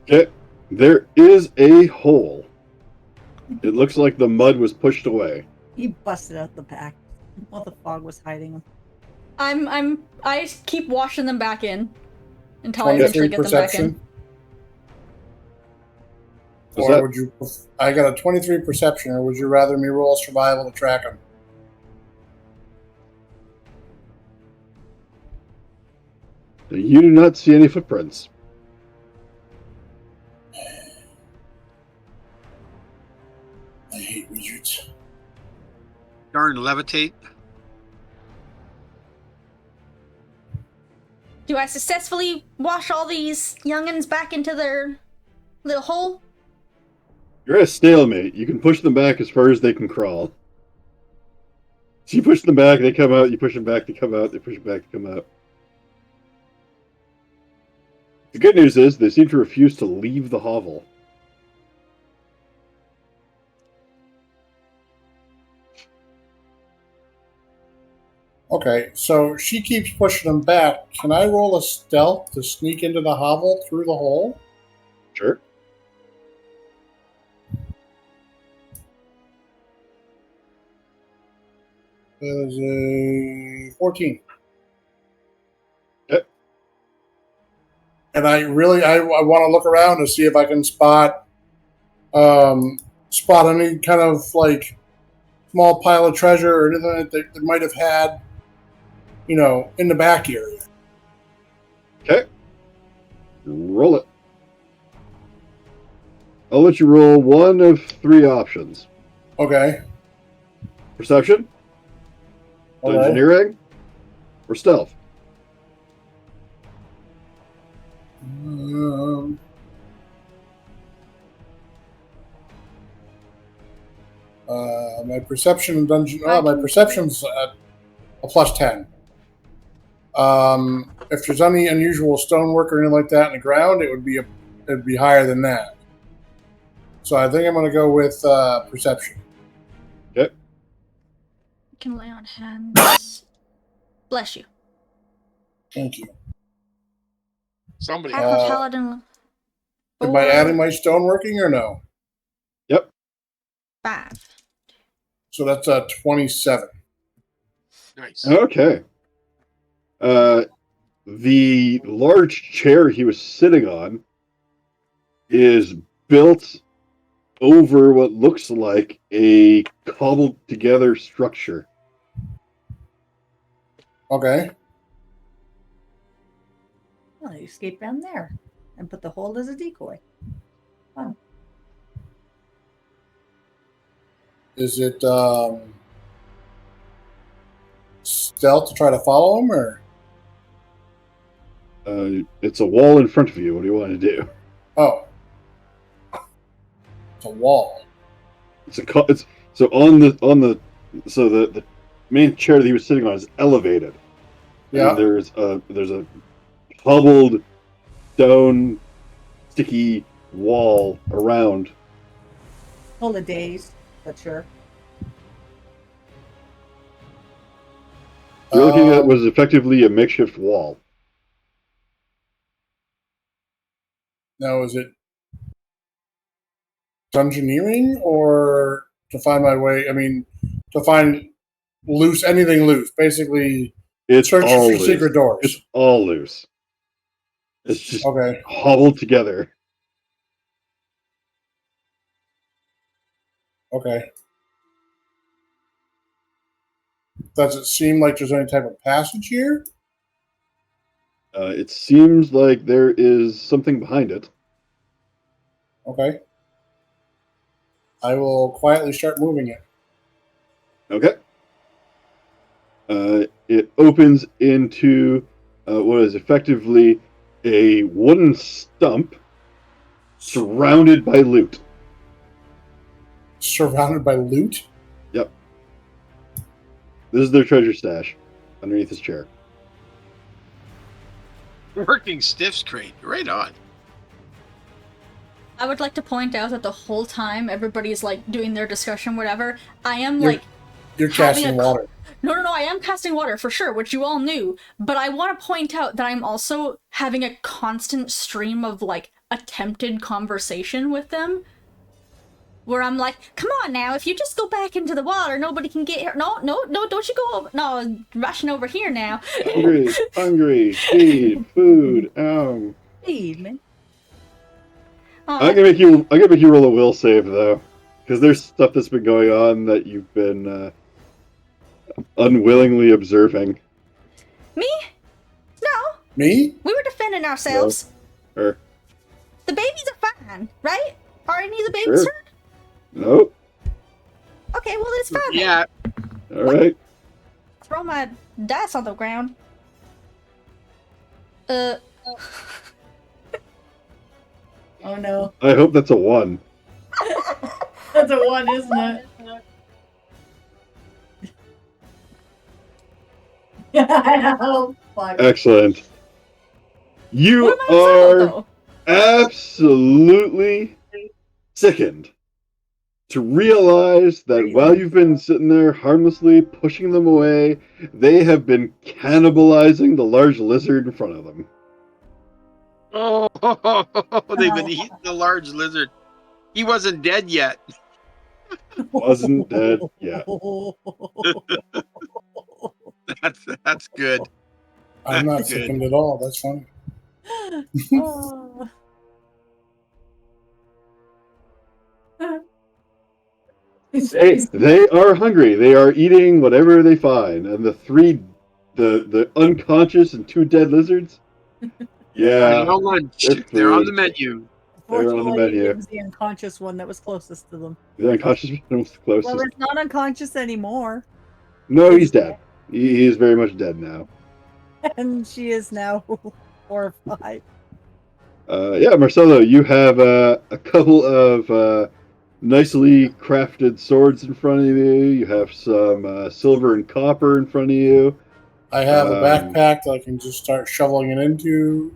Okay, there is a hole. It looks like the mud was pushed away. He busted out the back while the fog was hiding him. I keep washing them back in until I eventually 23 get them back in. perception. Was Or that- would you? I got a 23 perception, or would you rather me roll survival to track him? You do not see any footprints. I hate wizards. Darn levitate. Do I successfully wash all these youngins back into their little hole? You're at a stalemate. You can push them back as far as they can crawl. So you push them back, they come out. You push them back, they come out. They push them back, they come out. The good news is they seem to refuse to leave the hovel. Okay, so she keeps pushing them back. Can I roll a stealth to sneak into the hovel through the hole? Sure. That is a 14. Okay. And I want to look around to see if I can spot any kind of like small pile of treasure or anything that they might have had, in the back area. Okay. Roll it. I'll let you roll one of three options. Okay. Perception, Okay. engineering, or stealth. My perception and dungeon. Oh, my perception's a plus 10. If there's any unusual stonework or anything like that in the ground, it'd be higher than that. So I think I'm going to go with perception. Okay. Can lay on hands. Bless you. Thank you. Somebody. Half a paladin. Am I adding my stoneworking or no? Yep. 5. So that's a 27. Nice. Okay. The large chair he was sitting on is built over what looks like a cobbled together structure. Okay. Well, you escape down there and put the hole as a decoy. Fun. Is it stealth to try to follow him, or? It's a wall in front of you. What do you want to do? Oh. It's a wall. It's so on the main chair that he was sitting on is elevated. Yeah. And there's a hobbled stone sticky wall around. Hold a days, but sure. You're looking at was effectively a makeshift wall. Now, is it dungeoneering or to find my way? I mean, to find anything loose. Basically, It's search all for loose. secret doors. It's all loose. It's just Okay. hobbled together. Okay. Does it seem like there's any type of passage here? It seems like there is something behind it. Okay. I will quietly start moving it. Okay. It opens into what is effectively a wooden stump surrounded by loot. Surrounded by loot? Yep. This is their treasure stash underneath his chair. Working stiffs crate. Right on. I would like to point out that the whole time everybody's like doing their discussion, whatever, I am You're- like You're having casting a water. No, I am casting water for sure, which you all knew. But I want to point out that I'm also having a constant stream of like attempted conversation with them. Where I'm like, come on now, if you just go back into the water, nobody can get here. No, don't you go over. No, rushing over here now. Hungry, feed, food, Feed, man. I'm gonna make you roll a will save though, because there's stuff that's been going on that you've been unwillingly observing. Me? No, Me? we were defending ourselves. Or The babies are fine, right? Are any of the babies Sure. hurt? nope. Okay, well it's fine. then. Yeah. All right. Throw my dice on the ground. Oh no. I hope that's a 1. That's a 1, isn't it? Oh, fuck. Excellent. You What am I saying, are though? absolutely sickened to realize that while you've been sitting there harmlessly pushing them away, they have been cannibalizing the large lizard in front of them. Oh, they've been eating the large lizard. He wasn't dead yet. Wasn't dead yet. That's good. I'm not Good. sickened at all. That's funny. Oh. They are hungry. They are eating whatever they find. And the unconscious and 2 dead lizards. Yeah, No lunch. they're They're on food. the menu. They're on the Fortunately, menu. it was the unconscious one that was closest to them. The unconscious one was the closest. Well, it's not unconscious anymore, No, he's dead. He is very much dead now. and she is now horrified. Yeah, Marcelo, you have a couple of nicely crafted swords in front of you. You have some silver and copper in front of you. I have a backpack that I can just start shoveling it into.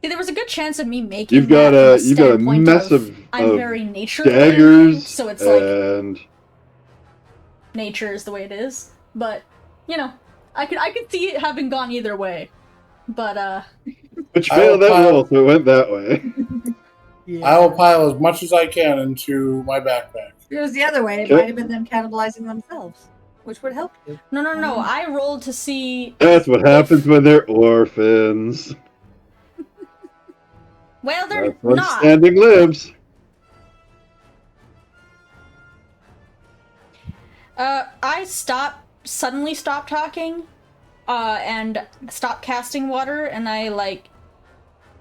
See, there was a good chance of me making You've got that a from you've got a standpoint mess of of I'm very nature daggers, so it's like and nature is the way it is. But you know, I could see it having gone either way. But but you I will failed that pile- roll, so it went that way. Yeah. I will pile as much as I can into my backpack. If it was the other way, it Okay. might have been them cannibalizing themselves, which would help you. no. I rolled to see. That's what happens when they're orphans. Well, they're That's when not. standing lives. I suddenly stopped talking, and stopped casting water, and I like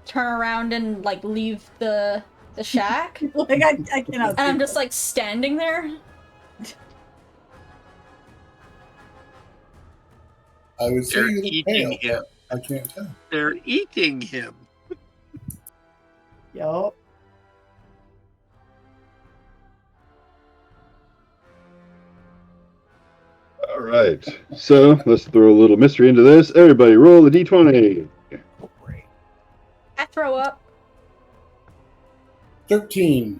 turn around and like leave the shack, and Like I cannot. I'm just like standing there. I would say They're you look eating pale, him. but I can't tell. They're eating him. Yup. All right, so let's throw a little mystery into this. Everybody, roll a d20. I throw up. 13.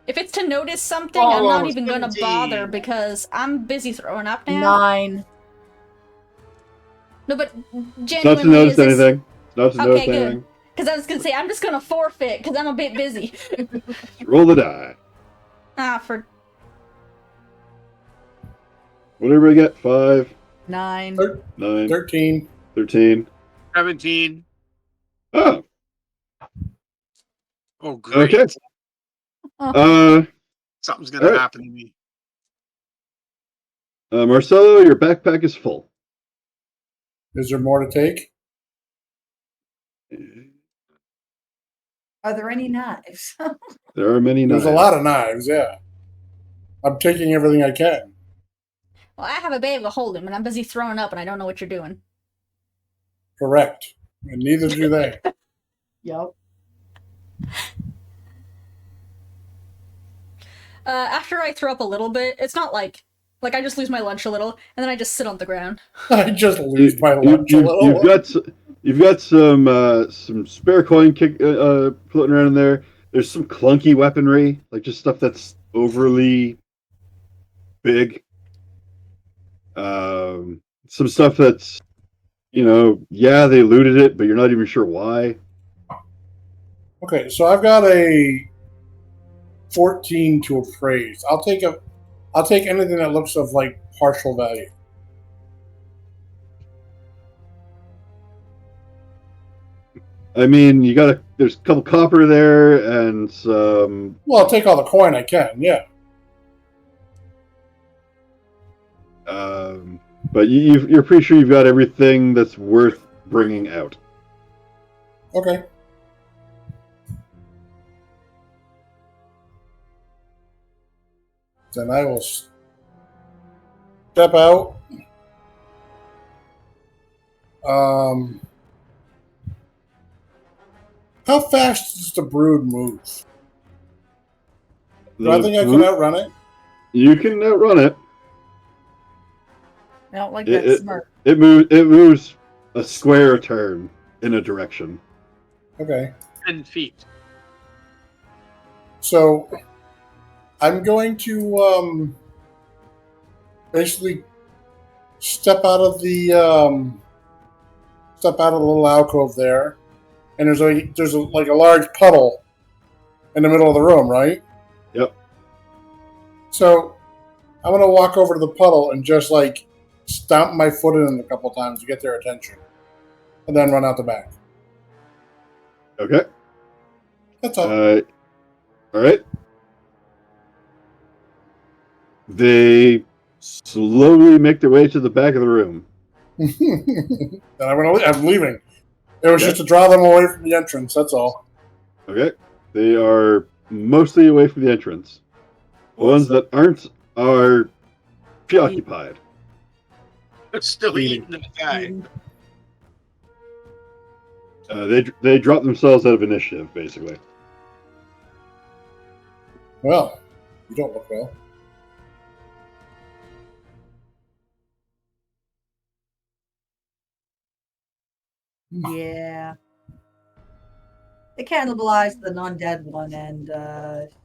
If it's to notice something, I'm not Oh, even gonna 17. bother because I'm busy throwing up now. 9. No, but It's not to genuinely, notice is this... anything. It's not to Okay, notice good. anything. Because I was gonna say I'm just gonna forfeit because I'm a bit busy. Roll the die. For What did everybody get? 5, 9. 9, 13. 13. 17. Oh, Oh, great. okay. Something's going All to right. happen to me. Marcelo, your backpack is full. Is there more to take? Are there any knives? There are many There's knives. a lot of knives, yeah. I'm taking everything I can. Well, I have a bag to hold him, and I'm busy throwing up, and I don't know what you're doing. Correct. And neither do they. Yep. After I throw up a little bit, it's not like I just lose my lunch a little, and then I just sit on the ground. I just lose my lunch a little. You've got some spare coin floating around in there. There's some clunky weaponry, like just stuff that's overly big. Some stuff that's, yeah, they looted it, but you're not even sure why. Okay, so I've got a 14 to appraise. I'll take anything that looks of like partial value. I mean, there's a couple copper there and some. Well, I'll take all the coin I can, yeah. But you're pretty sure you've got everything that's worth bringing out. Okay. Then I will step out. How fast does the brood move? Do I think I can outrun it? You can outrun it. I don't like that smart. It moves a square turn in a direction. Okay. 10 feet. So I'm going to basically step out of the little alcove there, and there's a large puddle in the middle of the room, right? Yep. So I'm gonna walk over to the puddle and just stomp my foot in it a couple times to get their attention, and then run out the back. Okay. That's all. All right. They slowly make their way to the back of the room. Then I'm leaving. It was just to draw them away from the entrance. That's all. Okay. They are mostly away from the entrance. The ones that aren't are preoccupied. Still eating the guy. They drop themselves out of initiative, basically. Well, you don't look well. Yeah. They cannibalized the non-dead one, and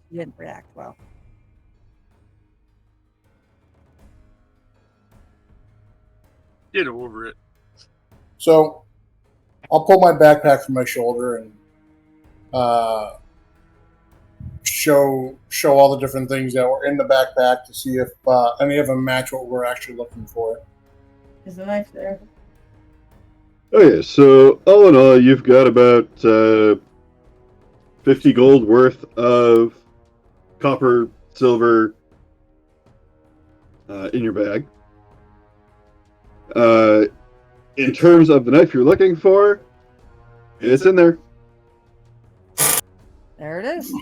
he didn't react well. Get over it. So I'll pull my backpack from my shoulder and show all the different things that were in the backpack to see if any of them match what we're actually looking for. Is the knife there? Okay, so all in all, you've got about 50 gold worth of copper, silver in your bag. In terms of the knife you're looking for, it's in there. There it is.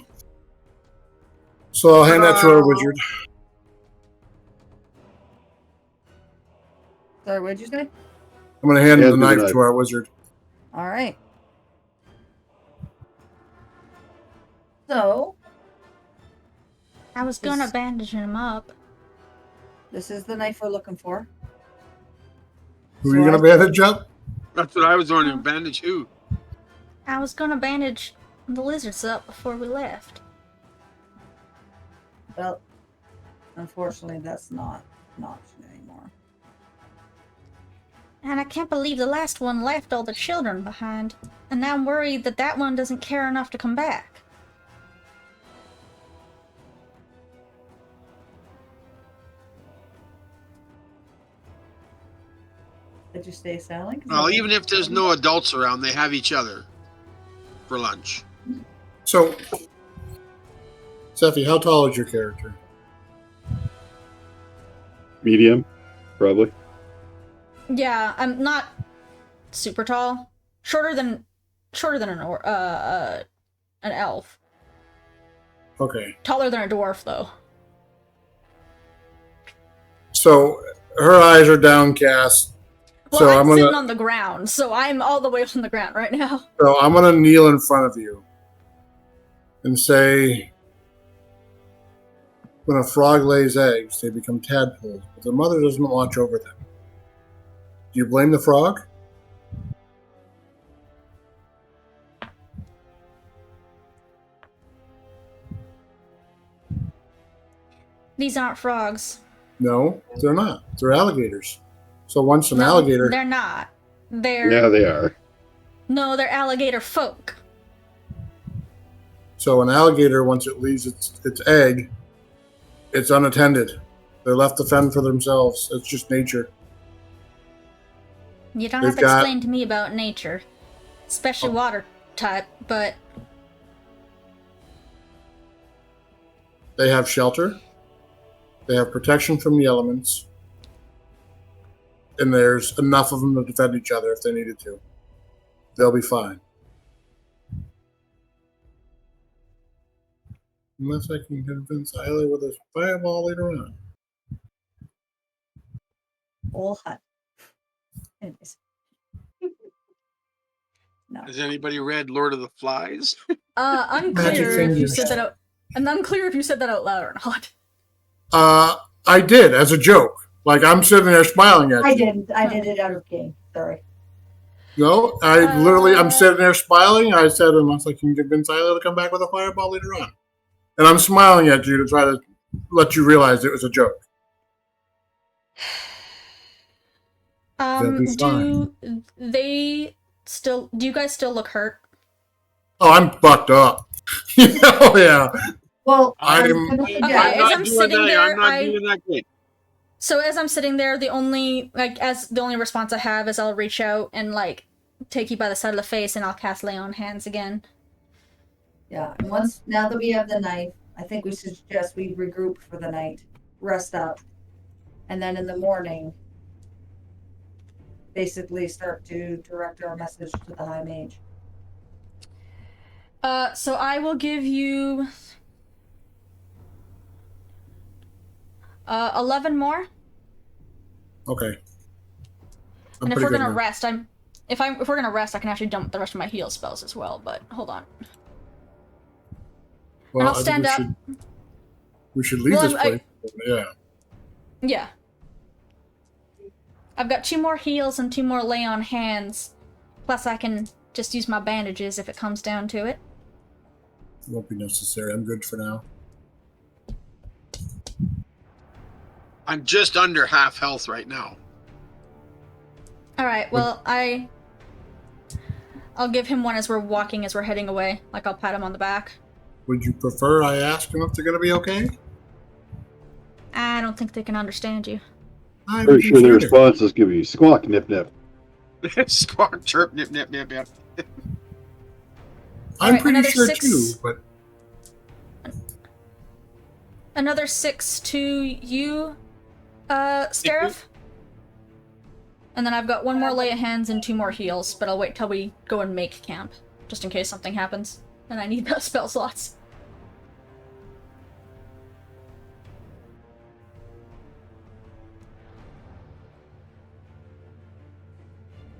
So I'll hand that to our wizard. Sorry, what did you say? I'm going to hand the knife to our wizard. All right. So, I was gonna bandage him up. this is the knife we're looking for. Who are you going to bandage up? That's what I was wondering. Bandage who? I was gonna bandage the lizards up before we left. Well, unfortunately, that's not an option anymore. And I can't believe the last one left all the children behind. And now I'm worried that that one doesn't care enough to come back. Did you stay silent? Well, even if there's no adults around, they have each other for lunch. So, Sephi, how tall is your character? Medium, probably. Yeah, I'm not super tall. Shorter than shorter than an elf. Okay. Taller than a dwarf, though. So her eyes are downcast. Well, So I'm I'm sitting gonna on the ground, so I'm all the way on the ground right now. so I'm gonna kneel in front of you and say, when a frog lays eggs, they become tadpoles, but the mother doesn't watch over them. Do you blame the frog? These aren't frogs. No, they're not. They're alligators. So once an alligator, They're not. They're Yeah, they are. No, they're alligator folk. so an alligator, once it leaves its egg, it's unattended. They're left to fend for themselves. It's just nature. You don't They've have to got- explain to me about nature, especially water type, but They have shelter. They have protection from the elements. And there's enough of them to defend each other if they needed to. They'll be fine. Unless I can convince Iyla with a fireball later on. All hot. Anyways. No. Has anybody read Lord of the Flies? Magic unclear if you fingers. said that out. I'm unclear if you said that out loud or not. I did, as a joke. Like, I'm sitting there smiling at you. I didn't. I did it out of game. Sorry. No, I'm sitting there smiling. I said, unless I can convince Iyla to come back with a fireball later on. And I'm smiling at you to try to let you realize it was a joke. They'll be Do you guys still look hurt? Oh, I'm fucked up. Oh, yeah. Well, I'm- Okay, I'm as not I'm doing sitting that. there, I'm not doing that great. So as I'm sitting there, the only response I have is I'll reach out and like take you by the side of the face and I'll cast Lay on Hands again. yeah. And now that we have the knife, I think we suggest we regroup for the night, rest up, and then in the morning, basically start to direct our message to the High Mage. So I will give you 11 more. Okay. I'm And if pretty we're good gonna now. rest, if we're gonna rest, I can actually dump the rest of my heal spells as well. But hold on. Well, I'll I think stand up. We should leave Well, this place. Yeah. Yeah. I've got 2 more heals and 2 more Lay on Hands. Plus, I can just use my bandages if it comes down to it. It won't be necessary. I'm good for now. I'm just under half health right now. All right. Well, I'll give him one as we're heading away. Like I'll pat him on the back. Would you prefer I ask them if they're going to be okay? I don't think they can understand you. I'm Pretty sure their response is going to be squawk, nip, nip. Squawk, chirp, nip, nip, nip, nip. I'm Alright, pretty another sure 6. too, but Another 6 to you, Stariff. And then I've got 1 more Lay of Hands and 2 more heals, but I'll wait till we go and make camp, just in case something happens, and I need those spell slots.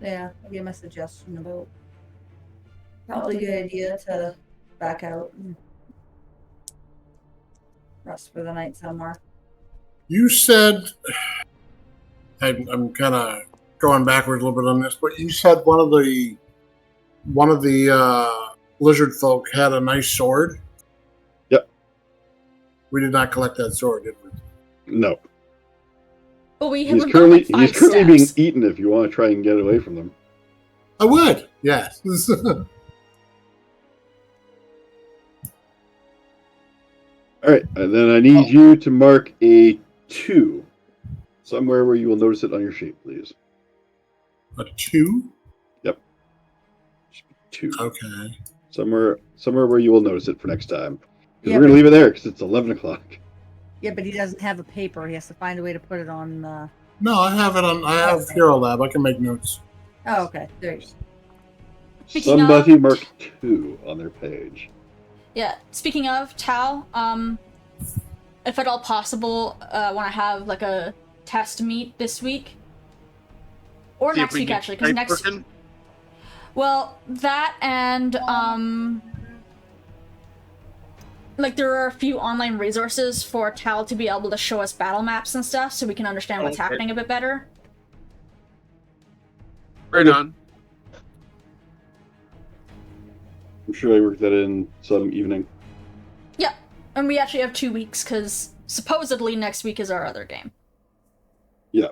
Yeah, I gave him a suggestion about probably a good idea to back out and rest for the night somewhere. you said I'm kind of going backwards a little bit on this, but you said one of the lizard folk had a nice sword. Yep. We did not collect that sword, did we? No. But we have He's about, currently like, 5 he's currently being steps. eaten if you want to try and get away from them. I would. Yes. Alright, and then I need you to mark a 2. Somewhere where you will notice it on your sheet, please. A 2? 2. Okay. Somewhere where you will notice it for next time. Because Yeah, we're going to leave it there because it's 11 o'clock. Yeah, but he doesn't have a paper. He has to find a way to put it on. No, I have it on. I have Hero Lab. I can make notes. Oh, okay. There you go. Speaking Somebody of- marked 2 on their page. Yeah, speaking of Tal, if at all possible, want to have like a test meet this week or See if next we week can actually, because Skype next working. well that and like there are a few online resources for Tal to be able to show us battle maps and stuff, so we can understand what's Okay. happening a bit better. Right on. I'm sure I worked that in some evening. Yeah, and we actually have 2 weeks because supposedly next week is our other game. Yeah.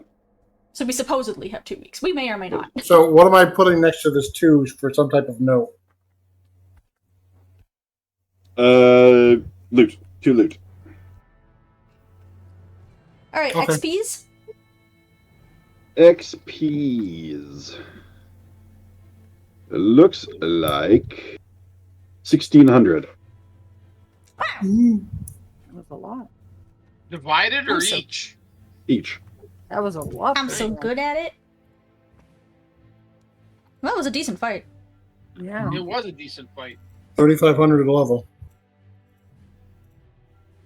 So we supposedly have 2 weeks. We may or may not. So what am I putting next to this 2 for some type of note? Loot. 2 loot. All right, Okay. XPs. XPs. It looks like 1,600 That was a lot. Divided or Also- each? each. That was a lot. I'm so good at it. Well, it was a decent fight. Yeah. It was a decent fight. 3,500 level.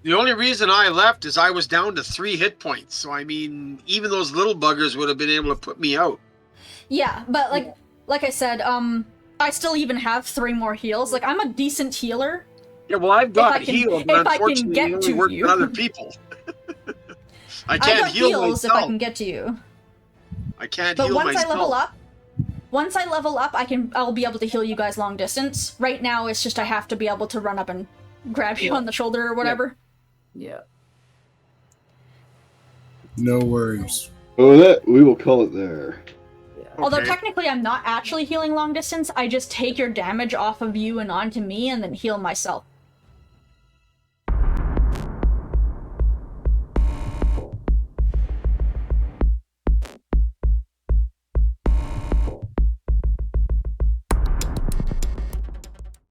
The only reason I left is I was down to 3 hit points. So I mean, even those little buggers would have been able to put me out. Yeah, but like I said, I still even have 3 more heals. Like I'm a decent healer. Yeah, well, I've got I can- healed, if but I can unfortunately, get it only to works you. with other people. I I can't got heal heals if I myself. can get to you. I can't But heal once myself. once I level up, I'll be able to heal you guys long distance. Right now, it's just I have to be able to run up and grab you on the shoulder or whatever. Yeah. No worries. Oh, that we will call it there. Although Okay. technically, I'm not actually healing long distance. I just take your damage off of you and onto me, and then heal myself.